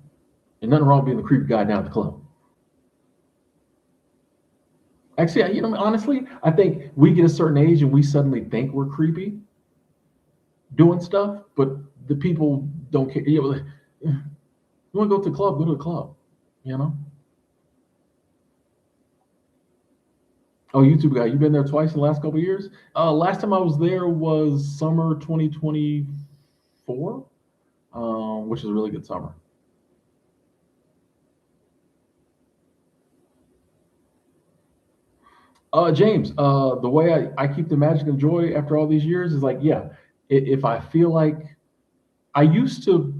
and nothing wrong with being the creepy guy down at the club. Actually, honestly, I think we get a certain age and we suddenly think we're creepy doing stuff, but the people don't care. You want to go to the club? Go to the club. You know. Oh, YouTube guy, you've been there twice in the last couple of years. Last time I was there was summer 2024, which is a really good summer. James, the way I keep the magic and joy after all these years is like, yeah, if I feel like I used to,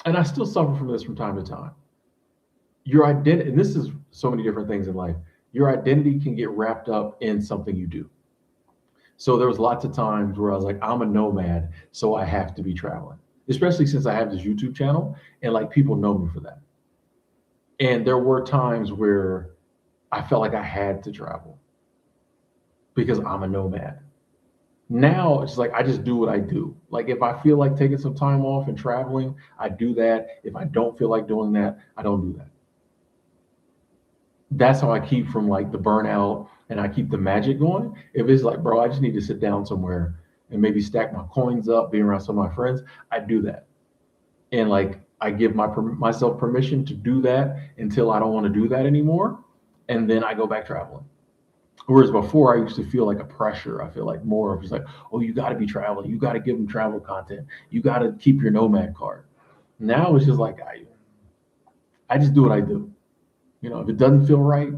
and I still suffer from this from time to time. Your identity, and this is so many different things in life. Your identity can get wrapped up in something you do. So there was lots of times where I was like, I'm a nomad, so I have to be traveling. Especially since I have this YouTube channel and like people know me for that. And there were times where I felt like I had to travel because I'm a nomad. Now it's like I just do what I do. Like if I feel like taking some time off and traveling, I do that. If I don't feel like doing that, I don't do that. That's how I keep from like the burnout and I keep the magic going. If it's like, bro, I just need to sit down somewhere and maybe stack my coins up, be around some of my friends, I do that. And like I give myself permission to do that until I don't want to do that anymore, and then I go back traveling. Whereas before, I used to feel like a pressure. I feel like more of just like, oh, you got to be traveling. You got to give them travel content. You got to keep your nomad card. Now it's just like I just do what I do. If it doesn't feel right,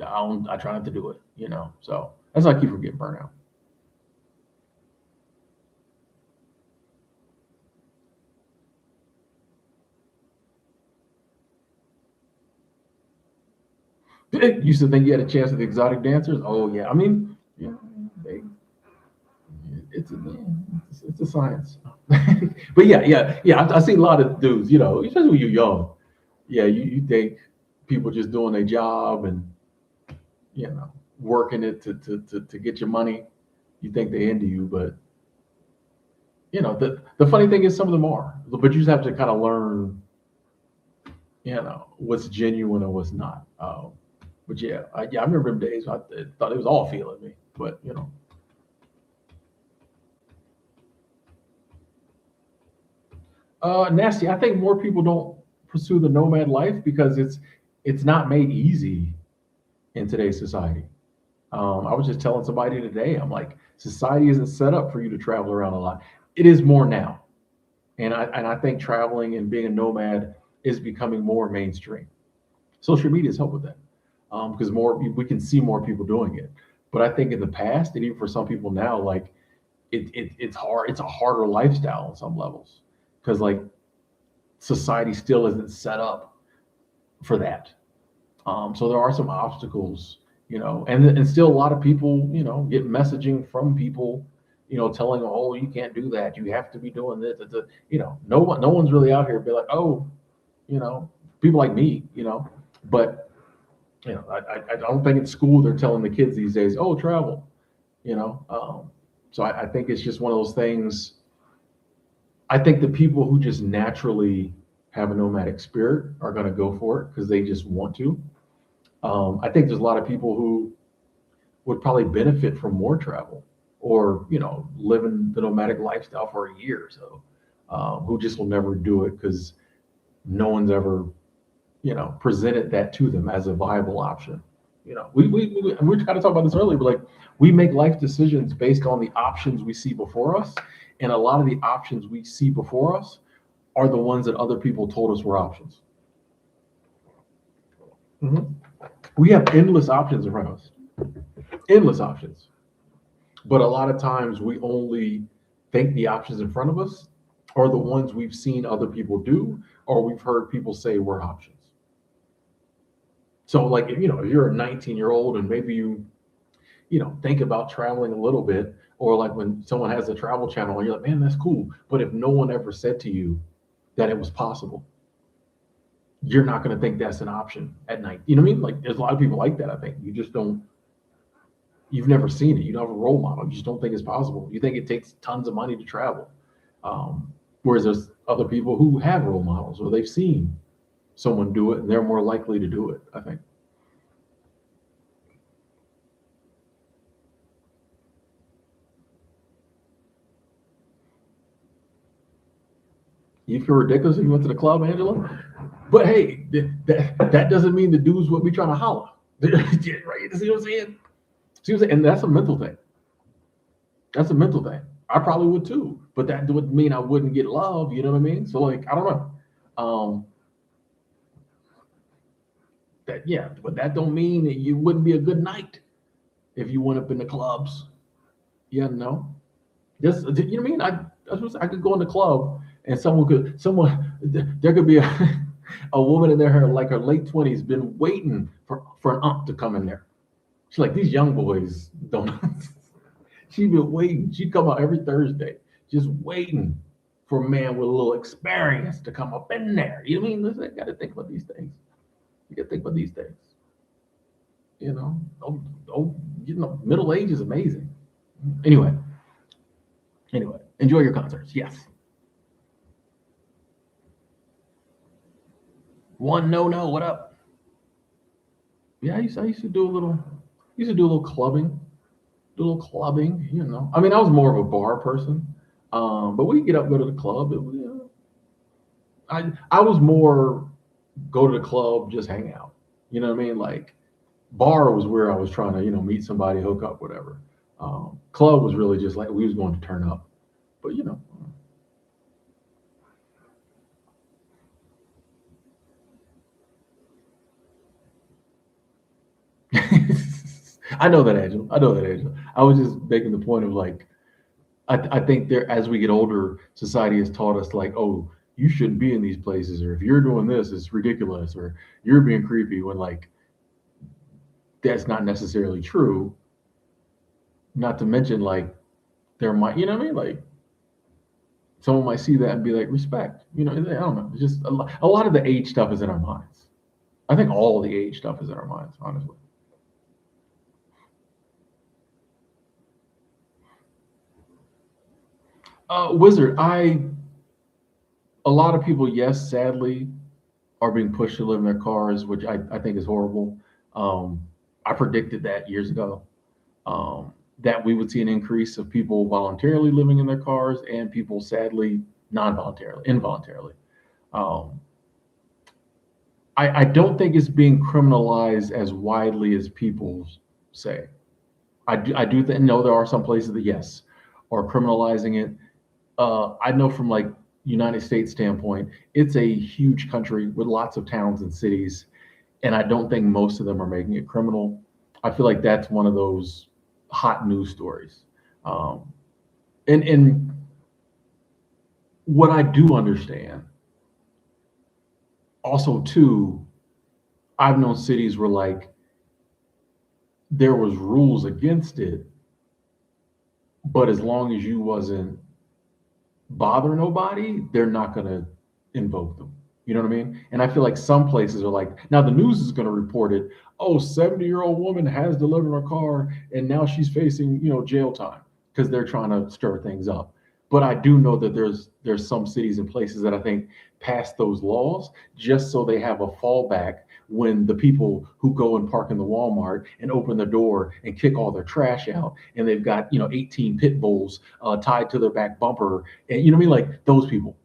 I try not to do it. So that's how I keep from getting burnt out. You used to think you had a chance with exotic dancers? Oh yeah, I mean, yeah, they, it's a science. But yeah. I see a lot of dudes, especially when you're young. Yeah, you think people just doing their job and working it to get your money. You think they into you, but the funny thing is some of them are, but you just have to kind of learn, what's genuine and what's not. But I remember them days. I thought it was all feeling me, but nasty. I think more people don't pursue the nomad life because it's not made easy in today's society. I was just telling somebody today, I'm like, society isn't set up for you to travel around a lot. It is more now, and I think traveling and being a nomad is becoming more mainstream. Social media has helped with that because more we can see more people doing it. But I think in the past, and even for some people now, like it's hard. It's a harder lifestyle on some levels because like society still isn't set up for that. So there are some obstacles, and still a lot of people, get messaging from people, telling them, oh, you can't do that. You have to be doing this. No one's really out here be like, oh, you know, people like me, but I don't think in school they're telling the kids these days, oh, travel, you know. So I think it's just one of those things. I think the people who just naturally have a nomadic spirit are going to go for it because they just want to. I think there's a lot of people who would probably benefit from more travel or, living the nomadic lifestyle for a year or so, who just will never do it because no one's ever, presented that to them as a viable option. We kind of talked about this earlier, but like we make life decisions based on the options we see before us. And a lot of the options we see before us are the ones that other people told us were options. Mhm. We have endless options in front of us, endless options. But a lot of times we only think the options in front of us are the ones we've seen other people do or we've heard people say were options. So like, if you're a 19-year-old and maybe you think about traveling a little bit, or like when someone has a travel channel and you're like, man, that's cool. But if no one ever said to you that it was possible, you're not going to think that's an option at night. You know what I mean? Like there's a lot of people like that. I think you just don't, you've never seen it. You don't have a role model. You just don't think it's possible. You think it takes tons of money to travel. Whereas there's other people who have role models or they've seen someone do it and they're more likely to do it, I think. You feel ridiculous if you went to the club, Angela. But hey, that doesn't mean the dudes would be trying to holler. Right? See what I'm saying? See what I'm saying? And that's a mental thing. That's a mental thing. I probably would too, but that would mean I wouldn't get love. You know what I mean? So like, I don't know. Um, that yeah, but that don't mean that you wouldn't be a good night. if you went up in the clubs. Yeah, no. Just you know what I mean? I could go in the club and there could be a woman in there, her like her late 20s, been waiting for an ump to come in there. She's like, these young boys don't. She'd been waiting. She'd come out every Thursday, just waiting for a man with a little experience to come up in there. You know what I mean? Listen, I got to think about these things. You got to think about these things. You know, middle age is amazing. Anyway, enjoy your concerts. Yes. One no no. What up? Yeah, I used to do a little. Used to do a little clubbing. Do a little clubbing. You know, I mean, I was more of a bar person. But we get up, go to the club. I was more go to the club, just hang out. You know what I mean? Like bar was where I was trying to, meet somebody, hook up, whatever. Club was really just like we was going to turn up. But I know that, Angel. I know that, Angel. I was just making the point of like I think there as we get older, society has taught us like, oh, you shouldn't be in these places, or if you're doing this, it's ridiculous, or you're being creepy when like that's not necessarily true. Not to mention like there might, you know what I mean? Like someone might see that and be like, respect. I don't know. It's just a lot of the age stuff is in our minds. I think all of the age stuff is in our minds, honestly. Wizard, a lot of people, yes, sadly, are being pushed to live in their cars, which I think is horrible. Um, I predicted that years ago, that we would see an increase of people voluntarily living in their cars and people sadly non-voluntarily, involuntarily. Um, I don't think it's being criminalized as widely as people say. I do know there are some places that yes are criminalizing it. I know from like United States standpoint, it's a huge country with lots of towns and cities, and I don't think most of them are making it criminal. I feel like that's one of those hot news stories. Um, and what I do understand also too, I've known cities where like there was rules against it, but as long as you wasn't bother nobody, they're not going to invoke them. You know what I mean? And I feel like some places are like, now the news is going to report it. Oh, 70-year-old woman has delivered her car and now she's facing, jail time because they're trying to stir things up. But I do know that there's some cities and places that I think pass those laws just so they have a fallback when the people who go and park in the Walmart and open the door and kick all their trash out and they've got 18 pit bulls tied to their back bumper and you know what I mean, like those people.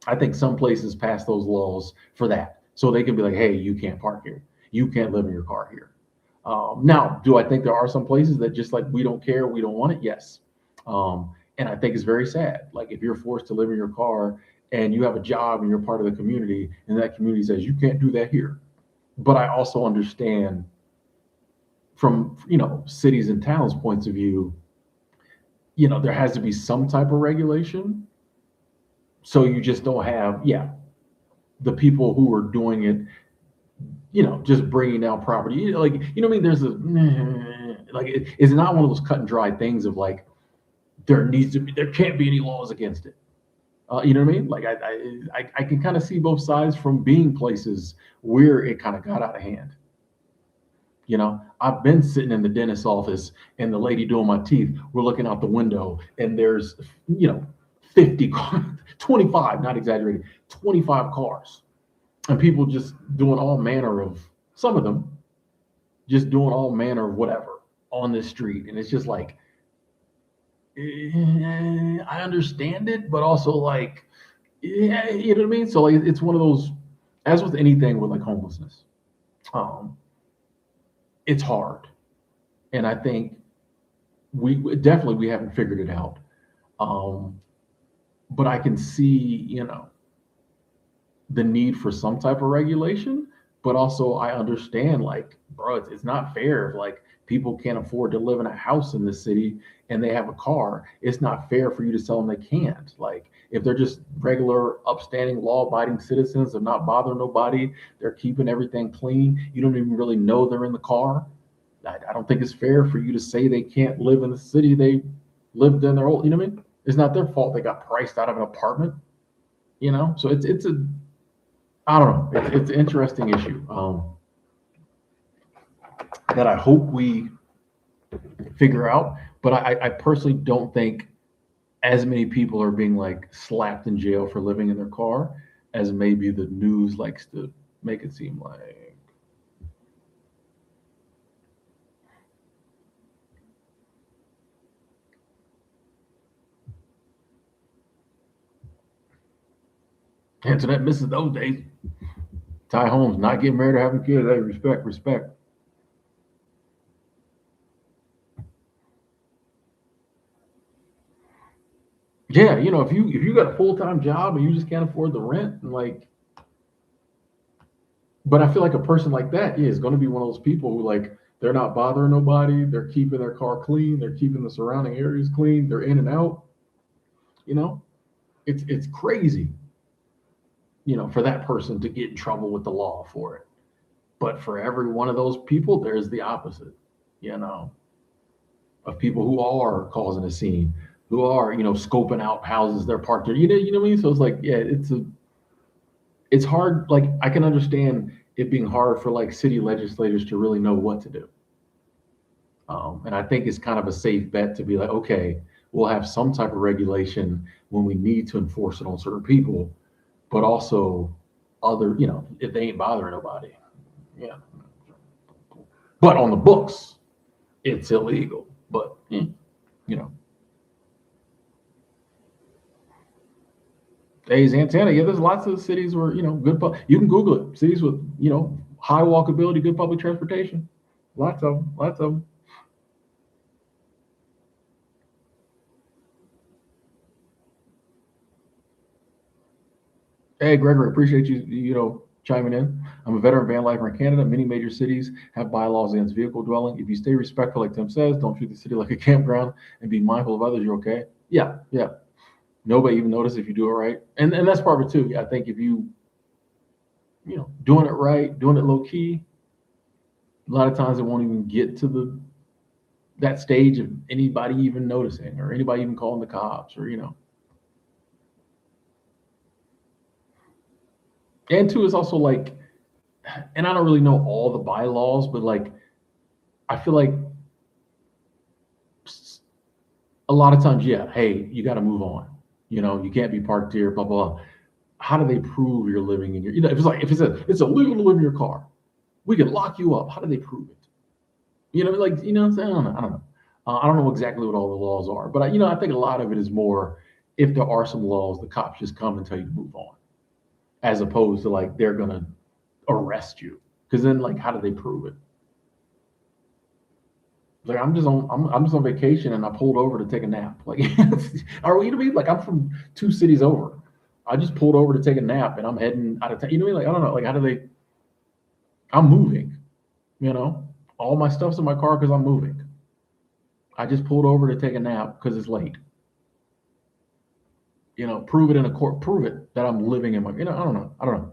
I think some places pass those laws for that so they can be like, hey, you can't park here, you can't live in your car here. Now, do I think there are some places that just like we don't care, we don't want it? Yes. And I think it's very sad. Like if you're forced to live in your car and you have a job and you're part of the community, and that community says you can't do that here. But I also understand from cities and towns points of view, there has to be some type of regulation. So you just don't have, yeah, the people who are doing it, just bringing down property. Like, what I mean? There's a, like, it's not one of those cut and dry things of like, there can't be any laws against it. You know what I mean? Like, I can kind of see both sides from being places where it kind of got out of hand. I've been sitting in the dentist's office and the lady doing my teeth, we're looking out the window and there's, 50 cars, 25, not exaggerating, 25 cars. And people just doing all manner of, some of them just doing all manner of whatever on this street. And it's just like, I understand it, but also like, yeah, you know what I mean? So like, it's one of those, as with anything with like homelessness, um, it's hard. And I think we haven't figured it out. Um, but I can see, the need for some type of regulation, but also I understand like, bro, it's not fair. Like people can't afford to live in a house in this city and they have a car. It's not fair for you to tell them they can't. Like, if they're just regular, upstanding, law-abiding citizens, they're not bothering nobody, they're keeping everything clean. You don't even really know they're in the car. I don't think it's fair for you to say they can't live in the city they lived in their old. You know what I mean? It's not their fault they got priced out of an apartment. So it's a I don't know. It's an interesting issue that I hope we figure out. But I personally don't think as many people are being like slapped in jail for living in their car as maybe the news likes to make it seem like. Internet misses those days. Ty Holmes not getting married or having kids. Hey, respect, respect. Yeah, if you got a full time job and you just can't afford the rent, and like, but I feel like a person like that, yeah, is going to be one of those people who like they're not bothering nobody. They're keeping their car clean. They're keeping the surrounding areas clean. They're in and out. You know, it's crazy. For that person to get in trouble with the law for it. But for every one of those people, there's the opposite. You know, of people who are causing a scene, who are scoping out houses they're parked in. You know what I mean? So it's like, yeah, it's hard. Like, I can understand it being hard for like city legislators to really know what to do. And I think it's kind of a safe bet to be like, okay, we'll have some type of regulation when we need to enforce it on certain people, but also other, if they ain't bothering nobody. Yeah. But on the books, it's illegal. But, you know, A's antenna. Yeah, there's lots of cities where, good, you can Google it. Cities with, high walkability, good public transportation. Lots of them, lots of them. Hey, Gregory, appreciate you chiming in. I'm a veteran van lifer in Canada. Many major cities have bylaws against vehicle dwelling. If you stay respectful, like Tim says, don't treat the city like a campground and be mindful of others, you're okay. Yeah, yeah. Nobody even notice if you do it right. And that's part of it too. I think if doing it right, doing it low key, a lot of times it won't even get to that stage of anybody even noticing or anybody even calling the cops or. And two is also like, and I don't really know all the bylaws, but like, I feel like a lot of times, yeah, hey, you got to move on. You can't be parked here, blah, blah, blah. How do they prove you're living in if it's like, if it's illegal to live in your car, we can lock you up. How do they prove it? Like, I'm saying, I don't know. I don't know exactly what all the laws are, but I think a lot of it is more if there are some laws, the cops just come and tell you to move on, as opposed to like they're gonna arrest you. Because then, like, how do they prove it? Like, I'm just on vacation and I pulled over to take a nap. Like, are we to be like I'm from 2 cities over. I just pulled over to take a nap and I'm heading out of town. You know what I mean? Like, I don't know. Like, how do they? I'm moving. You know, all my stuff's in my car because I'm moving. I just pulled over to take a nap because it's late. Prove it in a court. Prove it that I'm living in my. I don't know. I don't know.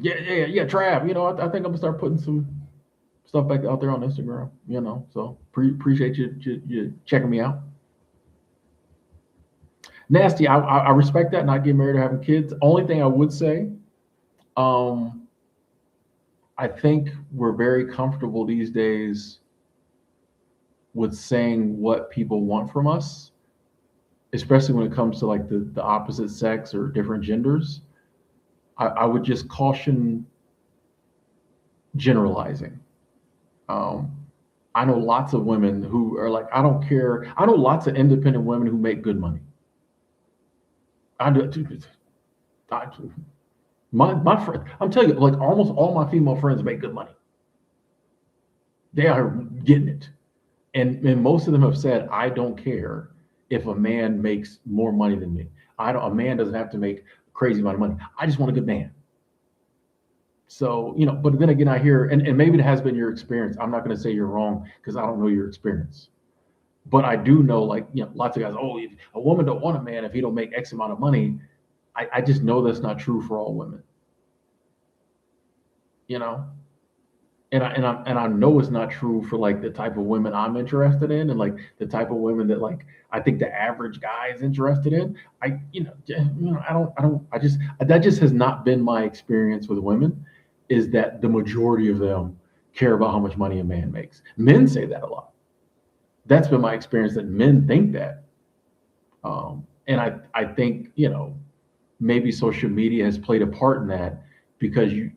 Yeah, yeah, yeah, Trav. I think I'm gonna start putting some stuff back out there on Instagram. So appreciate you checking me out. Nasty. I respect that. Not getting married or having kids. Only thing I would say, um, I think we're very comfortable these days with saying what people want from us, especially when it comes to like the opposite sex or different genders. I would just caution generalizing. Um, I know lots of women who are like, I don't care. I know lots of independent women who make good money. I do. I, my friend, I'm telling you, like almost all my female friends make good money. They are getting it, and most of them have said, I don't care if a man makes more money than me. I don't. A man doesn't have to make crazy amount of money. I just want a good man. So, but then again, I hear, and maybe it has been your experience. I'm not going to say you're wrong because I don't know your experience. But I do know, like, lots of guys, oh, if a woman don't want a man if he don't make X amount of money. I just know that's not true for all women, you know? And I know it's not true for like the type of women I'm interested in, and like the type of women that like I think the average guy is interested in. I just that just has not been my experience with women, is that the majority of them care about how much money a man makes. Men say that a lot. That's been my experience, that men think that. And I think, maybe social media has played a part in that, because you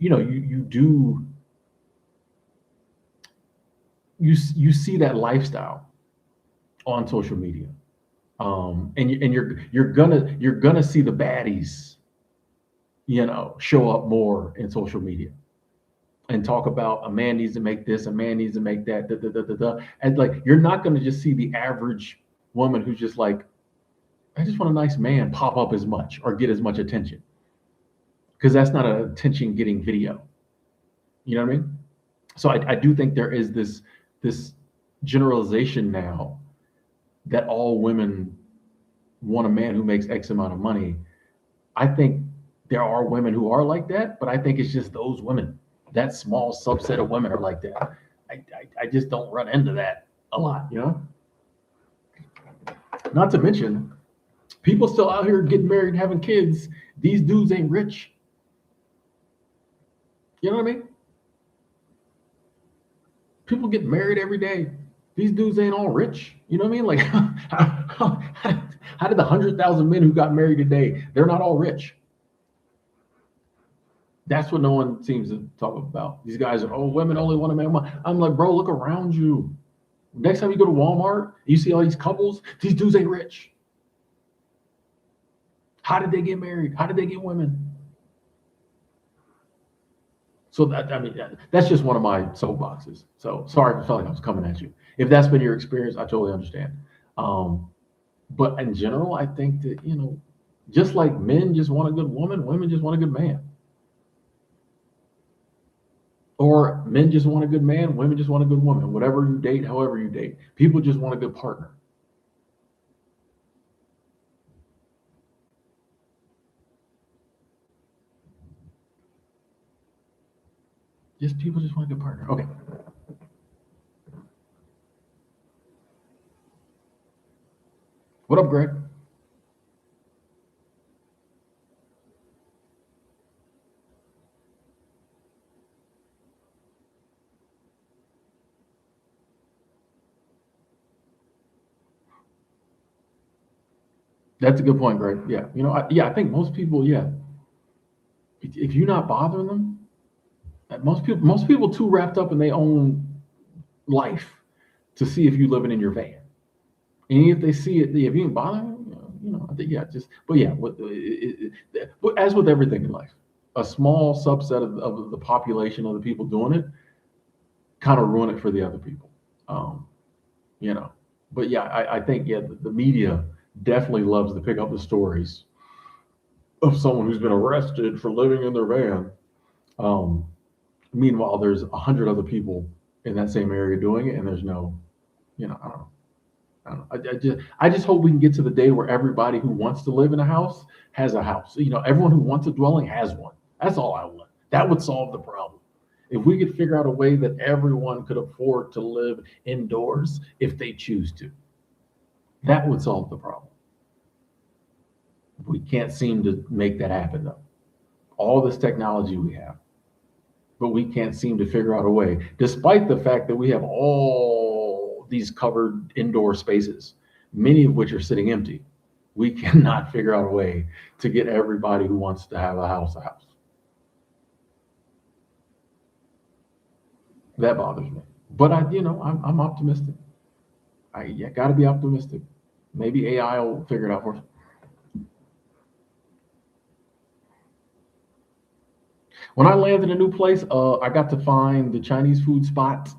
see that lifestyle on social media, and you're gonna see the baddies, show up more in social media and talk about a man needs to make this, a man needs to make that, da, da, da, da, da. And like, you're not gonna just see the average woman who's just like, I just want a nice man, pop up as much or get as much attention, because that's not an attention getting video. You know what I mean? So I do think there is this generalization now that all women want a man who makes X amount of money. I think there are women who are like that, but I think it's just those women. That small subset of women are like that. I just don't run into that a lot. Not to mention, people still out here getting married and having kids. These dudes ain't rich. You know what I mean? People get married every day. These dudes ain't all rich. You know what I mean? Like, how did the 100,000 men who got married today, they're not all rich? That's what no one seems to talk about. These guys are, oh, women only want to make money. I'm like, bro, look around you. Next time you go to Walmart, you see all these couples, these dudes ain't rich. How did they get married? How did they get women? So that's just one of my soapboxes. So sorry if I felt like I was coming at you. If that's been your experience, I totally understand. But in general, I think that, just like men just want a good woman, women just want a good man. Or men just want a good man, women just want a good woman. Whatever you date, however you date, people just want a good partner. People just want a good partner. Okay. What up, Greg? That's a good point, Greg. Yeah. I think most people, yeah. If you're not bothering them, most people too wrapped up in their own life to see if you living in your van. And if they see it, if you ain't bothering them, I think, yeah, but yeah, but as with everything in life, a small subset of the population of the people doing it kind of ruin it for the other people. Um, you know, but yeah, I think, yeah, the media definitely loves to pick up the stories of someone who's been arrested for living in their van. Um, Meanwhile, there's 100 other people in that same area doing it, and there's no, I don't know. I don't know. I just hope we can get to the day where everybody who wants to live in a house has a house. Everyone who wants a dwelling has one. That's all I want. That would solve the problem. If we could figure out a way that everyone could afford to live indoors if they choose to, that would solve the problem. We can't seem to make that happen, though. All this technology we have, but we can't seem to figure out a way, despite the fact that we have all these covered indoor spaces, many of which are sitting empty. We cannot figure out a way to get everybody who wants to have a house a house. That bothers me. But I'm optimistic. I got to be optimistic. Maybe AI will figure it out for us. When I landed in a new place, I got to find the Chinese food spot.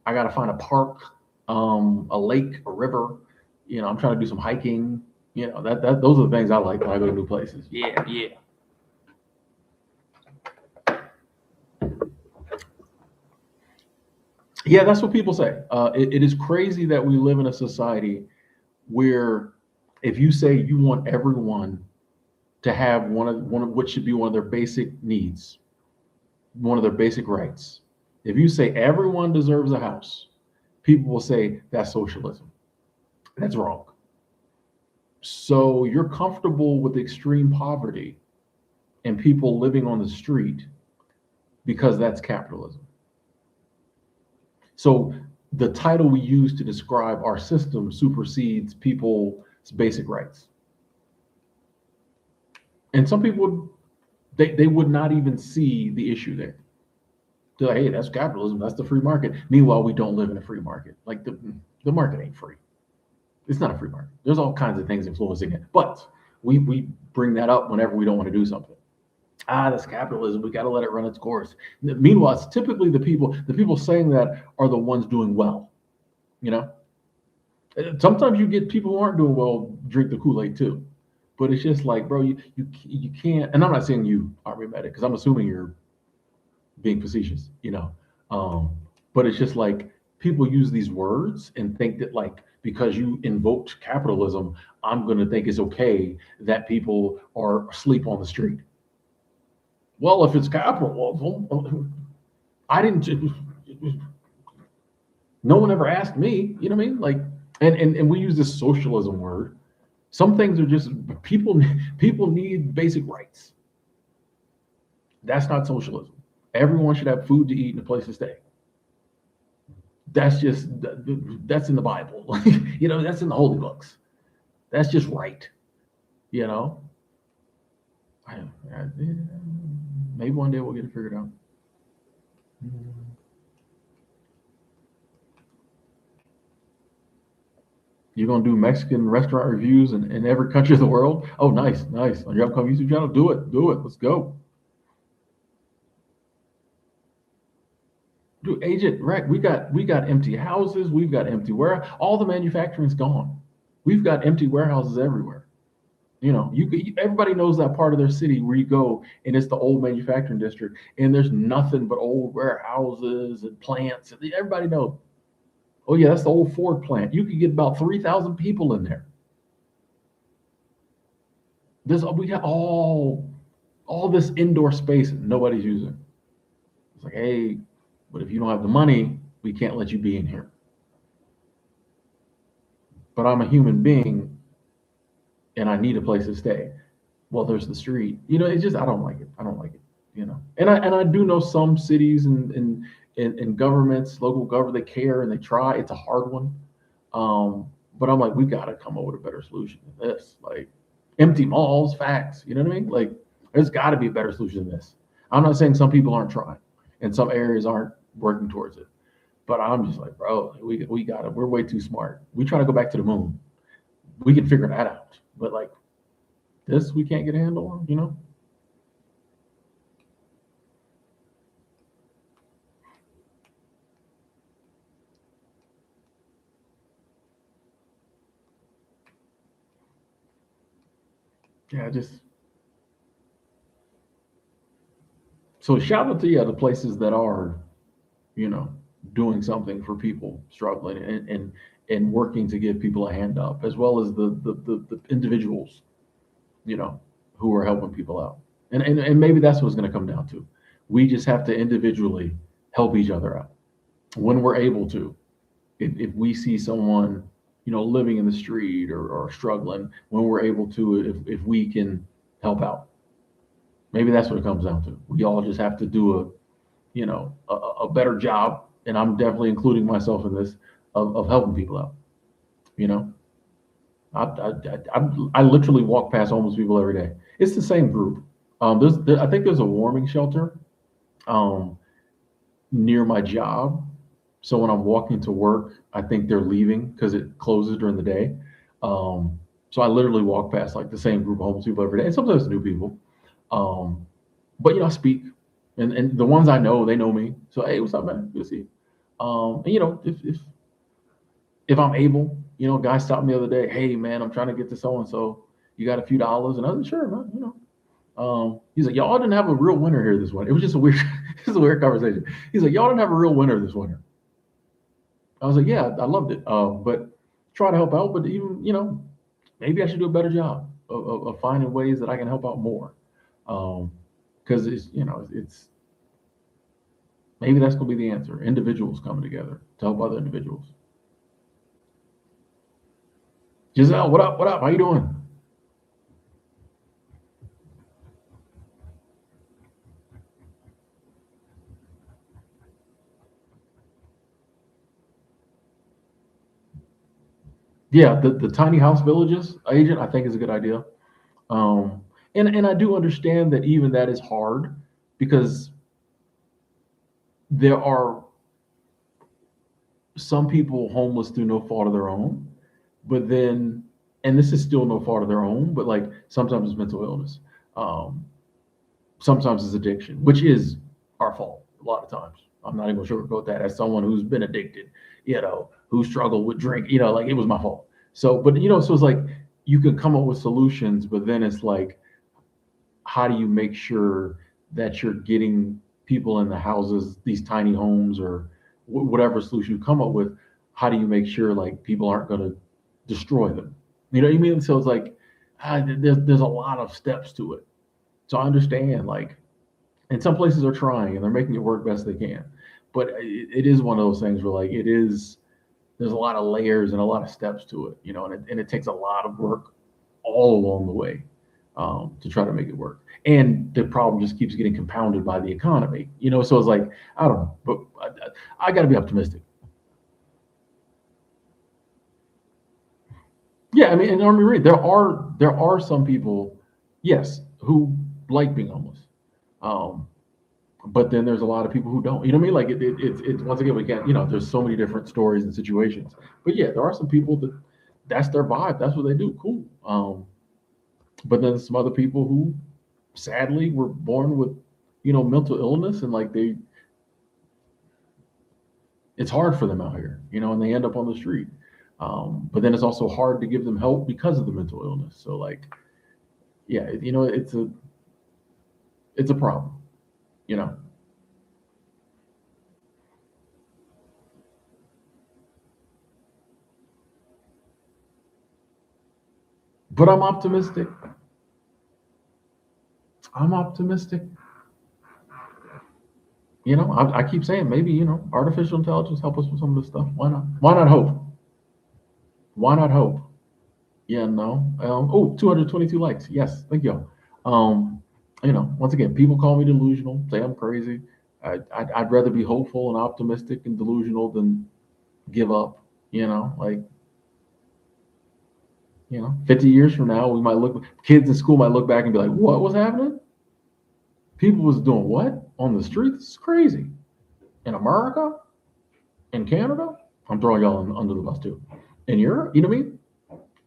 I got to find a park, a lake, a river. I'm trying to do some hiking. That those are the things I like when I go to new places. Yeah, yeah. Yeah, that's what people say. It is crazy that we live in a society where if you say you want everyone to have one of what should be one of their basic needs, one of their basic rights. If you say everyone deserves a house, people will say that's socialism. That's wrong. So you're comfortable with extreme poverty and people living on the street because that's capitalism. So the title we use to describe our system supersedes people's basic rights. And some people they would not even see the issue there. They're like, hey, that's capitalism, that's the free market. Meanwhile, we don't live in a free market. Like the market ain't free. It's not a free market. There's all kinds of things influencing it. But we bring that up whenever we don't want to do something. That's capitalism. We got to let it run its course. Meanwhile, it's typically the people saying that are the ones doing well. You know, sometimes you get people who aren't doing well drink the Kool Aid too. But it's just like, bro, you can't. And I'm not saying you aren't remedic because I'm assuming you're being facetious. But it's just like people use these words and think that like because you invoked capitalism, I'm going to think it's okay that people are asleep on the street. Well, if it's capitalism, I didn't. No one ever asked me. You know what I mean? Like, and we use this socialism word. Some things are just people. People need basic rights. That's not socialism. Everyone should have food to eat and a place to stay. That's just that's in the Bible. That's in the holy books. That's just right. You know, maybe one day we'll get it figured out. You're gonna do Mexican restaurant reviews in every country of the world. Oh, nice, nice. On your upcoming YouTube channel, do it, do it. Let's go. Dude, agent, right? We got empty houses. We've got empty warehouse. All the manufacturing's gone. We've got empty warehouses everywhere. Everybody knows that part of their city where you go and it's the old manufacturing district, and there's nothing but old warehouses and plants. And everybody knows. Oh yeah, that's the old Ford plant. You could get about 3,000 people in there. We got all this indoor space that nobody's using. It's like, hey, but if you don't have the money, we can't let you be in here. But I'm a human being and I need a place to stay. Well, there's the street. It's just I don't like it. I don't like it. And I do know some cities and governments, local government, they care and they try. It's a hard one. But I'm like, we got to come up with a better solution than this. Like empty malls, facts. You know what I mean? Like there's got to be a better solution than this. I'm not saying some people aren't trying and some areas aren't working towards it. But I'm just like, bro, we got it. We're way too smart. We try to go back to the moon. We can figure that out. But like this, we can't get a handle on. Yeah, just so shout out to the places that are, you know, doing something for people struggling and working to give people a hand up, as well as the individuals, you know, who are helping people out. And maybe that's what it's going to come down to. We just have to individually help each other out when we're able to. If we see someone, living in the street or struggling, when we're able to, if we can help out, maybe that's what it comes down to. We all just have to do a better job, and I'm definitely including myself in this of helping people out. You know, I literally walk past homeless people every day. It's the same group. I think there's a warming shelter um, near my job. So when I'm walking to work, I think they're leaving because it closes during the day. So I literally walk past like the same group of homeless people every day, and sometimes new people. Um, but I speak, and the ones I know, they know me. So hey, what's up, man? Good to see you. And if I'm able, a guy stopped me the other day. Hey, man, I'm trying to get to so and so. You got a few dollars? And I was like, sure, man. He's like, y'all didn't have a real winter here this winter. It was just a weird, it's a weird conversation. He's like, y'all didn't have a real winter this winter. I was like, yeah, I loved it, but try to help out. But even maybe I should do a better job of finding ways that I can help out more. Because it's maybe that's going to be the answer. Individuals coming together to help other individuals. Giselle, what up? What up? How you doing? Yeah, the tiny house villages agent I think is a good idea. Um, and I do understand that even that is hard because there are some people homeless through no fault of their own, but then, and this is still no fault of their own, but like sometimes it's mental illness, um, sometimes it's addiction, which is our fault a lot of times. I'm not even gonna sugarcoat that as someone who's been addicted, who struggled with drink, like it was my fault. So, but so it's like you can come up with solutions, but then it's like, how do you make sure that you're getting people in the houses, these tiny homes, or whatever solution you come up with? How do you make sure like people aren't going to destroy them? You know what I mean? So it's like there's a lot of steps to it. So I understand like, and some places are trying and they're making it work best they can, but it is one of those things where like it is. There's a lot of layers and a lot of steps to it, and it takes a lot of work all along the way to try to make it work. And the problem just keeps getting compounded by the economy, So it's like I don't know, but I got to be optimistic. Yeah, I mean, and Army Reed, there are some people, yes, who like being homeless, um, but then there's a lot of people who don't. You know what I mean? Like it's once again we can't. There's so many different stories and situations. But yeah, there are some people that that's their vibe. That's what they do. Cool. But then some other people who sadly were born with mental illness and like it's hard for them out here, and they end up on the street. But then it's also hard to give them help because of the mental illness. So like, yeah, it's a problem, you know. But I'm optimistic. I'm optimistic. I keep saying maybe artificial intelligence help us with some of this stuff. Why not? Why not hope? Why not hope? Yeah, no. 222 likes. Yes, thank you. Once again, people call me delusional, say I'm crazy. I'd rather be hopeful and optimistic and delusional than give up. Like 50 years from now, we might look. Kids in school might look back and be like, "What was happening? People was doing what on the street? This is crazy." In America, in Canada, I'm throwing y'all under the bus too. In Europe, you know what I mean?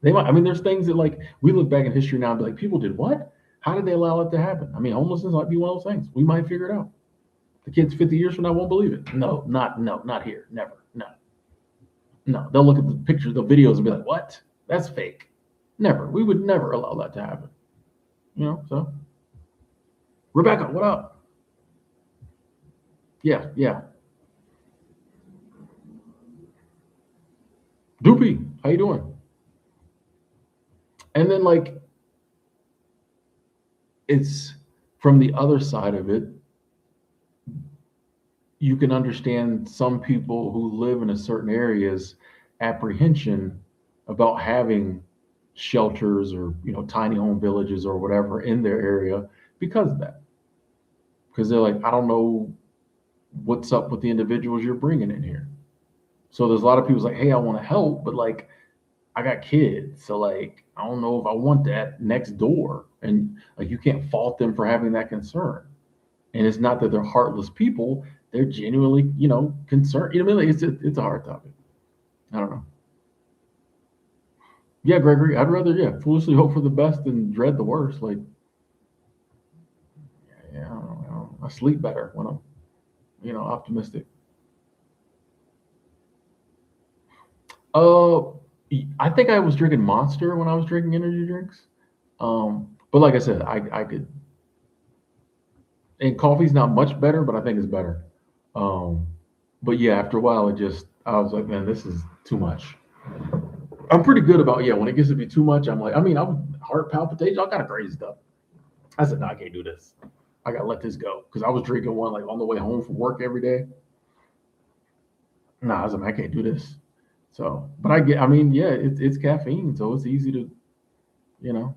They might. I mean, there's things that like we look back in history now and be like, people did what? How did they allow it to happen? I mean, homelessness might be one of those things. We might figure it out. The kids 50 years from now won't believe it. No, not here. Never. No, no. They'll look at the pictures, the videos, and be like, "What? That's fake." Never. We would never allow that to happen. So Rebecca, what up? Yeah, yeah. Doopy, how you doing? And then like it's from the other side of it, you can understand some people who live in a certain areas apprehension about having shelters or tiny home villages or whatever in their area because of that, because they're like, I don't know what's up with the individuals you're bringing in here. So there's a lot of people like, hey, I want to help, but like I got kids, so like I don't know if I want that next door, and like you can't fault them for having that concern. And it's not that they're heartless people; they're genuinely, concerned. You know what I mean? Like, it's a hard topic. I don't know. Yeah, Gregory, I'd rather foolishly hope for the best than dread the worst. Like, yeah, I sleep better when I'm optimistic. Uh, I think I was drinking Monster when I was drinking energy drinks. But like I said, I could, and coffee's not much better, but I think it's better. Um, but yeah, after a while, it just I was like, man, this is too much. I'm pretty good about, yeah, when it gets to be too much, I'm like, I mean, I'm heart palpitations, all kind of crazy stuff. I said, no, I can't do this. I gotta let this go because I was drinking one like on the way home from work every day. Nah, I was like, I can't do this. So, but I mean, yeah, it's caffeine, so it's easy to, you know,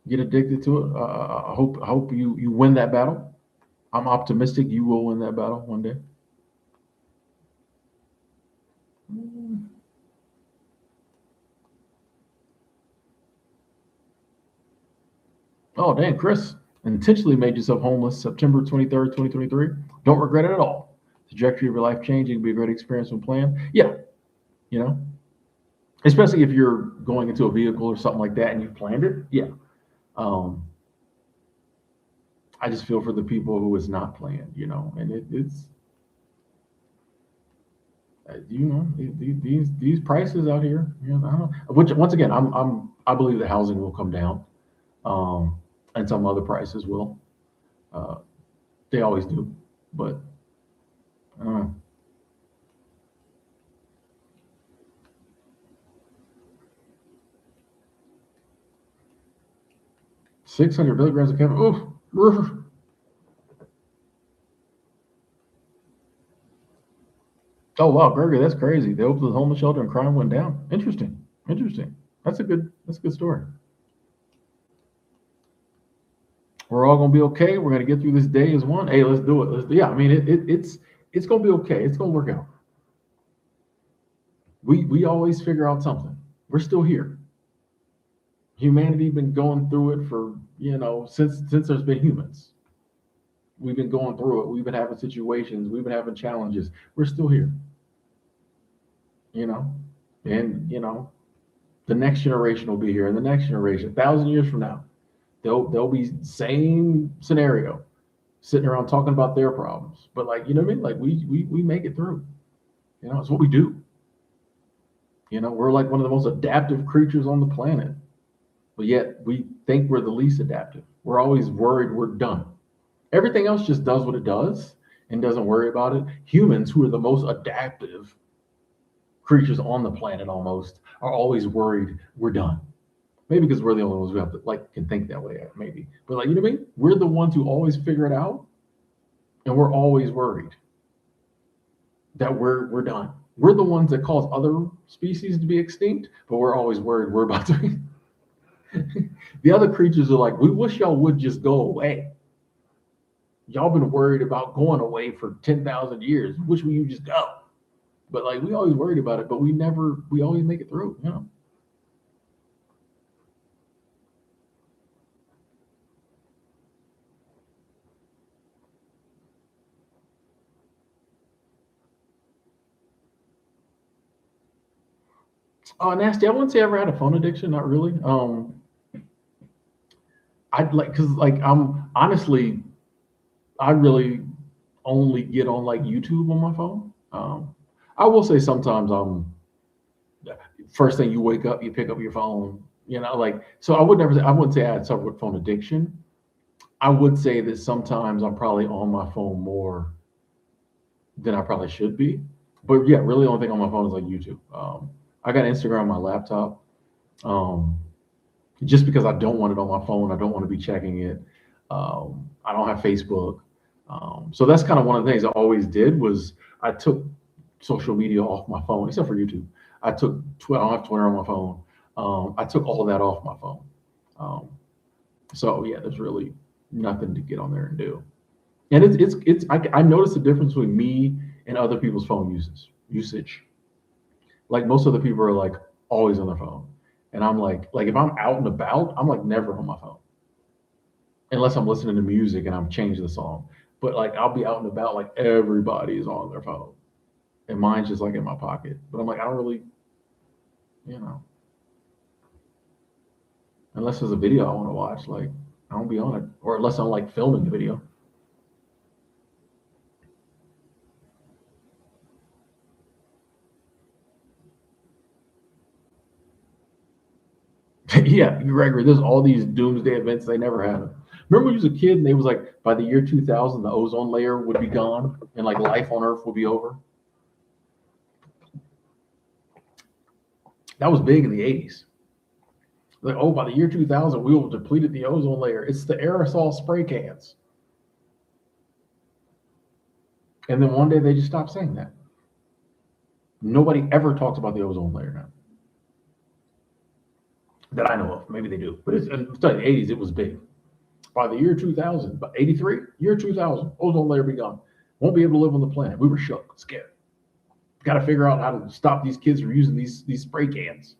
get addicted to it. I hope you win that battle. I'm optimistic you will win that battle one day. Oh, dang, Chris intentionally made yourself homeless September 23rd, 2023. Don't regret it at all. The trajectory of your life changing be a great experience when planned. Yeah, you know, especially if you're going into a vehicle or something like that and you planned it. Yeah. Um, I just feel for the people who is not planned, and it's, these prices out here, I don't, which once again, I believe that housing will come down, um, and some other prices will. Uh, they always do, but uh, 600 milligrams of caffeine. Oof. Oh wow, Gregory, that's crazy. They opened the homeless shelter and crime went down. Interesting. Interesting. That's a good story. We're all gonna be okay. We're gonna get through this day as one. Hey, let's do it. Yeah, I mean it's gonna be okay. It's gonna work out. We always figure out something. We're still here. Humanity been going through it for, since there's been humans. We've been going through it. We've been having situations. We've been having challenges. We're still here, you know, and the next generation will be here, and the next generation, 1,000 years from now, they'll be same scenario, sitting around talking about their problems. But like, you know what I mean? Like we make it through. It's what we do. We're like one of the most adaptive creatures on the planet, but yet we think we're the least adaptive. We're always worried we're done. Everything else just does what it does and doesn't worry about it. Humans, who are the most adaptive creatures on the planet almost, are always worried we're done. Maybe because we're the only ones who have to, like, can think that way, maybe. But like, you know what I mean? We're the ones who always figure it out, and we're always worried that we're done. We're the ones that cause other species to be extinct, but we're always worried we're about to be. The other creatures are like, we wish y'all would just go away. Y'all been worried about going away for 10,000 years. Wish we would just go. But like, we always worried about it, but we always make it through. Oh, nasty. I wouldn't say I ever had a phone addiction. Not really. I'd like, cause like I'm honestly, I really only get on like YouTube on my phone. I will say sometimes first thing you wake up, you pick up your phone. Like, so I wouldn't say I had suffered with phone addiction. I would say that sometimes I'm probably on my phone more than I probably should be. But yeah, really the only thing on my phone is like YouTube. I got Instagram on my laptop. Um, just because I don't want it on my phone. I don't want to be checking it. I don't have Facebook. So that's kind of one of the things I always did was I took social media off my phone, except for YouTube. I don't have Twitter on my phone. I took all of that off my phone. Um, so yeah, there's really nothing to get on there and do. And I noticed the difference between me and other people's phone usage. Like most other people are like always on their phone. And I'm like if I'm out and about, I'm like never on my phone. Unless I'm listening to music and I'm changing the song. But like I'll be out and about, like everybody is on their phone. And mine's just like in my pocket. But I'm like, I don't really, you know, unless there's a video I want to watch, like I don't be on it. Or unless I'm like filming the video. Yeah, Gregory, there's all these doomsday events they never happen. Remember when you was a kid and they was like by the year 2000 the ozone layer would be gone and like life on Earth would be over. That was big in the 80s. Like, oh, by the year 2000, we will have depleted the ozone layer. It's the aerosol spray cans. And then one day they just stopped saying that. Nobody ever talks about the ozone layer now that I know of. Maybe they do, but in the 80s, it was big. By the year 2000, by 83, year 2000, ozone layer be gone. Won't be able to live on the planet. We were shook, scared. Got to figure out how to stop these kids from using these spray cans.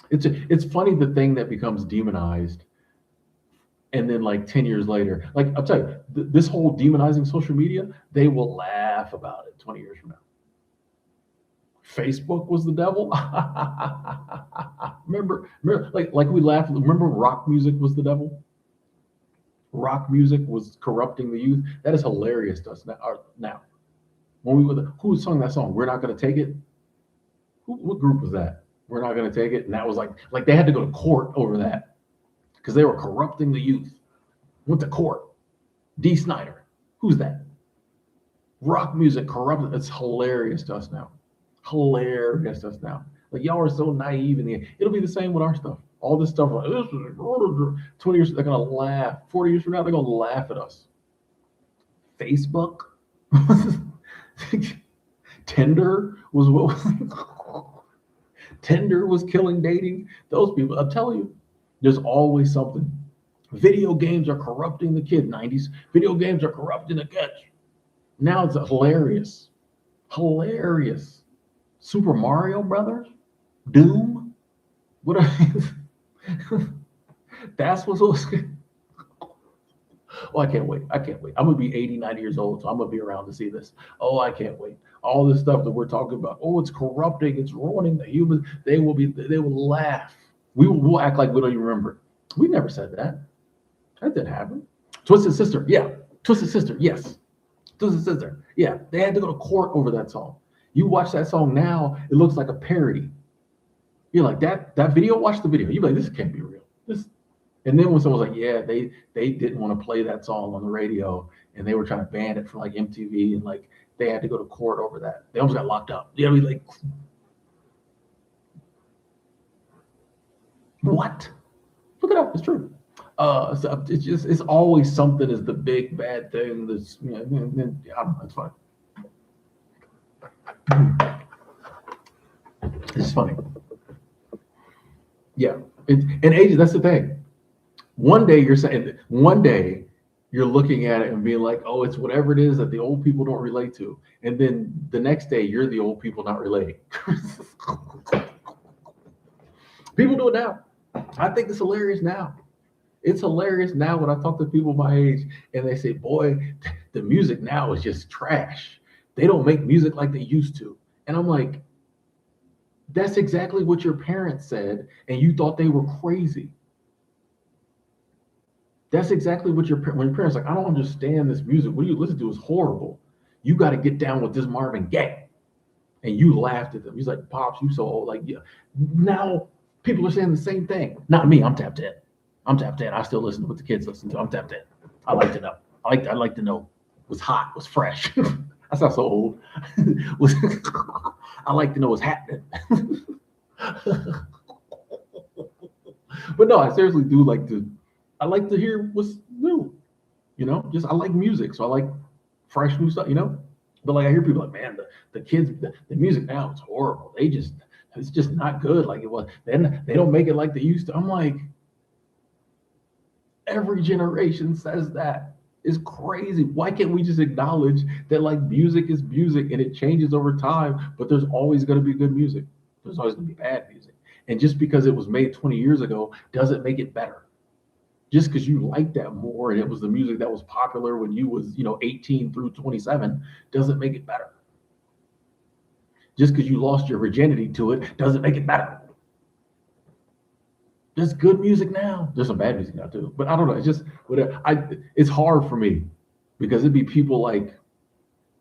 It's funny the thing that becomes demonized, and then like 10 years later, like I'll tell you, this whole demonizing social media, they will laugh about it 20 years from now. Facebook was the devil. remember, like we laughed. Remember, rock music was the devil. Rock music was corrupting the youth. That is hilarious to us now. When who sung that song? We're not going to take it. What group was that? We're not going to take it. And that was like they had to go to court over that because they were corrupting the youth. Went to court. D. Snyder. Who's that? Rock music corrupted. It's hilarious to us now. Hilarious to us now. Like y'all are so naive in the end. It'll be the same with our stuff. All this stuff, like, 20 years, they're gonna laugh. 40 years from now, they're gonna laugh at us. Facebook, Tinder was what was Tinder was killing dating. Those people, I'm telling you, there's always something. Video games are corrupting the kid. 90s, video games are corrupting the kids. Now it's hilarious. Hilarious. Super Mario Brothers? Doom? What are that's what's so scary. Oh, I can't wait. I can't wait. I'm going to be 80, 90 years old, so I'm going to be around to see this. Oh, I can't wait. All this stuff that we're talking about. Oh, it's corrupting. It's ruining the humans. They will laugh. We'll act like we don't even remember. We never said that. That didn't happen. Twisted Sister. Yeah. Twisted Sister. Yes. Twisted Sister. Yeah. They had to go to court over that song. You watch that song now, it looks like a parody. You're like, that video, watch the video. You're like, this can't be real. And then when someone's like, yeah, they didn't want to play that song on the radio and they were trying to ban it from like MTV and like they had to go to court over that. They almost got locked up. You know what I mean? Like, what? Look it up. It's true. So it's always something is the big bad thing. That's I don't know. It's fine. It's funny. Yeah. And age, that's the thing. One day you're looking at it and being like, oh, it's whatever it is that the old people don't relate to. And then the next day you're the old people not relating. People do it now. I think it's hilarious now. It's hilarious now when I talk to people my age and they say, boy, the music now is just trash. They don't make music like they used to. And I'm like, that's exactly what your parents said, and you thought they were crazy. That's exactly what when your parents like, I don't understand this music. What you listen to is horrible. You got to get down with this Marvin Gaye. And you laughed at them. He's like, Pops, you so old. Like, yeah. Now people are saying the same thing. Not me. I'm tapped in. I still listen to what the kids listen to. I'm tapped in. I like to know. I like to know what's hot, what's fresh. I sound so old. I like to know what's happening. But no, I seriously do like to. I like to hear what's new. Just I like music, so I like fresh new stuff. But like I hear people like, man, the kids, the music now is horrible. It's just not good like it was. Then they don't make it like they used to. I'm like, every generation says that. It's crazy. Why can't we just acknowledge that like music is music and it changes over time, but there's always going to be good music. There's always going to be bad music. And just because it was made 20 years ago doesn't make it better. Just because you like that more and it was the music that was popular when you was 18 through 27 doesn't make it better. Just because you lost your virginity to it doesn't make it better. There's good music now. There's some bad music now too, but I don't know. It's just whatever. It's hard for me because it'd be people like,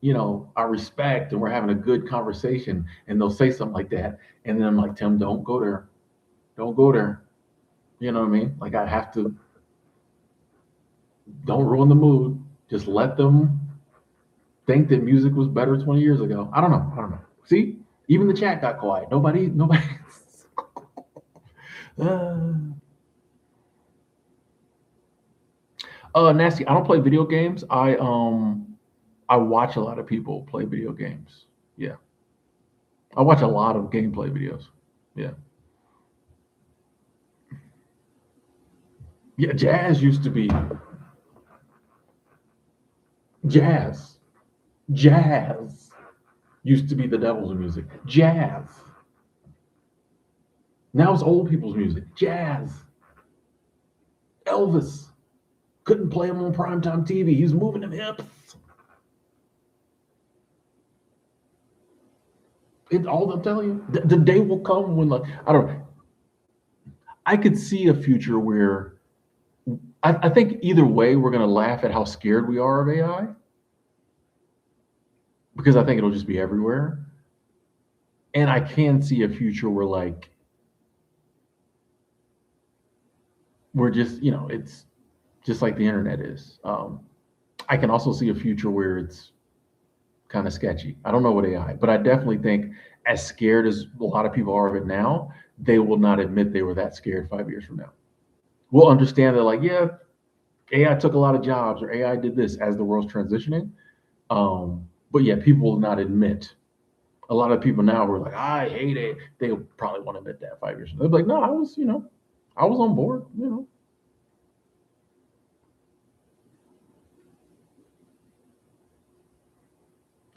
I respect and we're having a good conversation and they'll say something like that, and then I'm like, Tim, don't go there. You know what I mean? Like I have to. Don't ruin the mood. Just let them think that music was better 20 years ago. I don't know. See, even the chat got quiet. Nobody. Uh, Nasty. I don't play video games. I watch a lot of people play video games. Yeah, I watch a lot of gameplay videos. Yeah, yeah. Jazz used to be jazz. Jazz used to be the devil's music. Jazz. Now it's old people's music. Jazz. Elvis couldn't play him on primetime TV. He was moving them hips. All I'm telling you, the day will come when, like, I don't. I could see a future where I think either way we're going to laugh at how scared we are of AI because I think it'll just be everywhere. And I can see a future where, like, we're just, it's just like the internet is. I can also see a future where it's kind of sketchy. I don't know what AI, but I definitely think as scared as a lot of people are of it now, they will not admit they were that scared 5 years from now. We'll understand that, like, yeah, AI took a lot of jobs or AI did this as the world's transitioning. But yeah, people will not admit. A lot of people now were like, I hate it. They probably won't admit that 5 years from now. They'll be like, no, I was on board.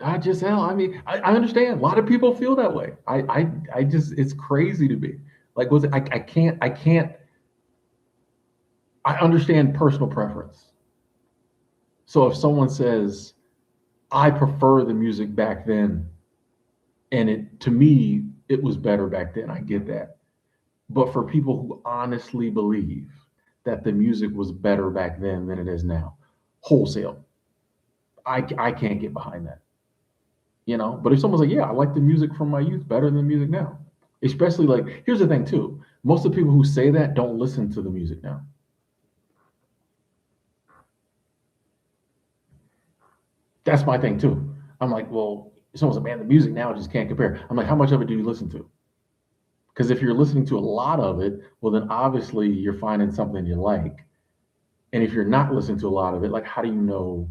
I mean, I understand. A lot of people feel that way. I just, it's crazy to me. Like, was it, I understand personal preference. So if someone says, I prefer the music back then, and to me, it was better back then, I get that. But for people who honestly believe that the music was better back then than it is now, wholesale, I can't get behind that. But if someone's like, yeah, I like the music from my youth better than the music now, especially, like, here's the thing too, most of the people who say that don't listen to the music now. That's my thing too. I'm like, well, someone's like, man, the music now just can't compare. I'm like, how much of it do you listen to? Because if you're listening to a lot of it, well, then obviously you're finding something you like. And if you're not listening to a lot of it, like, how do you know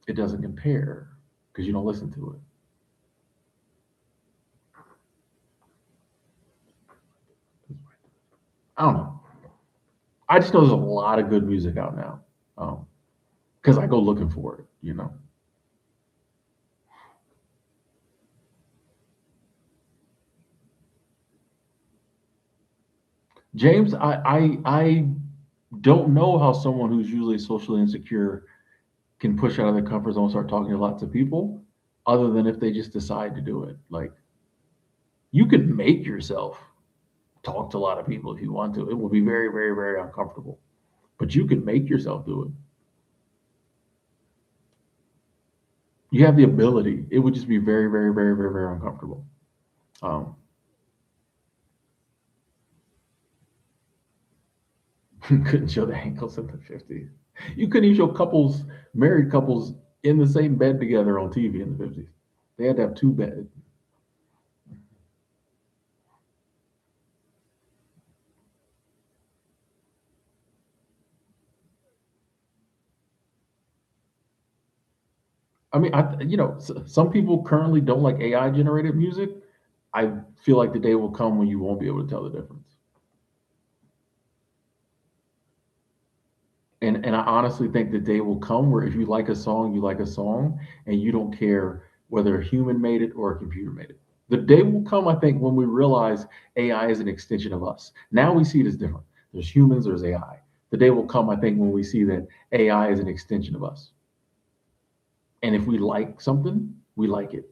it doesn't compare? Because you don't listen to it. I don't know. I just know there's a lot of good music out now. Because I go looking for it. James, I don't know how someone who's usually socially insecure can push out of their comfort zone and start talking to lots of people, other than if they just decide to do it. Like, you can make yourself talk to a lot of people if you want to. It will be very, very, very uncomfortable, but you can make yourself do it. You have the ability. It would just be very, very, very, very, very uncomfortable. Um, couldn't show the ankles in the 50s. You couldn't even show married couples in the same bed together on TV in the 50s. They had to have two beds. I mean, some people currently don't like AI generated music. I feel like the day will come when you won't be able to tell the difference. And I honestly think the day will come where if you like a song, you like a song, and you don't care whether a human made it or a computer made it. The day will come, I think, when we realize AI is an extension of us. Now we see it as different. There's humans, there's AI. The day will come, I think, when we see that AI is an extension of us. And if we like something, we like it.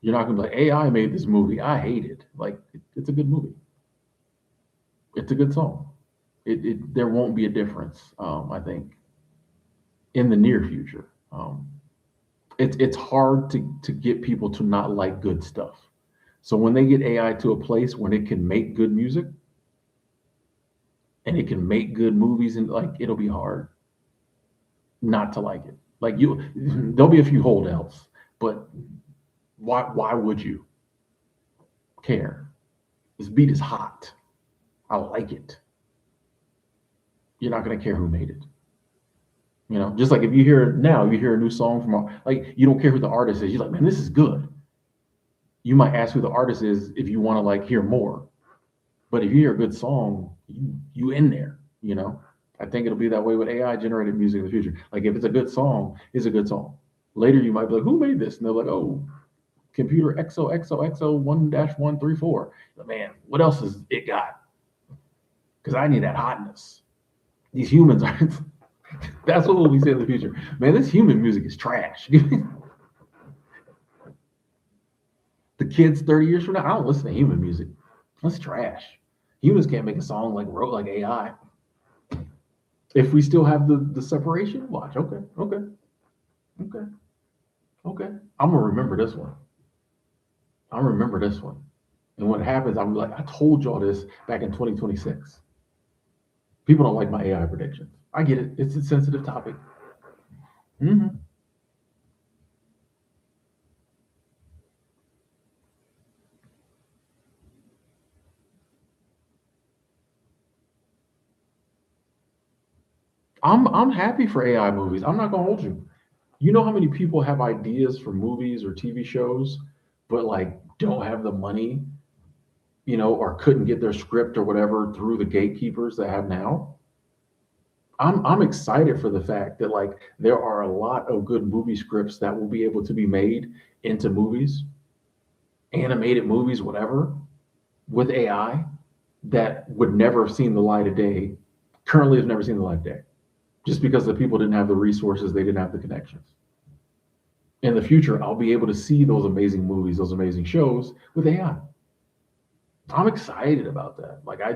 You're not going to be like, AI made this movie. I hate it. Like, it's a good movie. It's a good song. There won't be a difference, I think, in the near future. It's hard to get people to not like good stuff. So when they get AI to a place when it can make good music and it can make good movies, and, like, it'll be hard not to like it. Like, there'll be a few holdouts, but why would you care? This beat is hot. I like it. You're not going to care who made it. You know, just like if you hear now, you hear a new song from like you don't care who the artist is. You're like, man, this is good. You might ask who the artist is if you want to like hear more. But if you hear a good song, you in there. You know, I think it'll be that way with AI generated music in the future. Like if it's a good song, it's a good song. Later you might be like, who made this? And they're like, oh, computer XOXOXO 1-134. But man, what else has it got? Because I need that hotness. These humans aren't. That's what we'll be saying in the future. Man, this human music is trash. The kids 30 years from now, I don't listen to human music. That's trash. Humans can't make a song like wrote like AI. If we still have the separation, watch. Okay, okay, okay, okay. I'm gonna remember this one. I remember this one. And what happens, I'm like, I told y'all this back in 2026. People don't like my AI predictions. I get it. It's a sensitive topic. Hmm. I'm happy for AI movies. I'm not gonna hold you. You know how many people have ideas for movies or TV shows, but like don't have the money, or couldn't get their script or whatever through the gatekeepers that have now? I'm excited for the fact that like there are a lot of good movie scripts that will be able to be made into movies, animated movies, whatever, with AI that would never have seen the light of day, currently have never seen the light of day, just because the people didn't have the resources, they didn't have the connections. In the future, I'll be able to see those amazing movies, those amazing shows with AI. I'm excited about that. Like I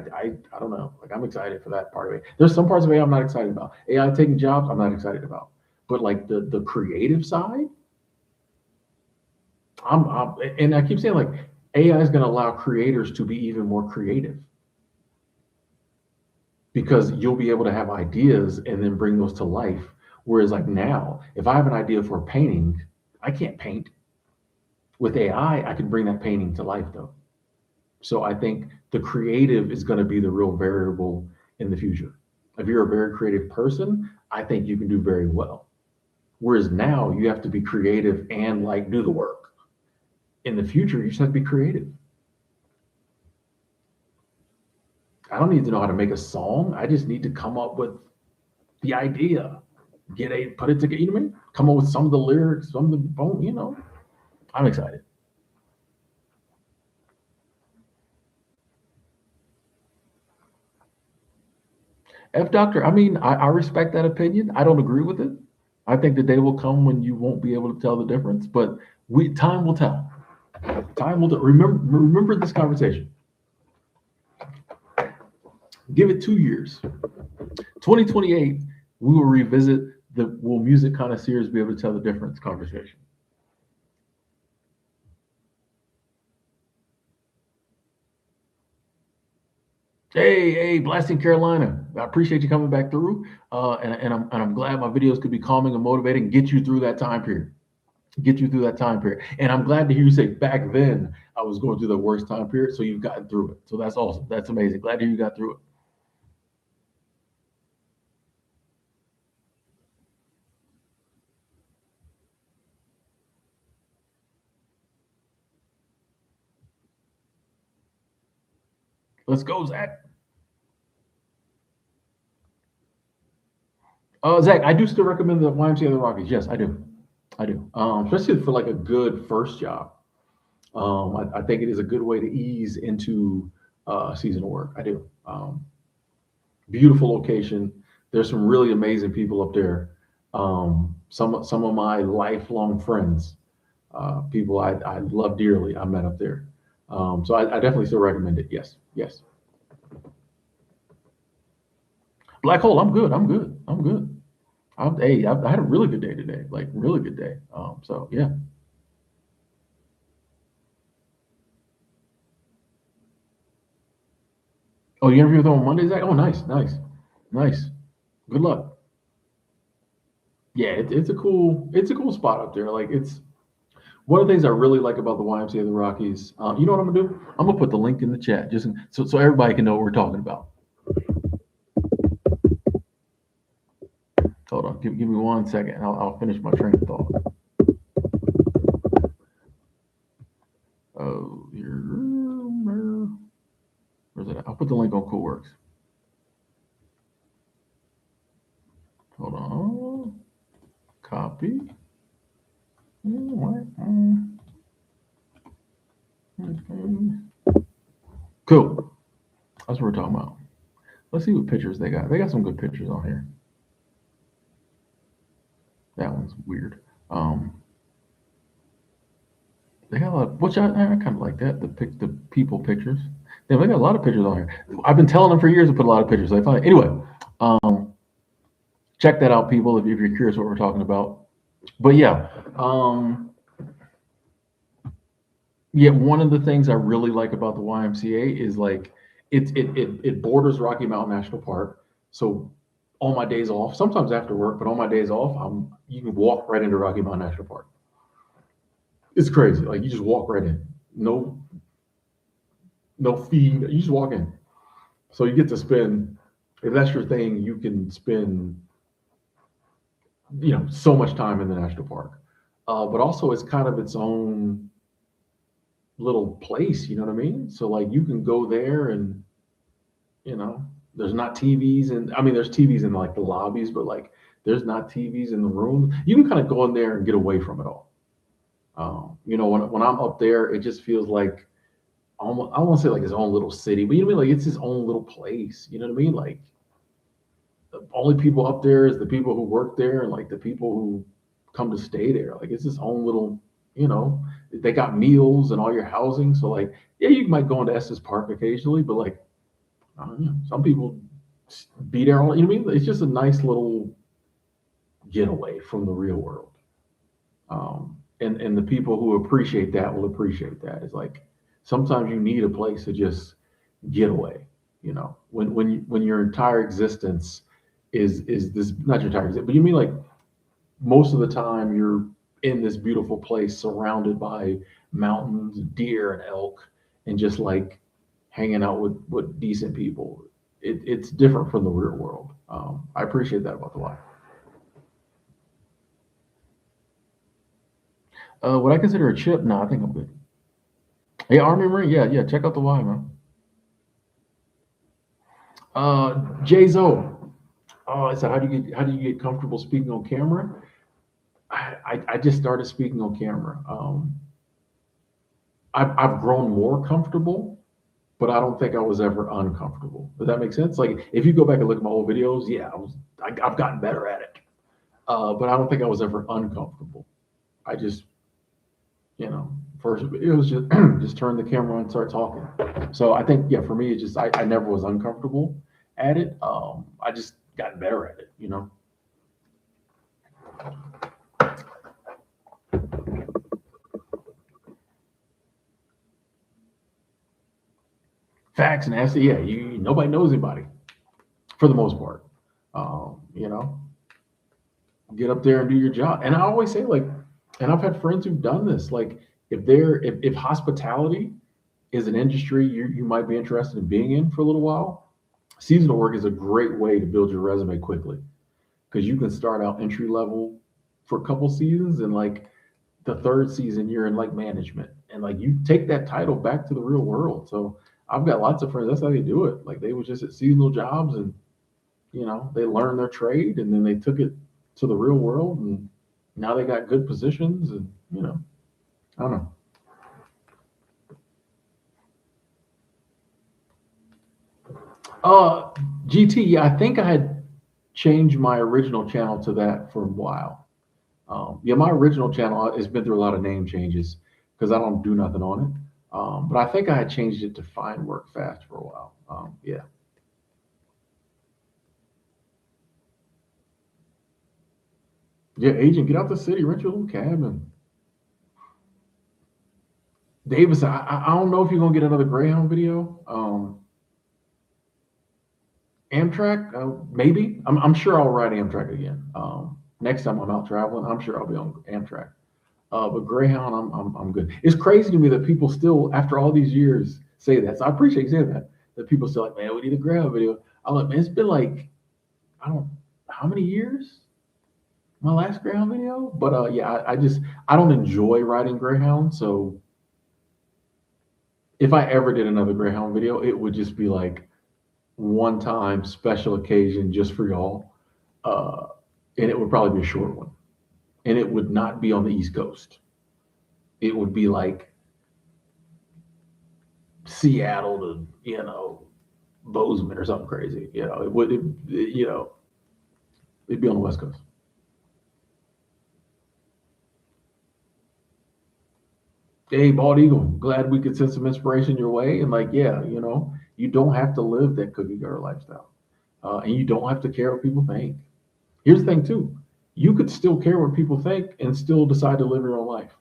don't know. Like I'm excited for that part of it. There's some parts of AI I'm not excited about. AI taking jobs, I'm not excited about. But like the creative side, I'm and I keep saying like AI is going to allow creators to be even more creative because you'll be able to have ideas and then bring those to life. Whereas like now, if I have an idea for a painting, I can't paint. With AI, I can bring that painting to life though. So I think the creative is going to be the real variable in the future. If you're a very creative person, I think you can do very well. Whereas now you have to be creative and like do the work. In the future, you just have to be creative. I don't need to know how to make a song. I just need to come up with the idea, put it together. You know what I mean? Come up with some of the lyrics, some of the bone. I'm excited. F Doctor, I mean, I respect that opinion. I don't agree with it. I think the day will come when you won't be able to tell the difference, but time will tell. Time will tell. Remember this conversation. Give it 2 years. 2028, we will revisit the will music connoisseurs be able to tell the difference conversation. Hey, Blasting Carolina. I appreciate you coming back through. And I'm glad my videos could be calming and motivating and get you through that time period. Get you through that time period. And I'm glad to hear you say back then I was going through the worst time period. So you've gotten through it. So that's awesome. That's amazing. Glad to hear you got through it. Let's go, Zach. Zach, I do still recommend the YMCA of the Rockies. Yes, I do. I do. Especially for like a good first job. I think it is a good way to ease into seasonal work. I do. Beautiful location. There's some really amazing people up there. Some of my lifelong friends, people I love dearly, I met up there. So I definitely still recommend it. Yes, yes. Black hole. I'm good. I'm good. I'm good. I had a really good day today. Like really good day. So yeah. Oh, you interview with them on Monday, Zach? Oh, nice, nice, nice. Good luck. Yeah, it's a cool spot up there. Like it's One of the things I really like about the YMCA of the Rockies, you know what I'm gonna do? I'm gonna put the link in the chat so everybody can know what we're talking about. Hold on, give me 1 second. I'll finish my train of thought. Oh, where's it at? I'll put the link on CoolWorks. Hold on. Copy. Cool. That's what we're talking about. Let's see what pictures they got. They got some good pictures on here. That one's weird. They got a lot, which I kind of like that. The people pictures. Yeah, they got a lot of pictures on here. I've been telling them for years to put a lot of pictures. I find anyway. Check that out, people, if you're curious what we're talking about. But yeah, yeah. One of the things I really like about the YMCA is like it borders Rocky Mountain National Park. So on my days off, sometimes after work, but on my days off, you can walk right into Rocky Mountain National Park. It's crazy. Like you just walk right in. No fee. You just walk in. So you get to spend, if that's your thing, you can spend, so much time in the national park. But also it's kind of its own little place, you know what I mean? So like you can go there and, there's not TVs, and I mean there's TVs in like the lobbies, but like there's not TVs in the room. You can kind of go in there and get away from it all. When I'm up there, it just feels like almost, I won't say like his own little city, but you know what I mean? Like it's his own little place. You know what I mean? Like the only people up there is the people who work there and like the people who come to stay there. Like it's his own little, they got meals and all your housing. So like, yeah, you might go into Estes Park occasionally, but like, I don't know, some people be there all, you know what I mean? It's just a nice little getaway from the real world. And the people who appreciate that will appreciate that. It's like sometimes you need a place to just get away. When your entire existence is this, not your entire existence, but you mean like most of the time you're in this beautiful place surrounded by mountains, deer, and elk, and just like hanging out with decent people. It's different from the real world. I appreciate that about the life. What I consider a chip? No, I think I'm good. Hey, Army Marine, yeah, yeah. Check out the Y, man. Jay Zo. Oh, so how do you get comfortable speaking on camera? I just started speaking on camera. I've grown more comfortable, but I don't think I was ever uncomfortable. Does that make sense? Like if you go back and look at my old videos, yeah, I've gotten better at it. But I don't think I was ever uncomfortable. I just, first it was just just turn the camera on and start talking. So I think, yeah, for me, it's just I never was uncomfortable at it. I just got better at it. Facts and answer, yeah, nobody knows anybody for the most part. You know, get up there and do your job. And I always say, like, and I've had friends who've done this. Like, if hospitality is an industry you might be interested in being in for a little while, seasonal work is a great way to build your resume quickly because you can start out entry level for a couple seasons, and like the third season you're in like management, and like you take that title back to the real world. So I've got lots of friends, that's how they do it. Like they were just at seasonal jobs, and they learned their trade and then they took it to the real world, and now they got good positions, and I don't know. uh GT, yeah, I think I had changed my original channel to that for a while. Yeah, my original channel has been through a lot of name changes because I don't do nothing on it. But I think I had changed it to Find Work Fast for a while. Yeah. Yeah, agent, get out the city, rent your little cabin. Davis, I don't know if you're gonna get another Greyhound video. Amtrak, maybe. I'm sure I'll ride Amtrak again. Next time I'm out traveling, I'm sure I'll be on Amtrak. But Greyhound, I'm good. It's crazy to me that people still, after all these years, say that. So I appreciate you saying that. That people still like, man, we need a Greyhound video. I'm like, man, it's been like, I don't, how many years? My last Greyhound video. But yeah, I don't enjoy riding Greyhound. So if I ever did another Greyhound video, it would just be like one time special occasion just for y'all. Uh, and it would probably be a short one. And it would not be on the East Coast. It would be like Seattle to, Bozeman or something crazy. It'd be on the West Coast. Hey, Bald Eagle, glad we could send some inspiration your way. And like, yeah, you don't have to live that cookie cutter lifestyle, and you don't have to care what people think. Here's the thing, too: you could still care what people think and still decide to live your own life.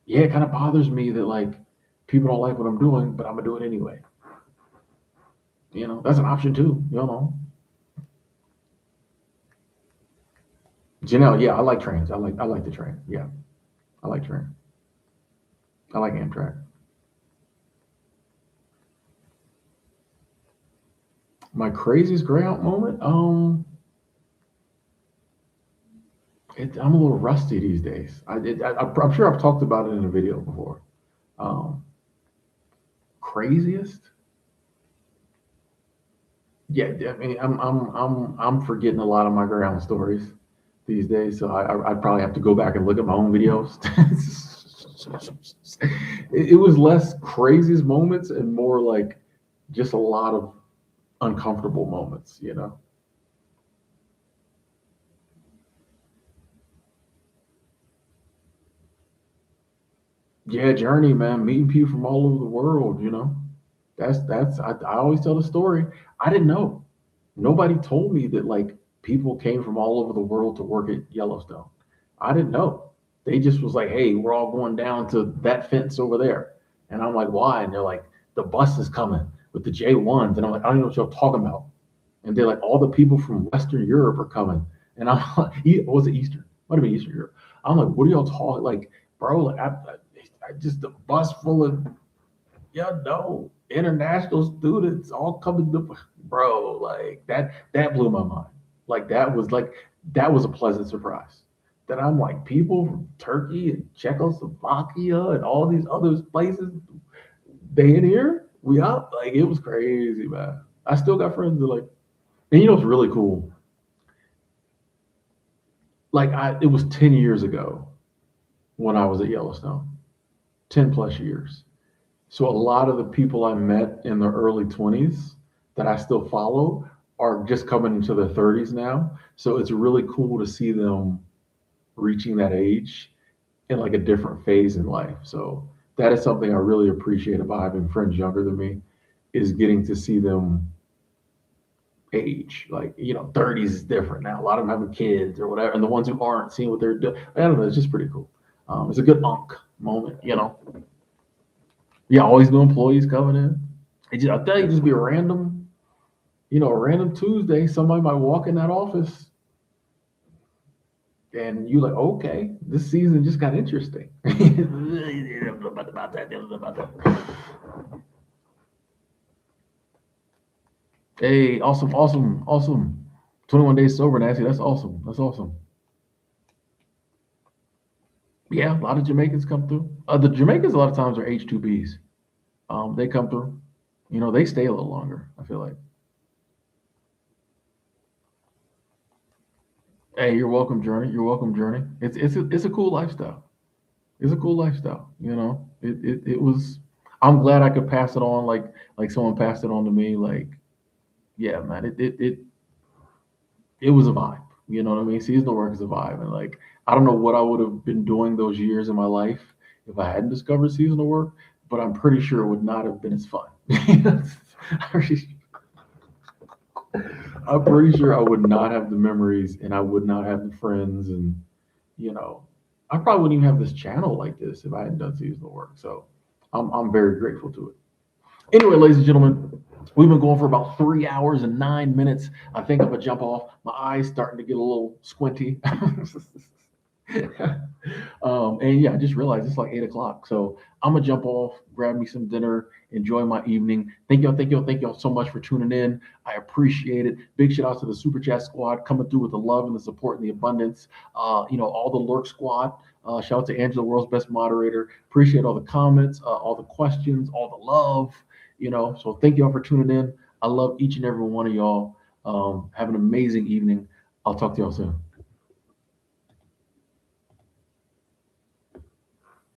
Yeah, it kind of bothers me that like people don't like what I'm doing, but I'm gonna do it anyway. That's an option too. Janelle, yeah, I like trains. I like the train. Yeah, I like train. I like Amtrak. My craziest Greyhound moment? I'm a little rusty these days. I'm sure I've talked about it in a video before. Um, Craziest? Yeah, I mean, I'm forgetting a lot of my Greyhound stories these days, so I'd probably have to go back and look at my own videos. It was less craziest moments and more like just a lot of uncomfortable moments. Yeah, journey, man, meeting people from all over the world. I always tell the story. I didn't know. Nobody told me that like people came from all over the world to work at Yellowstone. I didn't know. They just was like, hey, we're all going down to that fence over there. And I'm like, why? And they're like, the bus is coming with the J1s. And I'm like, I don't know what you're talking about. And they're like, all the people from Western Europe are coming. And I'm like, was it Eastern? Might have been Eastern Europe. I'm like, what are y'all talking? Like, bro, like, I just a bus full of, yeah, no, international students all coming to, bro, like that blew my mind. Like that was a pleasant surprise. That I'm like, people from Turkey and Czechoslovakia and all these other places, they in here, we up. Like it was crazy, man. I still got friends that like, and what's really cool? Like it was 10 years ago when I was at Yellowstone, 10 plus years. So a lot of the people I met in their early 20s that I still follow are just coming into their 30s now. So it's really cool to see them reaching that age in like a different phase in life. So that is something I really appreciate about having friends younger than me is getting to see them age. Like, 30s is different now. A lot of them having kids or whatever. And the ones who aren't seeing what they're doing. I don't know. It's just pretty cool. It's a good moment. Yeah, always new employees coming in. I tell you, just be a random Tuesday, somebody might walk in that office and you like, okay, this season just got interesting. Hey, awesome, awesome, awesome. 21 days sober, Nancy. That's awesome. That's awesome. Yeah, a lot of Jamaicans come through. The Jamaicans a lot of times are H2Bs. They come through. They stay a little longer, I feel like. Hey, you're welcome, Journey. You're welcome, Journey. It's a cool lifestyle. It's a cool lifestyle. It was. I'm glad I could pass it on like someone passed it on to me. Like, yeah, man, it was a vibe. You know what I mean? Seasonal work is a vibe, and like I don't know what I would have been doing those years in my life if I hadn't discovered seasonal work, but I'm pretty sure it would not have been as fun. I'm pretty sure I would not have the memories, and I would not have the friends, and you know, I probably wouldn't even have this channel like this if I hadn't done seasonal work. So I'm very grateful to it. Anyway, ladies and gentlemen, we've been going for about 3 hours and 9 minutes. I think I'm gonna jump off. My eyes starting to get a little squinty. And yeah, I just realized it's like 8 o'clock. So I'm gonna jump off, grab me some dinner, enjoy my evening. Thank y'all so much for tuning in. I appreciate it. Big shout out to the Super Chat squad coming through with the love and the support and the abundance. All the Lurk squad. Shout out to Angela, world's best moderator. Appreciate all the comments, all the questions, all the love. So thank y'all for tuning in. I love each and every one of y'all. Have an amazing evening. I'll talk to y'all soon.